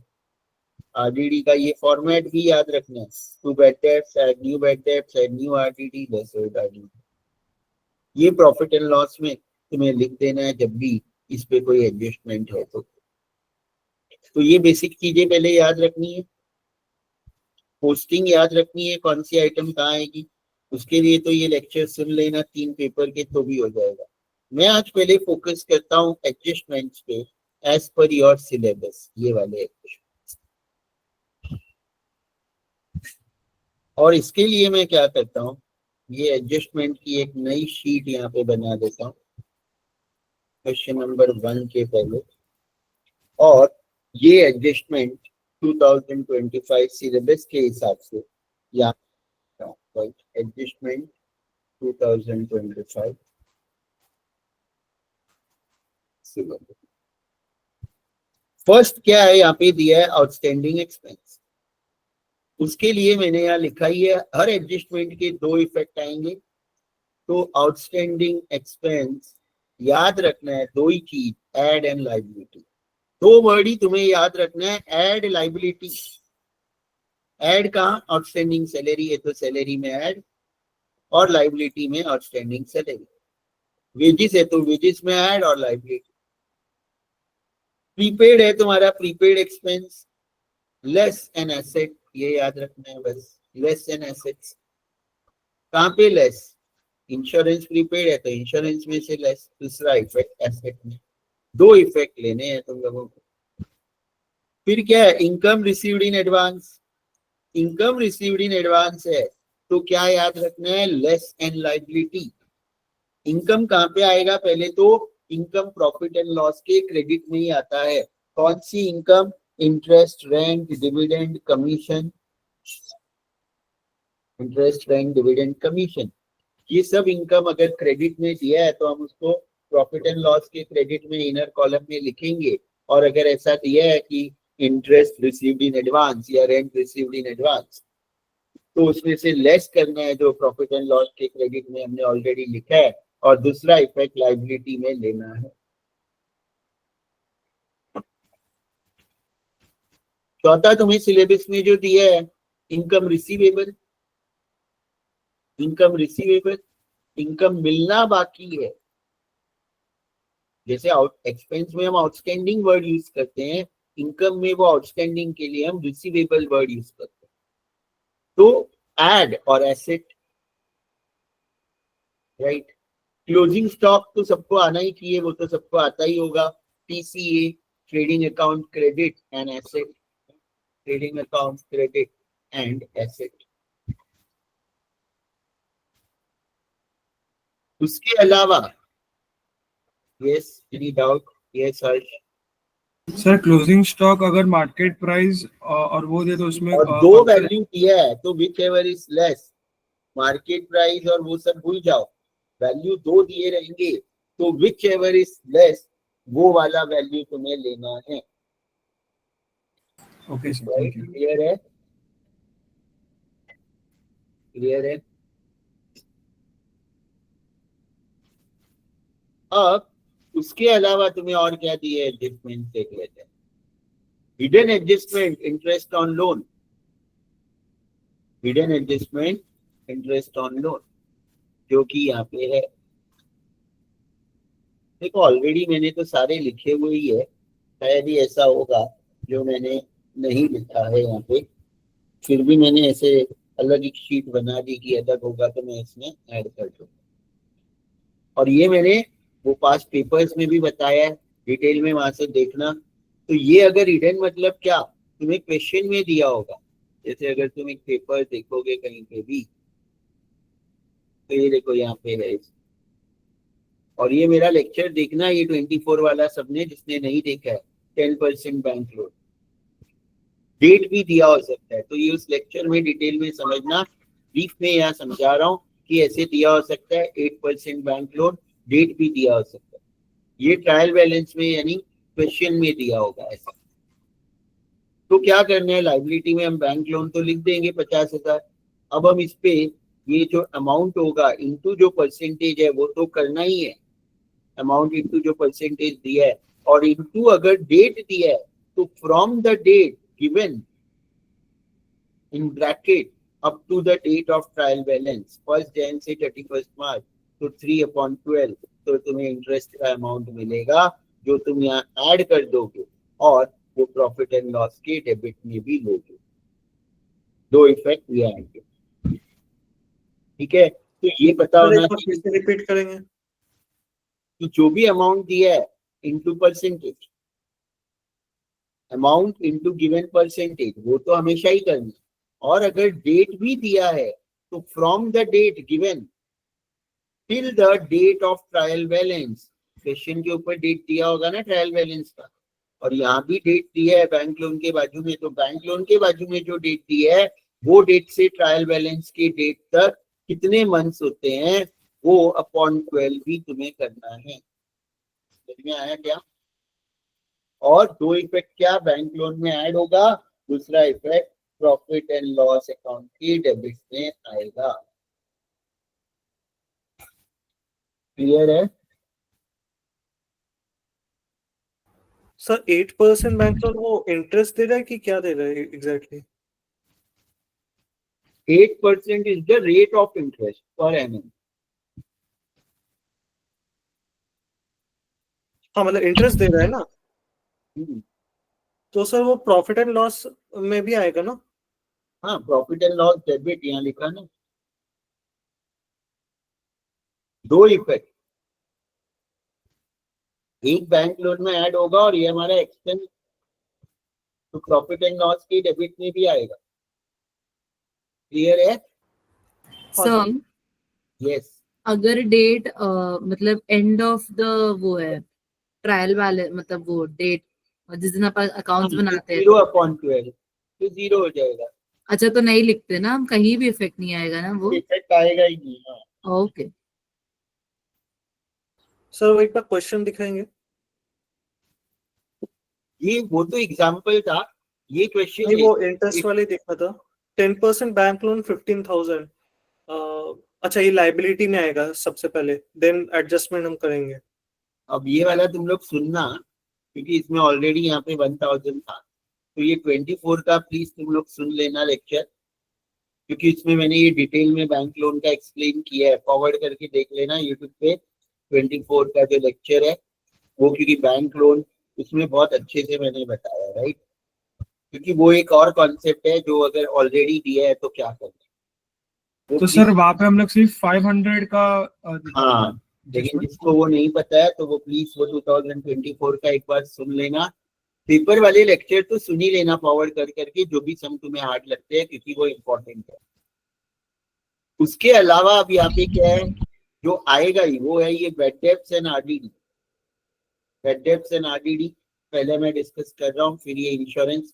आरडीडी का ये फॉर्मेट भी याद रखना है, to bad debts, add new bad debts, add new RDD, less old RDD. ये प्रॉफिट एंड लॉस में तुम्हें लिख देना है जब भी इस पे कोई एडजस्टमेंट है तो ये बेसिक चीजें पहले याद रखनी है। पोस्टिंग याद रखनी है, कौन सी आइटम कहाँ आएगी, उसके लिए तो ये लेक्चर सुन लेना 3 पेपर के तो भी हो जाएगा। मैं आज पहले फोकस करता हूँ एडजस्टमेंट्स पे एज पर योर सिलेबस, ये वाले एडजस्टमेंट्स। और इसके लिए मैं क्या करता हूँ, ये एडजस्टमेंट की एक नई शीट यहाँ पे बना देता हूँ क्वेश्चन नंबर 1 के पहले, और ये एडजस्टमेंट 2025 सिलेबस के हिसाब से यहाँ एडजस्टमेंट 2025 सिलेबस। फर्स्ट क्या है, यहाँ पे दिया है आउटस्टैंडिंग एक्सपेंस। उसके लिए मैंने यहाँ लिखा ही है, हर एडजस्टमेंट के दो इफेक्ट आएंगे। तो आउटस्टैंडिंग एक्सपेंस याद रखना है दो ही चीज, एड एंड लाइबिलिटी। दो वर्ड ही तुम्हें याद रखना है, एड लाइबिलिटी। एड कहाँ, आउटस्टैंडिंग सैलरी है तो सैलरी में ऐड, और लाइबिलिटी में आउटस्टैंडिंग सैलरी। वेजिस है तो वेजिस में ऐड और लाइबिलिटी। प्रीपेड है तुम्हारा, prepaid expense less an asset, ये याद रखना है बस, लेस एन एसेट्स। कहाँ पे लेस, इंश्योरेंस प्रीपेड है तो इंश्योरेंस में से लेस। दूसरा इफेक्ट एसेट में, दो इफेक्ट लेने हैं तुम लोगों को। फिर क्या है, income received in advance. Income received in advance है तो क्या याद रखना है, लेस एंड लाइबिलिटी। इनकम कहाँ पे आएगा, पहले तो इनकम प्रॉफिट एंड लॉस के क्रेडिट में ही आता है। कौन सी income, interest, rent, dividend, commission. Interest, rent, dividend, commission, ये सब इनकम अगर क्रेडिट में दिया है तो हम उसको प्रॉफिट एंड लॉस के क्रेडिट में इनर कॉलम में लिखेंगे। और अगर ऐसा दिया है कि इंटरेस्ट रिसीव्ड इन एडवांस या रेंट रिसीव्ड इन एडवांस, तो उसमें से लेस करना है जो प्रॉफिट एंड लॉस के क्रेडिट में हमने ऑलरेडी लिखा है, और दूसरा इफेक्ट लाइबिलिटी में लेना है। चौथा तुम्हें सिलेबस में जो दिया है, income receivable. Income receivable, income मिलना बाकी है। जैसे एक्सपेंस में हम आउटस्टैंडिंग वर्ड यूज करते हैं, इनकम में वो आउटस्टैंडिंग के लिए हम रिसीवेबल वर्ड यूज करते हैं। तो एड और एसेट, राइट। क्लोजिंग स्टॉक तो सबको आना ही चाहिए, वो तो सबको आता ही होगा। TCA, trading account credit and asset, trading account credit and asset. उसके अलावा, यस, एनी डाउट? यस हर्ष। सर क्लोजिंग स्टॉक अगर मार्केट प्राइस और वो दे तो उसमें और दो वैल्यू दिया है तो which ever is less, market price और वो सब भूल जाओ, वैल्यू दो दिए रहेंगे तो विच एवर इज लेस वो वाला वैल्यू तुम्हें लेना है। Okay sir, thank you. Clear है? क्लियर है? अब उसके अलावा तुम्हें और क्या दिए एडजस्टमेंट देख लेते हैं। Hidden adjustment, interest on loan. Hidden adjustment, interest on loan, जो कि यहाँ पे है। देखो ऑलरेडी मैंने तो सारे लिखे हुए ही है, शायद ही ऐसा होगा जो मैंने नहीं लिखा है यहाँ पे, फिर भी मैंने ऐसे अलग एक शीट बना दी कि अलग होगा तो मैं इसमें ऐड कर दूंगा। और ये मैंने वो पास पेपर्स में भी बताया है, डिटेल में वहां से देखना। तो ये अगर हिडन मतलब क्या, तुम्हें क्वेश्चन में दिया होगा। जैसे अगर तुम एक पेपर देखोगे कहीं पे भी, तो ये देखो यहाँ पे है। और ये मेरा लेक्चर देखना, ये 24 वाला सबने जिसने नहीं देखा है, 10% बैंक लोन, डेट भी दिया हो सकता है। तो ये उस लेक्चर में डिटेल में समझना, ब्रीफ में यहाँ समझा रहा हूँ कि ऐसे दिया हो सकता है 8% बैंक लोन, डेट भी दिया हो सकता है। ये ट्रायल बैलेंस में यानी क्वेश्चन में दिया होगा ऐसा। तो क्या करना है, लाइबिलिटी में हम बैंक लोन तो लिख देंगे 50,000। अब हम इस पे ये जो अमाउंट होगा इनटू जो परसेंटेज है वो तो करना ही है, अमाउंट इनटू जो परसेंटेज दिया है, और इनटू अगर डेट दिया है तो from the date given in bracket up to the date of trial balance 1 जनवरी से 31 मार्च, तो 3/12, तो तुम्हें इंटरेस्ट का अमाउंट मिलेगा जो तुम यहाँ ऐड कर दोगे और वो प्रॉफिट एंड लॉस के डेबिट में भी लोगे। दो इफेक्ट ये आएंगे, ठीक है। तो ये पता होना चाहिए, रिपीट करेंगे। तो जो भी अमाउंट दिया है into percentage, amount into given percentage, वो तो हमेशा ही करना है। और अगर डेट भी दिया है तो from the date given till the date of trial balance, question के ऊपर डेट दिया होगा ना ट्रायल बैलेंस का, और यहाँ भी डेट दिया है बैंक लोन के बाजू में, तो बैंक लोन के बाजू में जो डेट दी है वो डेट से ट्रायल बैलेंस के डेट तक कितने मंथ्स होते हैं वो अपॉन 12 भी तुम्हें करना है। समझ में आया क्या? और दो इफेक्ट क्या बैंक लोन में ऐड होगा, दूसरा effect profit and loss account की डेबिट में आएगा। क्लियर है? सर 8% बैंक लोन वो इंटरेस्ट दे रहा है कि क्या दे रहा है exactly? 8% is the rate of interest per annum. हाँ मतलब इंटरेस्ट दे रहा है ना, तो सर वो प्रॉफिट एंड लॉस में भी आएगा ना? हाँ, प्रॉफिट एंड लॉस डेबिट यहाँ लिखा ना, दो इफेक्ट, एक बैंक लोन में ऐड होगा और ये हमारा एक्सपेंस तो प्रॉफिट एंड लॉस की डेबिट में भी आएगा। क्लियर है? Sir yes. अगर डेट मतलब एंड ऑफ द वो है ट्रायल वाले, मतलब वो डेट जिस दिन अपन अकाउंट्स बनाते हैं 0/12 तो 0 हो जाएगा। अच्छा, तो नहीं लिखते ना हम, कहीं भी इफेक्ट नहीं आएगा ना वो? इफेक्ट आएगा ही नहीं। हाँ ओके सर वो एक बार क्वेश्चन दिखाएंगे? ये वो तो एग्जांपल था, ये क्वेश्चन नहीं वो इंटरेस्ट वाले देखा था। 10% बैंक लोन 15,000। अच्छा ये लाइबिलिटी में आएगा सबसे पहले, देन एडजस्टमेंट हम करेंगे। अब ये वाला तुम लोग सुनना, क्योंकि इसमें ऑलरेडी यहाँ पे 1000 था, तो ये 24 का प्लीज तुम लोग सुन लेना लेक्चर, क्योंकि इसमें मैंने ये डिटेल में बैंक लोन का एक्सप्लेन किया है। फॉरवर्ड करके देख लेना यूट्यूब पे 24 का जो लेक्चर है वो, क्योंकि बैंक लोन उसमें बहुत अच्छे से मैंने बताया, राइट? क्योंकि वो एक और कॉन्सेप्ट है जो अगर ऑलरेडी दिया है तो क्या करना। तो सर वहाँ पे हम लोग सिर्फ 500 का हाँ, लेकिन जिसको वो नहीं पता है तो वो प्लीज वो 2024 का एक बार सुन लेना। पेपर वाले लेक्चर तो सुन ही लेना फॉरवर्ड कर करके, जो भी सम तुम्हें हार्ड लगते हैं, क्योंकि वो इम्पोर्टेंट है। उसके अलावा अब यहाँ पे क्या है जो आएगा ही, वो है ये bed debts and RDD. Bed debts and RDD पहले मैं डिस्कस कर रहा हूँ, फिर ये इंश्योरेंस,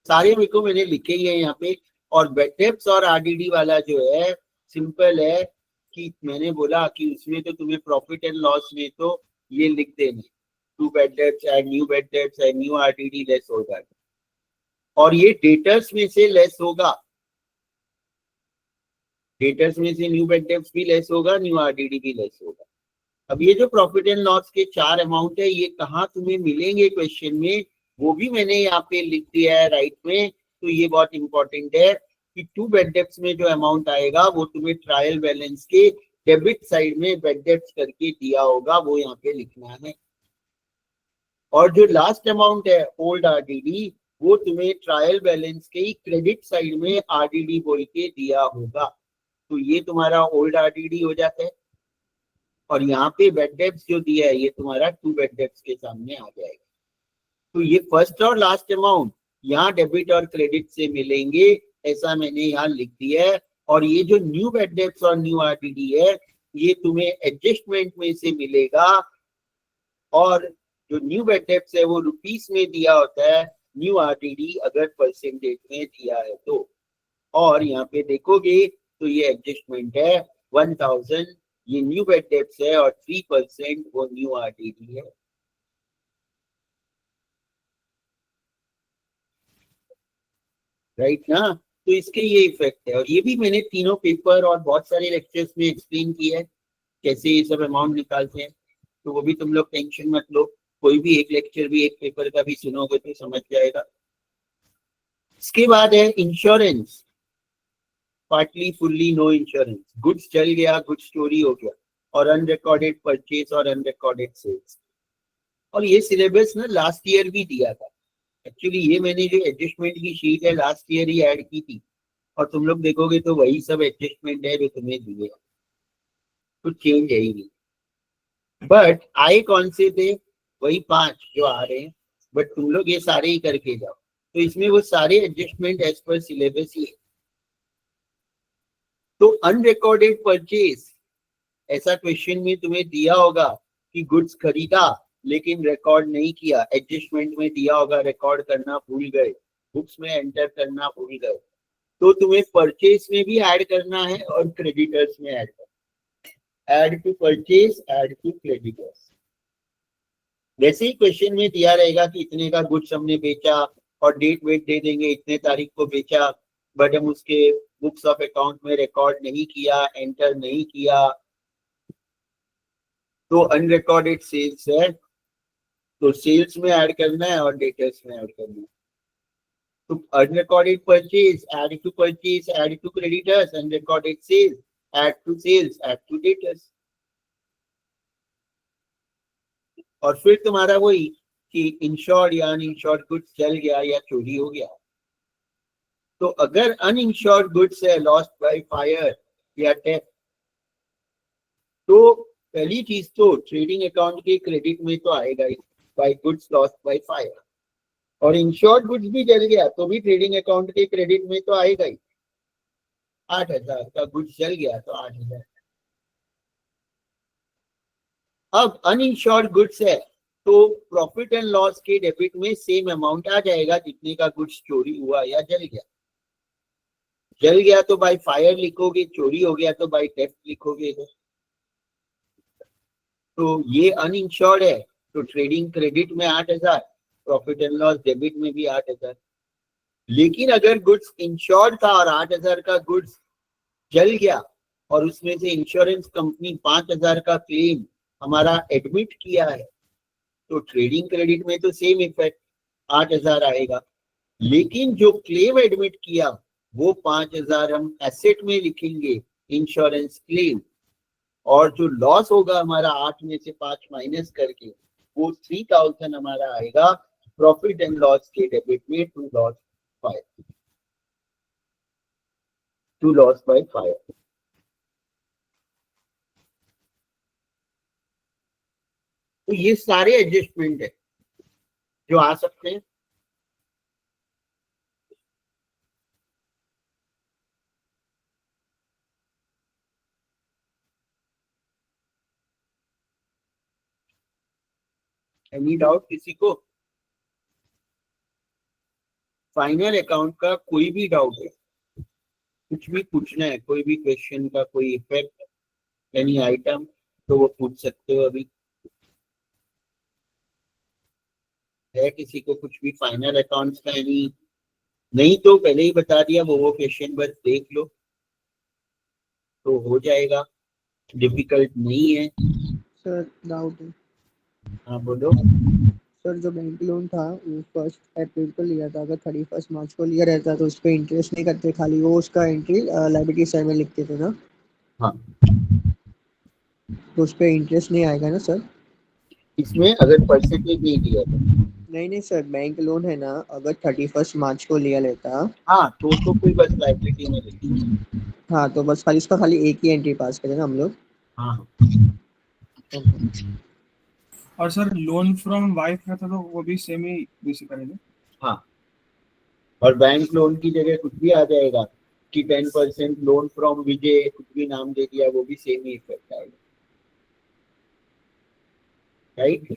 सारे मेरे को मैंने लिखे ही है यहाँ पे। और बेड डेब्ट्स और आरडीडी वाला जो है सिंपल है कि मैंने बोला कि उसमें तो तुम्हें प्रॉफिट एंड लॉस में तो ये लिख देने, to bad debts and new bad debts and new RDD less होगा, और ये डेटर्स में से लेस होगा, डेटर्स में से न्यू बेड डेब्ट्स भी लेस होगा, न्यू आरडीडी भी लेस होगा। अब ये जो प्रॉफिट एंड लॉस के 4 अमाउंट है, ये कहाँ तुम्हें मिलेंगे क्वेश्चन में, वो भी मैंने यहाँ पे लिख दिया है राइट में। तो ये बहुत इंपॉर्टेंट है कि टू बेड डेब्ट्स में जो अमाउंट आएगा वो तुम्हें ट्रायल बैलेंस के डेबिट साइड में बेड डेब्ट्स करके दिया होगा, वो यहाँ पे लिखना है। और जो लास्ट अमाउंट है ओल्ड आरडीडी, वो तुम्हें ट्रायल बैलेंस के ही क्रेडिट साइड में आरडीडी बोल के दिया होगा। तो ये तुम्हारा ओल्ड आरडीडी हो जाता है, और यहाँ पे बेड डेब्ट्स जो दिया है ये तुम्हारा टू बेड डेब्ट्स के सामने आ जाएगा। तो ये फर्स्ट और लास्ट अमाउंट यहाँ डेबिट और क्रेडिट से मिलेंगे, ऐसा मैंने यहाँ लिख दिया है। और ये जो न्यू बेड डेब्ट्स और न्यू आरडीडी है, ये तुम्हें एडजस्टमेंट में से मिलेगा, और जो न्यू बेड डेब्ट्स है वो रुपीस में दिया होता है, न्यू आरडीडी अगर परसेंटेज में दिया है तो। और यहाँ पे देखोगे तो ये एडजस्टमेंट है 1000, ये न्यू बेड डेब्ट्स है, और 3% वो न्यू आरडीडी है। राइट ना? तो इसके ये इफेक्ट है, और ये भी मैंने तीनों पेपर और बहुत सारे लेक्चर्स में एक्सप्लेन किया है कैसे ये सब अमाउंट निकालते हैं। तो वो भी तुम लोग टेंशन मत लो, कोई भी एक लेक्चर भी एक पेपर का भी सुनोगे तो समझ जाएगा। इसके बाद है insurance, partly fully no insurance. Goods चल गया, गुड्स चोरी हो गया, और अनरिकॉर्डेड परचेज और अनरिकॉर्डेड सेल्स। और ये सिलेबस ना लास्ट ईयर भी दिया था। एक्चुअली ये मैंने जो एडजस्टमेंट की शीट है लास्ट ईयर ही ऐड की थी, और तुम लोग देखोगे तो वही सब एडजस्टमेंट है जो तुम्हें दिए, कुछ चेंज है ही नहीं। बट आए कौन से थे? वही 5 जो आ रहे हैं, बट तुम लोग ये सारे ही करके जाओ। तो इसमें वो सारे एडजस्टमेंट एज पर सिलेबस ही है। तो अनरिकॉर्डेड परचेज, ऐसा क्वेश्चन में तुम्हें दिया होगा कि गुड्स खरीदा लेकिन रिकॉर्ड नहीं किया, एडजस्टमेंट में दिया होगा रिकॉर्ड करना भूल गए, बुक्स में एंटर करना भूल गए, तो तुम्हें परचेज में भी ऐड करना है और क्रेडिटर्स में ऐड करना है। Add to purchase, add to creditors, वैसे ही क्वेश्चन में दिया रहेगा कि इतने का गुड्स हमने बेचा और डेट वेट दे देंगे, इतने तारीख को बेचा, बट हम उसके बुक्स ऑफ अकाउंट में रिकॉर्ड नहीं किया, एंटर नहीं किया, तो अनरिकॉर्डेड सेल्स है, तो सेल्स में ऐड करना है और डेटर्स में ऐड करना है। तो unrecorded purchase add to purchase, add to creditors, unrecorded sales add to sales, add to debtors। और फिर तुम्हारा वही कि इंश्योर्ड या अनइंश्योर्ड गुड्स चल गया या चोरी हो गया। तो अगर अनइंश्योर्ड गुड्स है लॉस्ट बाय फायर या थेफ्ट, तो पहली चीज तो ट्रेडिंग अकाउंट के क्रेडिट में तो आएगा ही, by goods lost by fire. और इंश्योर्ड गुड्स भी जल गया तो भी ट्रेडिंग अकाउंट के क्रेडिट में तो आएगा ही। 8,000 का गुड्स जल गया तो 8,000। अब अनइंश्योर्ड गुड्स है तो प्रॉफिट एंड लॉस के डेबिट में सेम अमाउंट आ जाएगा जितने का गुड्स चोरी हुआ या जल गया। जल गया तो बाय फायर लिखोगे, चोरी हो गया तो बाय थेफ्ट लिखोगे। तो ये अनइंश्योर्ड है तो ट्रेडिंग क्रेडिट में 8,000, प्रॉफिट एंड लॉस डेबिट में भी 8,000। लेकिन अगर गुड्स इंश्योर्ड था और 8,000 का गुड्स जल गया और उसमें से इंश्योरेंस कंपनी 5,000 का क्लेम हमारा एडमिट किया है, तो ट्रेडिंग क्रेडिट में तो सेम इफेक्ट 8,000 आएगा। लेकिन जो क्लेम एडमिट किया वो 5,000 हम एसेट में लिखेंगे, इंश्योरेंस क्लेम, और जो लॉस होगा हमारा 8 में से 5 माइनस करके वो 3,000 हमारा आएगा प्रॉफिट एंड लॉस के डेबिट में टू लॉस बाय फायर। तो ये सारे एडजस्टमेंट है जो आ सकते हैं। एनी डाउट किसी को? फाइनल अकाउंट का कोई भी डाउट है, कुछ भी पूछना है, कोई भी क्वेश्चन का कोई इफेक्ट एनी आइटम, तो वो पूछ सकते हो। अभी है किसी को कुछ भी फाइनल अकाउंट्स का एनी? नहीं तो पहले ही बता दिया, वो क्वेश्चन बस देख लो तो हो जाएगा, डिफिकल्ट नहीं है। सर डाउट है। हाँ बोलो। सर जो बैंक लोन था वो 1 अप्रैल को लिया था, अगर 31 मार्च को लिया रहता तो उस पर इंटरेस्ट नहीं करते, खाली वो उसका एंट्री लायबिलिटी साइड में लिखते थे ना? हाँ, तो उस पर इंटरेस्ट नहीं आएगा ना सर? इसमें अगर परसेंटेज नहीं दिया तो नहीं सर, बैंक लोन है ना, अगर 31 मार्च को लिया लेता, हाँ तो कोई बस लायबिलिटी में लिखी। हाँ तो बस खाली उसका खाली एक ही एंट्री पास करें ना हम लोग। हाँ और सर लोन फ्रॉम वाइफ का था तो वो भी सेम ही बेसिक करेंगे। हाँ, और बैंक लोन की जगह कुछ भी आ जाएगा कि 10% लोन फ्रॉम विजय, कुछ भी नाम दे दिया, वो भी सेम ही इफेक्ट आएगा, राइट।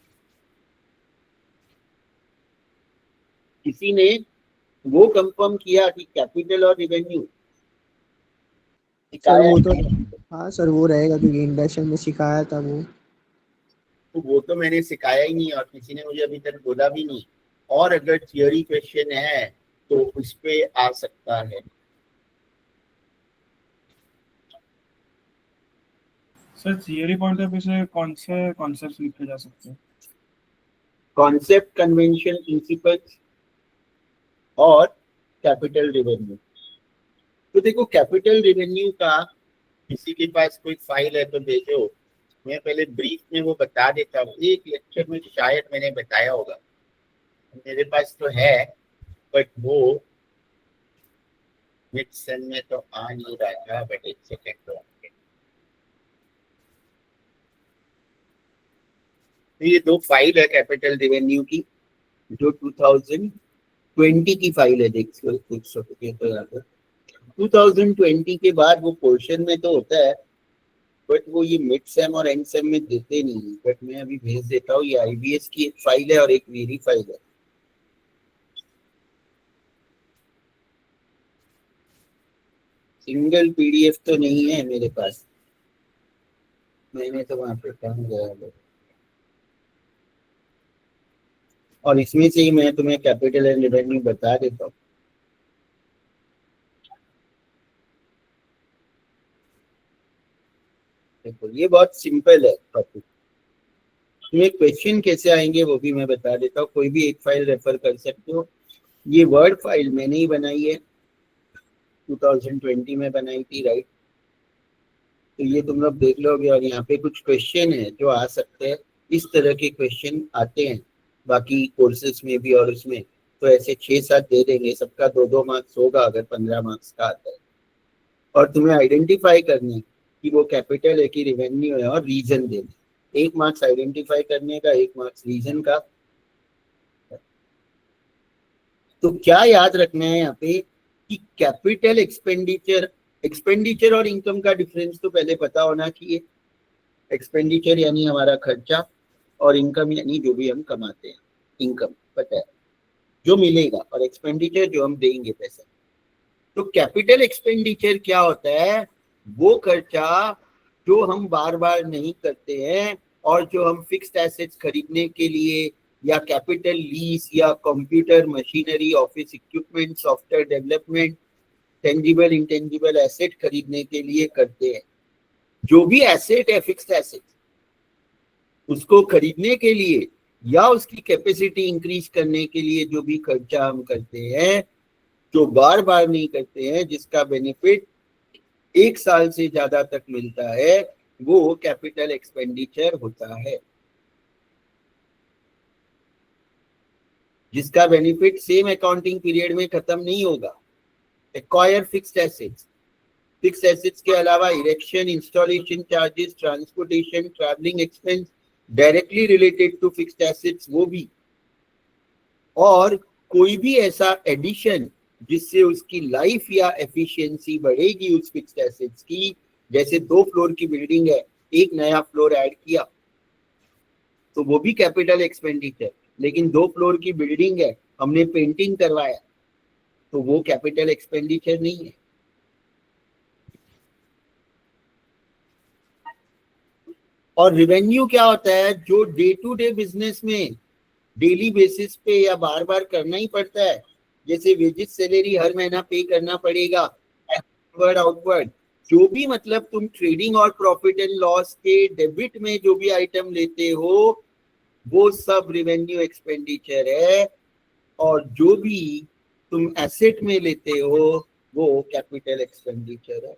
किसी ने वो कंफर्म किया कि कैपिटल और रेवेन्यू सर वो तो हाँ सर वो रहेगा क्योंकि इंडक्शन में सिखाया था वो। तो वो तो मैंने सिखाया ही नहीं और किसी ने मुझे अभी तक बोला भी नहीं। और अगर थियोरी क्वेश्चन है तो उस पे आ सकता है। Sir theory point of view से कौन से कॉन्सेप्ट्स लिखे जा सकते हैं? कॉन्सेप्ट, कन्वेंशन, प्रिंसिपल्स और कैपिटल रेवेन्यू। तो देखो कैपिटल रेवेन्यू का किसी के पास कोई फाइल है तो भेजो, मैं पहले ब्रीफ में वो बता देता हूँ। एक लेक्चर में शायद मैंने बताया होगा, मेरे पास तो है बट वो मिड सेम में तो आ नहीं रहा था, बट एक सेकेंड तो ये 2 फाइल है कैपिटल रेवेन्यू की, जो 2020 की फाइल है। देख सकते तो यहाँ पर 2020 के बाद वो पोर्शन में तो होता है बट वो ये मिड सेम और एंड सेम में देते नहीं है। बट मैं अभी भेज देता हूँ। ये आईबीएस की एक फाइल है और एक मेरी फाइल है। सिंगल पीडीएफ तो नहीं है मेरे पास, मैंने तो वहां पे कहाँ गया है। और इसमें से ही मैं तुम्हें कैपिटल एंड रेवेन्यू बता देता हूँ। देखो ये बहुत सिंपल है टॉपिक, तुम्हें क्वेश्चन कैसे आएंगे वो भी मैं बता देता हूँ। कोई भी एक फाइल रेफर कर सकते हो। ये वर्ड फाइल मैंने ही बनाई है, 2020 में बनाई थी, राइट। तो ये तुम लोग देख लोगे और यहाँ पे कुछ क्वेश्चन है जो आ सकते हैं। इस तरह के क्वेश्चन आते हैं बाकी कोर्सेज में भी, और उसमें तो ऐसे 6-7 दे देंगे, सबका 2-2 मार्क्स होगा अगर 15 मार्क्स का आता है। और तुम्हें आइडेंटिफाई करने कि वो कैपिटल है कि रेवेन्यू है और रीजन देना। 1 मार्क्स आइडेंटिफाई करने का, 1 मार्क्स रीजन का। तो क्या याद रखना है यहाँ पे कि कैपिटल एक्सपेंडिचर और इनकम का डिफरेंस तो पहले पता होना चाहिए। एक्सपेंडिचर यानी हमारा खर्चा और इनकम यानी जो भी हम कमाते हैं, इनकम पता है जो मिलेगा, और एक्सपेंडिचर जो हम देंगे पैसा। तो कैपिटल एक्सपेंडिचर क्या होता है? वो खर्चा जो हम बार बार नहीं करते हैं और जो हम फिक्स्ड एसेट्स खरीदने के लिए या कैपिटल लीज या computer machinery, office equipment, software development, tangible intangible asset खरीदने के लिए करते हैं। जो भी एसेट है फिक्स्ड एसेट, उसको खरीदने के लिए या उसकी कैपेसिटी इंक्रीज करने के लिए जो भी खर्चा हम करते हैं, जो बार बार नहीं करते हैं, जिसका बेनिफिट 1 साल से ज्यादा तक मिलता है, वो कैपिटल एक्सपेंडिचर होता है। जिसका बेनिफिट सेम अकाउंटिंग पीरियड में खत्म नहीं होगा। Acquire fixed assets, fixed assets के अलावा erection, installation charges, transportation, travelling expense directly related to fixed assets, वो भी। और कोई भी ऐसा एडिशन जिससे उसकी लाइफ या एफिशिएंसी बढ़ेगी उस फिक्स्ड एसेट्स की, जैसे 2 फ्लोर की बिल्डिंग है, 1 नया फ्लोर ऐड किया, तो वो भी कैपिटल एक्सपेंडिचर। लेकिन 2 फ्लोर की बिल्डिंग है, हमने पेंटिंग करवाया, तो वो कैपिटल एक्सपेंडिचर नहीं है। और रेवेन्यू क्या होता है? जो डे टू डे बिजनेस में डेली बेसिस पे या बार बार करना ही पड़ता है, जैसे वेजेस, सैलरी हर महीना पे करना पड़ेगा, इनवर्ड आउटवर्ड, जो भी मतलब तुम ट्रेडिंग और प्रॉफिट एंड लॉस के डेबिट में जो भी आइटम लेते हो, वो सब रेवेन्यू एक्सपेंडिचर है। और जो भी तुम एसेट में लेते हो वो कैपिटल एक्सपेंडिचर है।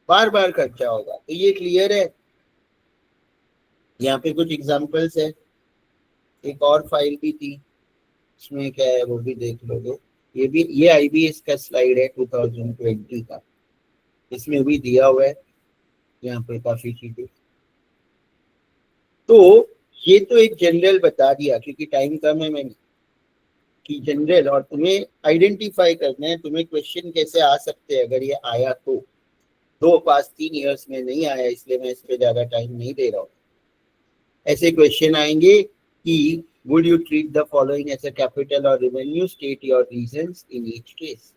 बार बार खर्चा होगा, तो ये क्लियर है। यहाँ पे कुछ एग्जांपल्स है। एक और फाइल भी थी, इसमें क्या है वो भी देख लोगे। ये IBS का स्लाइड है 2020 का, इसमें भी दिया हुआ है यहाँ पे काफी चीजें। तो ये तो एक जनरल बता दिया क्योंकि टाइम कम है मैंने, कि जनरल, और तुम्हें आइडेंटिफाई करना है तुम्हें क्वेश्चन कैसे आ सकते हैं अगर ये आया तो। 2 पास 3 इयर्स में नहीं आया, इसलिए मैं इस पे ज्यादा टाइम नहीं दे रहा हूँ। ऐसे क्वेश्चन आएंगे कि would you treat the following as a capital or revenue, state your reasons in each case।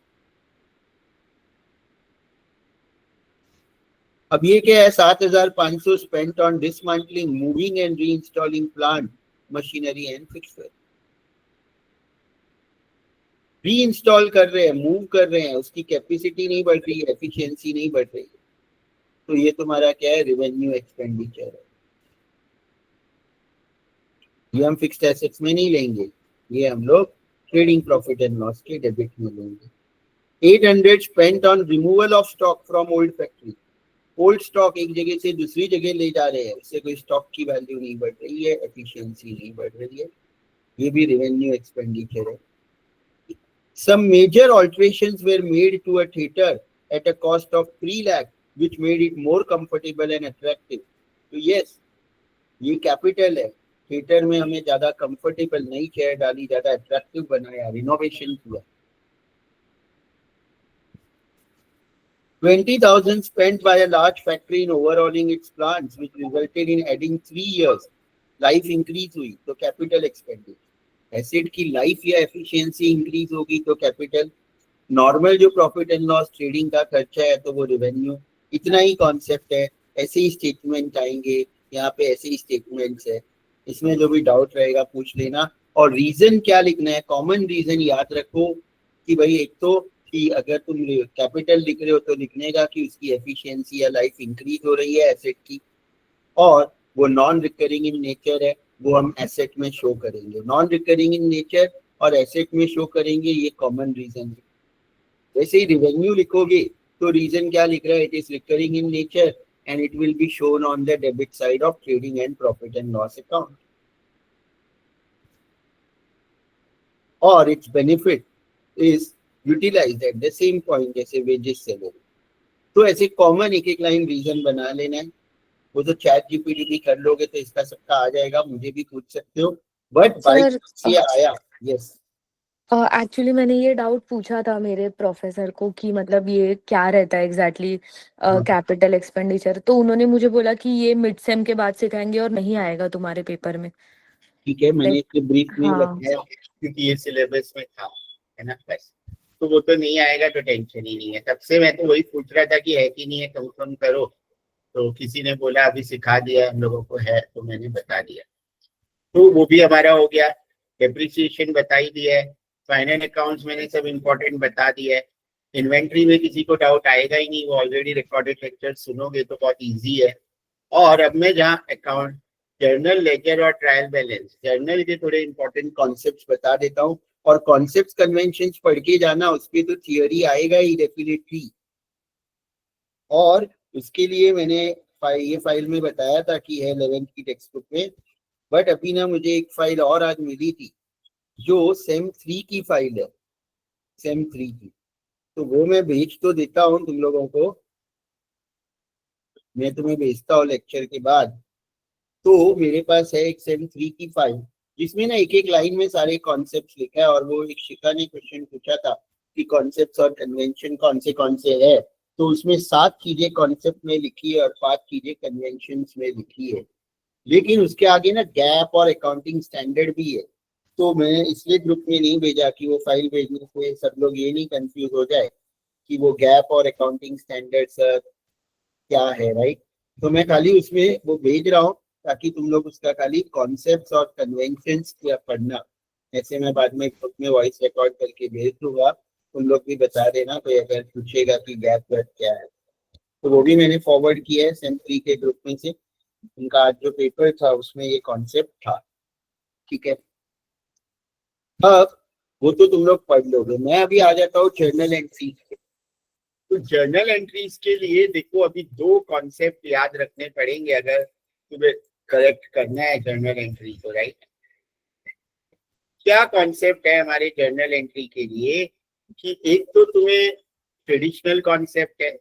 अब ये क्या है? 7,500 spent on dismantling, moving and reinstalling plant, machinery and fixture। Reinstall कर रहे हैं, मूव कर रहे हैं, उसकी कैपेसिटी नहीं बढ़ रही है, एफिशिएंसी नहीं बढ़ रही है, तो ये तुम्हारा क्या है? रेवेन्यू एक्सपेंडिचर है। ये हम फिक्स्ड एसेट्स में नहीं लेंगे, ये हम लोग ट्रेडिंग प्रॉफिट एंड लॉस के डेबिट में लेंगे। 800 spent on removal of stock from old factory. Old stock एक जगह से दूसरी जगह ले जा रहे हैं, उससे कोई स्टॉक की वैल्यू नहीं बढ़ रही है, एफिशिएंसी नहीं बढ़ रही है, ये भी रेवेन्यू एक्सपेंडिचर है। Some major alterations were made to a theatre at a cost of 3 lakh, which made it more comfortable and attractive। तो yes, ये कैपिटल है। थिएटर में हमें ज्यादा कंफर्टेबल नई चेयर डाली, ज्यादा अट्रैक्टिव बनाया, रिनोवेशन किया। 20,000 spent by a large factory in overhauling its plants, which resulted in adding 3 years। Life increase हुई तो कैपिटल एक्सपेंडिचर। एसेट की लाइफ या एफिशिएंसी इंक्रीज होगी तो कैपिटल। नॉर्मल जो प्रॉफिट एंड लॉस ट्रेडिंग का खर्चा है तो वो रेवेन्यू। इतना ही कॉन्सेप्ट है। ऐसे ही स्टेटमेंट आएंगे यहाँ पे ऐसे ही स्टेटमेंट्स है, इसमें जो भी डाउट रहेगा पूछ लेना। और रीजन क्या लिखना है, कॉमन रीजन याद रखो कि भाई एक तो कि अगर तुम कैपिटल लिख रहे हो तो लिखने का कि उसकी एफिशिएंसी या लाइफ इंक्रीज हो रही है एसेट की, और वो नॉन रिकरिंग इन नेचर है, वो हम एसेट में शो करेंगे। नॉन रिकरिंग इन नेचर और एसेट में शो करेंगे, ये कॉमन रीजन है। वैसे ही रिवेन्यू लिखोगे तो रीजन क्या लिख रहा है, it is recurring in nature and it will be shown on the debit side of trading and profit and loss account. Or its benefit is utilized at the same point जैसे wages salary। तो ऐसे common एक एक line reason बना लेना है। वो तो चैट जीपीटी भी कर लोगे तो इसका सबका आ जाएगा, मुझे भी पूछ सकते हो, बट बाइक से आया। यस एक्चुअली मैंने ये डाउट पूछा था मेरे प्रोफेसर को कि मतलब ये क्या रहता है एग्जैक्टली कैपिटल एक्सपेंडिचर, तो उन्होंने मुझे बोला कि ये मिड सेम के बाद सिखाएंगे और नहीं आएगा तुम्हारे पेपर में। ठीक है, मैंने इसके ब्रीफ में हाँ। बताया क्योंकि ये सिलेबस में था, है ना, बस। तो वो तो नहीं आएगा तो टेंशन ही नहीं है। तब से मैं तो वही पूछ रहा था कि है कि नहीं है, कंफर्म करो। तो किसी ने बोला अभी सिखा दिया हम लोगों को, है, तो मैंने बता दिया। तो वो भी हमारा हो गया। डेप्रिसिएशन बता ही दिया है, फाइनल अकाउंट्स मैंने सब इम्पोर्टेंट बता दिया है। इन्वेंट्री में किसी को डाउट आएगा ही नहीं, वो ऑलरेडी रिकॉर्डेड लेक्चर सुनोगे तो बहुत इजी है। और अब मैं जहाँ अकाउंट जर्नल लेजर और ट्रायल बैलेंस, जर्नल के थोड़े इंपॉर्टेंट कॉन्सेप्ट्स बता देता हूँ, और कॉन्सेप्ट्स कन्वेंशंस पढ़ के जाना, उसपे तो थियोरी आएगा ही डेफिनेटली। और उसके लिए मैंने ये फाइल में बताया था कि है 11th की टेक्स्ट बुक में, बट अभी ना मुझे एक फाइल और आज मिली थी जो सेम 3 की फाइल है, सेम 3 की, तो वो मैं भेज तो देता हूँ तुम लोगों को, मैं तुम्हें भेजता हूँ लेक्चर के बाद। तो मेरे पास है एक सेम 3 की फाइल जिसमें ना एक एक लाइन में सारे कॉन्सेप्ट्स लिखा है, और वो एक शिखा ने क्वेश्चन पूछा था कि कॉन्सेप्ट्स और कन्वेंशन कौन से है, तो उसमें 7 चीजें कॉन्सेप्ट में लिखी है और 5 चीजें कन्वेंशंस में लिखी है। लेकिन उसके आगे ना गैप और अकाउंटिंग स्टैंडर्ड भी है। तो मैं इसलिए ग्रुप में नहीं भेजा कि वो फाइल भेजने से सब लोग ये नहीं कंफ्यूज हो जाए कि वो गैप और अकाउंटिंग स्टैंडर्ड सर क्या है, राइट। तो मैं खाली उसमें वो भेज रहा हूँ ताकि तुम लोग उसका खाली कॉन्सेप्ट्स और कन्वेंशंस क्या पढ़ना। ऐसे मैं बाद में ग्रुप में वॉइस रिकॉर्ड करके भेज दूंगा, तुम लोग भी बता देना कोई अगर पूछेगा कि गैप क्या है। तो वो भी मैंने फॉरवर्ड किया है सेम 3 के ग्रुप में से, उनका आज जो पेपर था उसमें ये कॉन्सेप्ट था, ठीक है। अब वो तो तुम लोग पढ़ लोगे, मैं अभी आ जाता हूँ जर्नल एंट्रीज पे। तो जर्नल एंट्रीज के लिए देखो अभी 2 कॉन्सेप्ट याद रखने पड़ेंगे अगर तुम्हें करेक्ट करना है जर्नल एंट्री को, राइट। क्या कॉन्सेप्ट है हमारे जर्नल एंट्री के लिए कि एक तो तुम्हें ट्रेडिशनल कॉन्सेप्ट है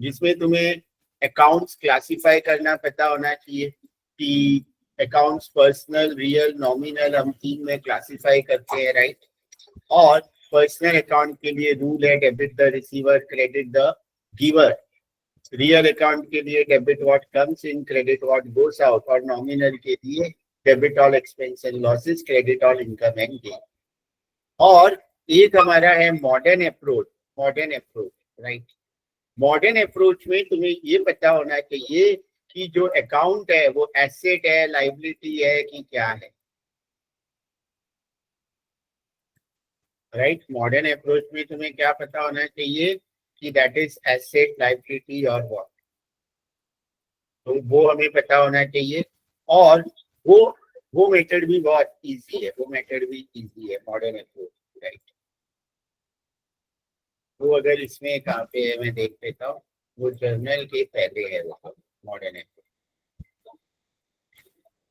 जिसमें तुम्हें अकाउंट्स क्लासिफाई करना पता होना चाहिए कि अकाउंट्स पर्सनल, रियल, नॉमिनल, हम 3 में क्लासिफाई करते हैं, राइट। और पर्सनल अकाउंट के लिए रूल है debit the receiver, credit the giver. Real account के लिए debit what comes in, credit what goes out. और नॉमिनल के लिए debit all expense and losses, credit all income and gain. और एक हमारा है modern approach, right. Modern approach में तुम्हें ये पता होना चाहिए कि जो अकाउंट है वो एसेट है, लाइबिलिटी है कि क्या है, राइट। मॉडर्न अप्रोच में तुम्हें क्या पता होना चाहिए कि दैट इज एसेट, लाइबिलिटी और व्हाट, तो वो हमें पता होना चाहिए। और वो मेथड भी बहुत इजी है, मॉडर्न अप्रोच, राइट। वो अगर इसमें कहाँ पे है मैं देख लेता हूँ, वो जर्नल के पहले है वो मॉडर्न अप्रोच,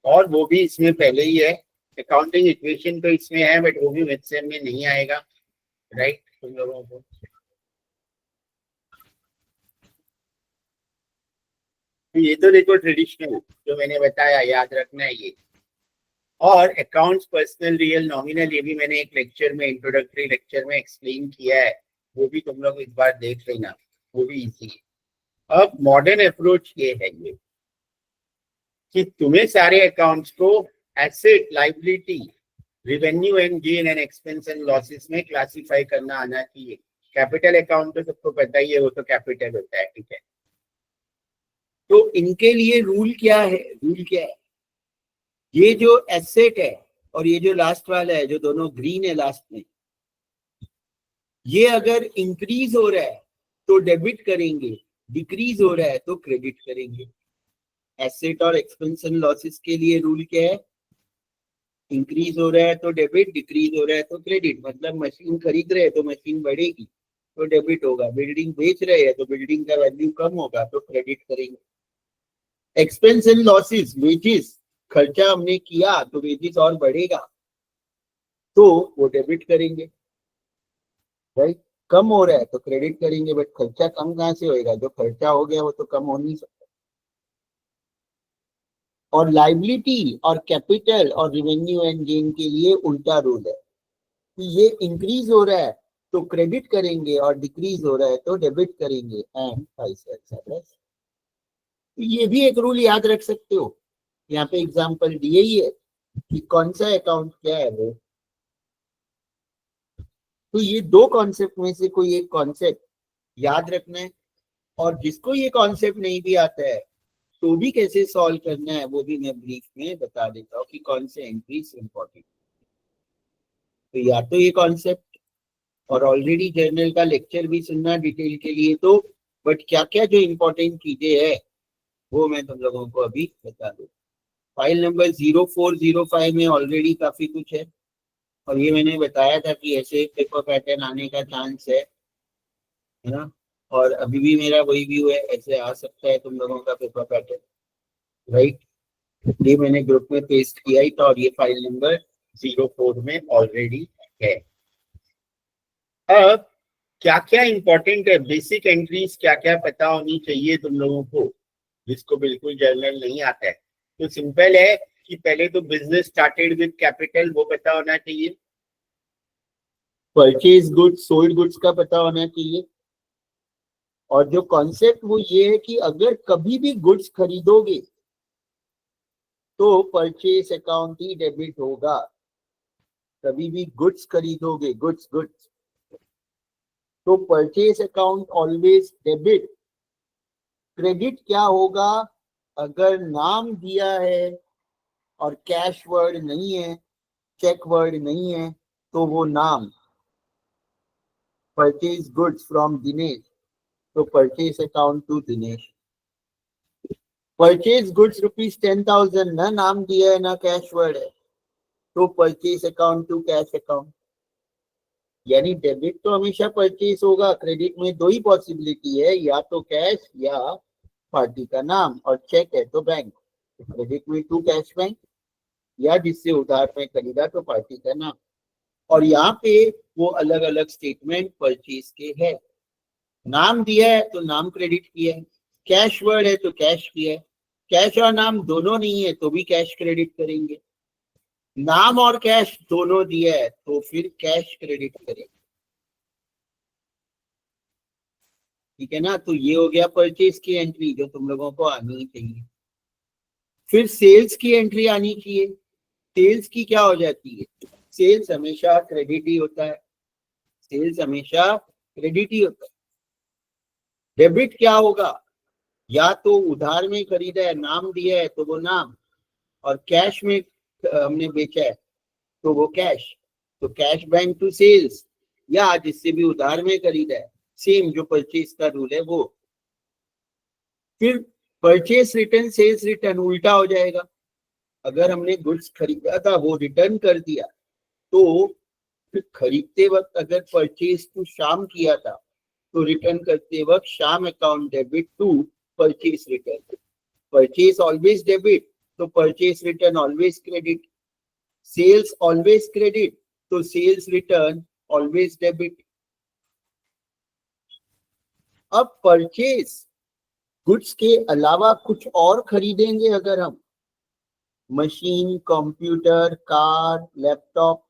और वो भी इसमें पहले ही है। अकाउंटिंग इक्वेशन तो इसमें है बट वो भी मिडसेम में नहीं आएगा, राइट, तुम लोगों को। तो ये तो देखो ट्रेडिशनल जो मैंने बताया, याद रखना है ये। और अकाउंट्स पर्सनल, रियल, नॉमिनल, ये भी मैंने एक लेक्चर में, इंट्रोडक्टरी लेक्चर में एक्सप्लेन किया है, वो भी तुम लोग एक बार देख लेना, वो भी इजी है। अब मॉडर्न अप्रोच ये है ये कि तुम्हें सारे अकाउंट्स को asset, liability, revenue and gain and expense and losses में क्लासिफाई करना आना चाहिए। कैपिटल अकाउंट तो सबको पता ही है, वो तो कैपिटल होता है, ठीक है। तो इनके लिए रूल क्या है? रूल क्या है? ये जो एसेट है और ये जो लास्ट वाला है, जो दोनों ग्रीन है लास्ट में, ये अगर इंक्रीज हो रहा है तो डेबिट करेंगे, डिक्रीज हो रहा है तो क्रेडिट करेंगे। एसेट और एक्सपेंशन लॉसेस के लिए रूल क्या है? इंक्रीज हो रहा है तो डेबिट, डिक्रीज हो रहा है तो क्रेडिट। मतलब मशीन खरीद रहे हैं तो मशीन बढ़ेगी तो डेबिट होगा, बिल्डिंग बेच रहे हैं तो बिल्डिंग का वैल्यू कम होगा तो क्रेडिट करेंगे। एक्सपेंस एंड लॉसेस, वेजेस, खर्चा हमने किया तो वेजेस और बढ़ेगा तो वो डेबिट करेंगे, राइट। कम हो रहा है तो क्रेडिट करेंगे, बट खर्चा कम कहाँ से होएगा? जो खर्चा हो गया वो तो कम हो नहीं सकता। और लाइबिलिटी और कैपिटल और रेवेन्यू एंड गेन के लिए उल्टा रूल है कि ये इंक्रीज हो रहा है तो क्रेडिट करेंगे और डिक्रीज हो रहा है तो डेबिट करेंगे, एंड वाइस वर्सा। ये भी एक रूल याद रख सकते हो। यहाँ पे एग्जांपल दिए ही है कि कौन सा अकाउंट क्या है वो। तो ये दो कॉन्सेप्ट में से कोई एक कॉन्सेप्ट याद रखना है, और जिसको ये कॉन्सेप्ट नहीं भी आता है तो भी कैसे सॉल्व करना है वो भी मैं ब्रीफ में बता देता हूँ कि कौन से एंट्रीज इंपॉर्टेंट। तो या तो ये कॉन्सेप्ट, और ऑलरेडी जर्नल का लेक्चर भी सुनना डिटेल के लिए, तो बट क्या क्या जो इंपॉर्टेंट चीजें है वो मैं तुम लोगों को अभी बता दूँ। फाइल नंबर 0405 में ऑलरेडी काफी कुछ है, और ये मैंने बताया था कि ऐसे पेपर पैटर्न आने का चांस है ना। और अभी भी मेरा वही व्यू है, ऐसे आ सकता है तुम लोगों का पेपर पैटर्न, राइट। ये मैंने ग्रुप में पेस्ट किया ही था, और ये फाइल नंबर 04 में ऑलरेडी है। अब क्या क्या इंपॉर्टेंट है, बेसिक एंट्रीज क्या क्या पता होनी चाहिए तुम लोगों को जिसको बिल्कुल जर्नल नहीं आता है। तो सिंपल है कि पहले तो बिजनेस स्टार्टेड विद कैपिटल वो पता होना चाहिए, परचेज गुड्स, सोल्ड गुड्स का पता होना चाहिए, और जो कॉन्सेप्ट वो ये है कि अगर कभी भी गुड्स खरीदोगे तो परचेज अकाउंट ही डेबिट होगा। कभी भी गुड्स खरीदोगे, गुड्स तो purchase account always debit. Credit क्या होगा? अगर नाम दिया है और कैश वर्ड नहीं है, चेक वर्ड नहीं है, तो वो नाम परचेज गुड्स फ्रॉम दिनेश, तो purchase account to Dinesh. Purchase goods ₹10,000, ना नाम दिया है ना कैश वर्ड है, तो purchase account to cash account. यानी डेबिट तो हमेशा परचेज होगा, क्रेडिट में दो ही पॉसिबिलिटी है, या तो कैश या पार्टी का नाम, और चेक है तो बैंक। क्रेडिट में टू कैश बैंक, या जिससे उधार में खरीदा तो पार्टी का नाम। और यहाँ पे वो अलग अलग स्टेटमेंट परचेज के है। नाम दिया है तो नाम क्रेडिट किया है, कैश वर्ड है तो कैश किया है, कैश और नाम दोनों नहीं है तो भी कैश क्रेडिट करेंगे, नाम और कैश दोनों दिया है तो फिर कैश क्रेडिट करेंगे, ठीक है ना। तो ये हो गया परचेज की एंट्री जो तुम लोगों को आनी चाहिए। फिर सेल्स की एंट्री आनी चाहिए। सेल्स की क्या हो जाती है? सेल्स हमेशा क्रेडिट ही होता है, सेल्स हमेशा क्रेडिट ही होता है। डेबिट क्या होगा? या तो उधार में खरीदा है, नाम दिया है तो वो नाम, और कैश में हमने बेचा है तो वो कैश, तो कैश बैंक टू सेल्स, या जिससे भी उधार में खरीदा है, सेम जो परचेज का रूल है वो। फिर परचेज रिटर्न सेल्स रिटर्न उल्टा हो जाएगा। अगर हमने गुड्स खरीदा था वो रिटर्न कर दिया, तो फिर खरीदते वक्त अगर परचेज टू शाम किया था तो रिटर्न करते वक्त शाम account debit to purchase return. Purchase always debit तो purchase return always credit, sales always credit तो सेल्स रिटर्न ऑलवेज डेबिट। अब परचेज गुड्स के अलावा कुछ और खरीदेंगे अगर हम, machine, computer, car, laptop,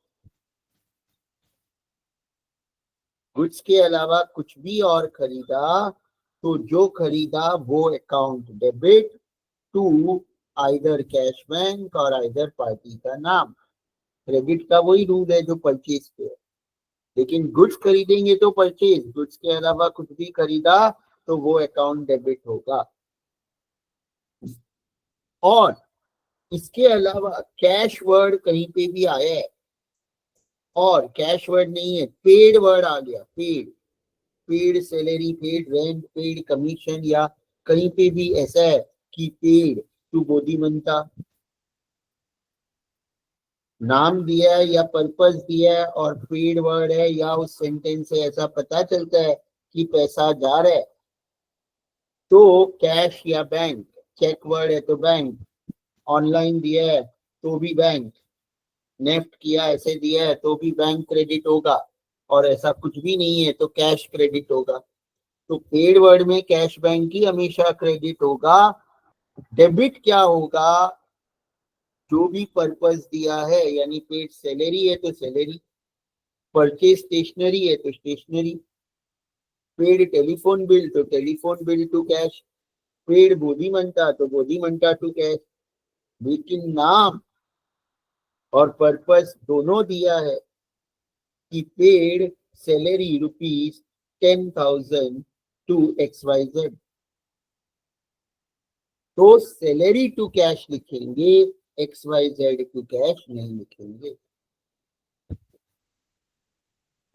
goods के अलावा कुछ भी और खरीदा तो जो खरीदा वो account debit to either cash bank और आइदर पार्टी का नाम। क्रेडिट का वही रूल है जो परचेज पे है, लेकिन गुड्स खरीदेंगे तो परचेज, गुड्स के अलावा कुछ भी खरीदा तो वो अकाउंट डेबिट होगा। और इसके अलावा कैश वर्ड कहीं पे भी आया है, और कैश वर्ड नहीं है, पेड वर्ड आ गया, paid salary, paid rent, paid commission, या कहीं पे भी ऐसा है कि पेड टू बोधिमंता नाम दिया है या पर्पस दिया है और पेड वर्ड है, या उस सेंटेंस से ऐसा पता चलता है कि पैसा जा रहा है, तो कैश या बैंक, चेक वर्ड है तो बैंक, ऑनलाइन दिया है तो भी बैंक, नेफ्ट किया ऐसे दिया है तो भी बैंक क्रेडिट होगा, और ऐसा कुछ भी नहीं है तो कैश क्रेडिट होगा। तो पेड वर्ड में कैश बैंक ही हमेशा क्रेडिट होगा। डेबिट क्या होगा, जो भी पर्पस दिया है, यानी पेड सैलरी है तो सैलरी, परचेज स्टेशनरी है तो स्टेशनरी, पेड टेलीफोन बिल तो telephone bill to cash, paid बोधिमंता तो बोधिमंता टू कैश। लेकिन नाम और पर्पस दोनों दिया है कि पेड सैलरी ₹10,000 टू XYZ, तो सैलरी टू कैश लिखेंगे, XYZ टू कैश नहीं लिखेंगे।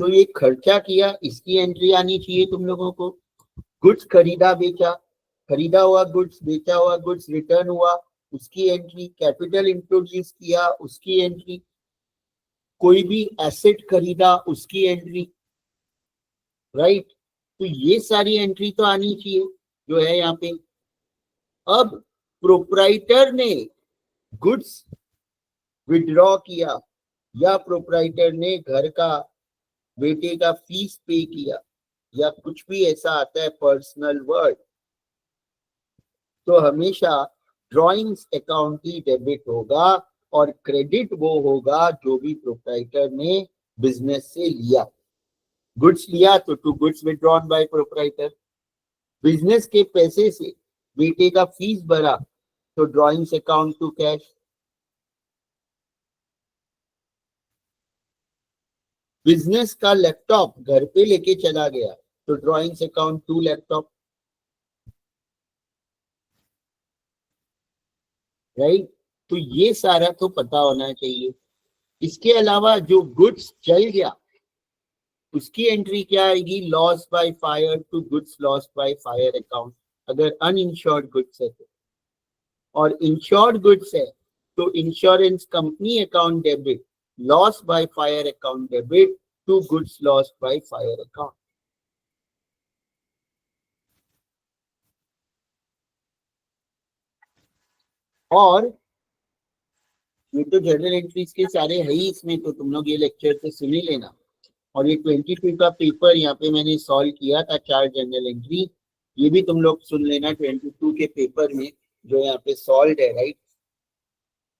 तो ये खर्चा किया, इसकी एंट्री आनी चाहिए तुम लोगों को। गुड्स खरीदा बेचा, खरीदा हुआ गुड्स, बेचा हुआ गुड्स रिटर्न हुआ, उसकी एंट्री। कैपिटल इंट्रोड्यूस किया, उसकी एंट्री। कोई भी एसेट खरीदा, उसकी एंट्री, राइट। तो ये सारी एंट्री तो आनी चाहिए जो है यहाँ पे। अब प्रोप्राइटर ने गुड्स विड्रॉ किया, या प्रोप्राइटर ने घर का बेटे का फीस पे किया, या कुछ भी ऐसा आता है पर्सनल वर्ड, तो हमेशा ड्राइंग्स अकाउंट ही डेबिट होगा, और क्रेडिट वो होगा जो भी प्रोप्राइटर ने बिजनेस से लिया। गुड्स लिया तो to goods withdrawn by proprietor, business के पैसे से बेटे का फीस भरा तो drawings account to cash, business का लैपटॉप घर पे लेके चला गया तो drawings account to laptop, right. तो ये सारा तो पता होना चाहिए। इसके अलावा जो गुड्स जल गया उसकी एंट्री क्या आएगी, loss by fire to goods loss by fire account, अगर अनइंश्योर्ड गुड्स है तो। और इंश्योर्ड गुड्स है तो insurance company account debit, loss by fire account debit to goods loss by fire account. और ये तो जर्नल एंट्रीज के सारे है ही इसमें, तो तुम लोग ये लेक्चर तो सुन ही लेना। और ये 22 का पेपर यहाँ पे मैंने सॉल्व किया था, 4 जर्नल एंट्री, ये भी तुम लोग सुन लेना 22 के पेपर में जो यहाँ पे सॉल्व है, राइट।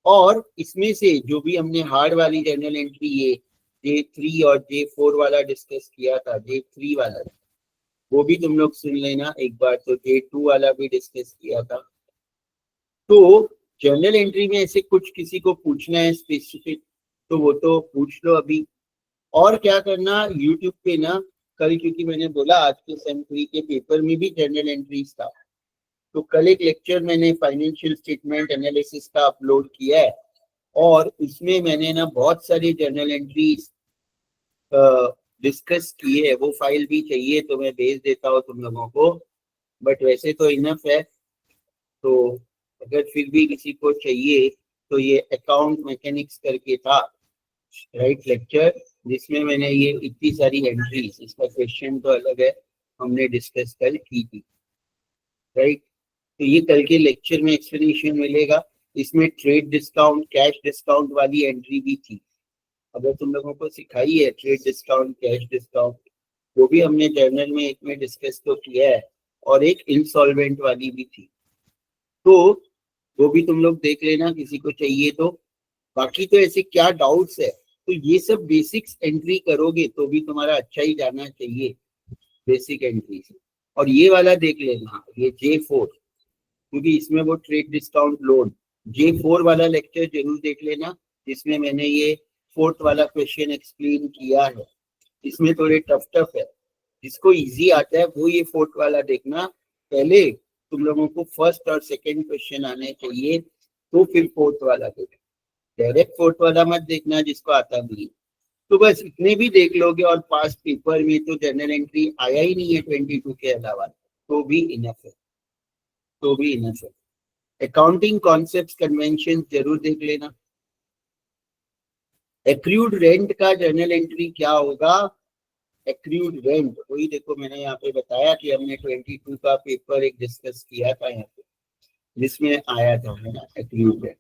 और इसमें से जो भी हमने हार्ड वाली जर्नल एंट्री ये J3 और J4 वाला डिस्कस किया था, J3 वाला वो भी तुम लोग सुन लेना एक बार, तो J2 वाला भी डिस्कस किया था। तो जर्नल एंट्री में ऐसे कुछ किसी को पूछना है स्पेसिफिक तो वो तो पूछ लो अभी। और क्या करना, यूट्यूब पे ना कल, क्योंकि मैंने बोला आज के सेम 3 के पेपर में भी जर्नल एंट्रीज था, तो कल एक लेक्चर मैंने फाइनेंशियल स्टेटमेंट एनालिसिस का अपलोड किया है, और उसमें मैंने ना बहुत सारी जर्नल एंट्रीज डिस्कस किए है। वो फाइल भी चाहिए तो मैं भेज देता हूँ तुम लोगों को, बट वैसे तो इनफ है। तो अगर फिर भी किसी को चाहिए तो ये अकाउंट मैकेनिक्स करके था, राइट, लेक्चर, जिसमें मैंने ये इतनी सारी एंट्रीज, इसका क्वेश्चन तो अलग है, हमने डिस्कस कल की थी, राइट। तो ये कल के लेक्चर में एक्सप्लेनेशन मिलेगा। इसमें ट्रेड डिस्काउंट, कैश डिस्काउंट वाली एंट्री भी थी, अगर तुम लोगों को सिखाई है ट्रेड डिस्काउंट, कैश डिस्काउंट, वो भी हमने जर्नल में एक में डिस्कस तो किया है, और एक इंसॉल्वेंट वाली भी थी, तो वो भी तुम लोग देख लेना किसी को चाहिए तो। बाकी तो ऐसे क्या डाउट्स है, तो ये सब बेसिक्स एंट्री करोगे तो भी तुम्हारा अच्छा ही जाना चाहिए बेसिक एंट्री से। और ये वाला देख लेना, ये J4, क्योंकि इसमें वो ट्रेड डिस्काउंट लोन, J4 वाला लेक्चर जरूर देख लेना, जिसमें मैंने ये 4th वाला क्वेश्चन एक्सप्लेन किया है। इसमें थोड़े टफ है, जिसको इजी आता है वो ये 4th वाला देखना। पहले तुम लोगों को फर्स्ट और सेकंड क्वेश्चन आने चाहिए, तो फिर फोर्थ वाला देखना, डायरेक्ट फोर्थ वाला मत देखना जिसको आता नहीं। तो बस इतने भी देख लोगे और पास पेपर में तो जर्नल एंट्री आया ही नहीं है 22 के अलावा, तो भी इनफ है, तो भी इनफ है। अकाउंटिंग कॉन्सेप्ट्स कन्वेंशन जरूर देख लेना। एक्रूड रेंट का जर्नल एंट्री क्या होगा? एक्रूड रेंट वही देखो, मैंने यहाँ पे बताया कि हमने 22 का पेपर एक डिस्कस किया था यहाँ पे, जिसमें आया था है ना एक्रूड रेंट।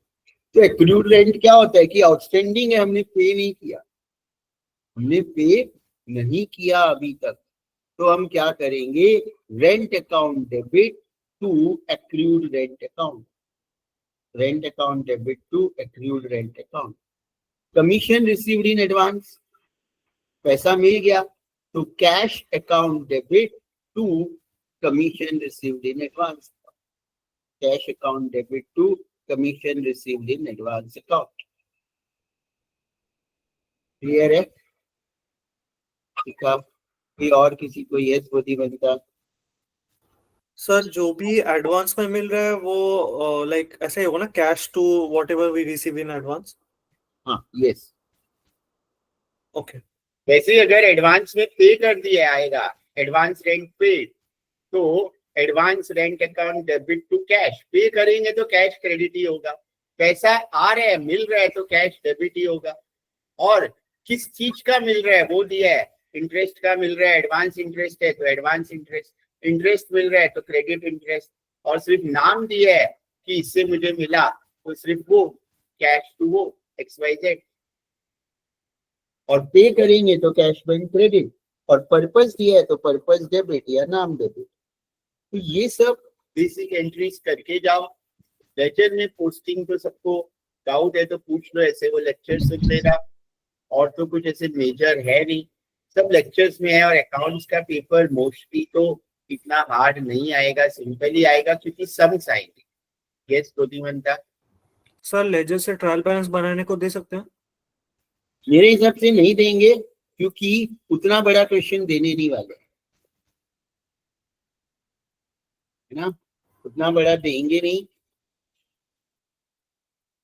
तो एक्रूड रेंट क्या होता है कि आउटस्टैंडिंग है, हमने पे नहीं किया, हमने पे नहीं किया अभी तक, तो हम क्या करेंगे? Rent account debit to accrued rent account, rent account debit to accrued rent account. Commission received in advance, पैसा मिल गया तो cash account debit to commission received in advance, cash account debit to commission received in advance account. Clear है? ठीक है, कोई और किसी को यस बुद्धिमत्ता? सर जो भी एडवांस में मिल रहा है वो लाइक ऐसा ही होगा ना, cash to whatever we receive in advance. हाँ यस, ओके। वैसे अगर एडवांस में पे कर दिया आएगा एडवांस रेंट पे, तो advance rent account debit to cash, pay करेंगे तो कैश क्रेडिट ही होगा, पैसा आ रहा है मिल रहा है तो कैश डेबिट ही होगा। और किस चीज का मिल रहा है वो दिया है, इंटरेस्ट का मिल रहा है, एडवांस इंटरेस्ट है तो एडवांस इंटरेस्ट, इंटरेस्ट मिल रहा है तो क्रेडिट इंटरेस्ट, और सिर्फ नाम दिया है कि इससे मुझे मिला तो सिर्फ वो कैश टू वो XYZ, और पे करेंगे तो कैश बैंक क्रेडिट, और पर्पस दिया है तो पर्पस डेबिट या नाम डेबिट। तो ये सब बेसिक एंट्रीज करके जाओ। लेक्चर में पोस्टिंग तो सबको डाउट है तो पूछ लो, ऐसे वो लेक्चर सुन लेना, और तो कुछ ऐसे मेजर है नहीं, सब लेक्चर्स में है। और अकाउंट्स का पेपर मोस्टली तो इतना हार्ड नहीं आएगा, सिंपल ही आएगा क्योंकि सम्स आएंगे। यस बुद्धिमत्ता? सर लेजर से ट्रायल बैलेंस बनाने को दे सकते हैं? मेरे हिसाब से नहीं देंगे क्योंकि उतना बड़ा क्वेश्चन देने नहीं वाले, है ना, उतना बड़ा देंगे नहीं।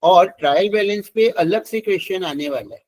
और ट्रायल बैलेंस पे अलग से क्वेश्चन आने वाला है,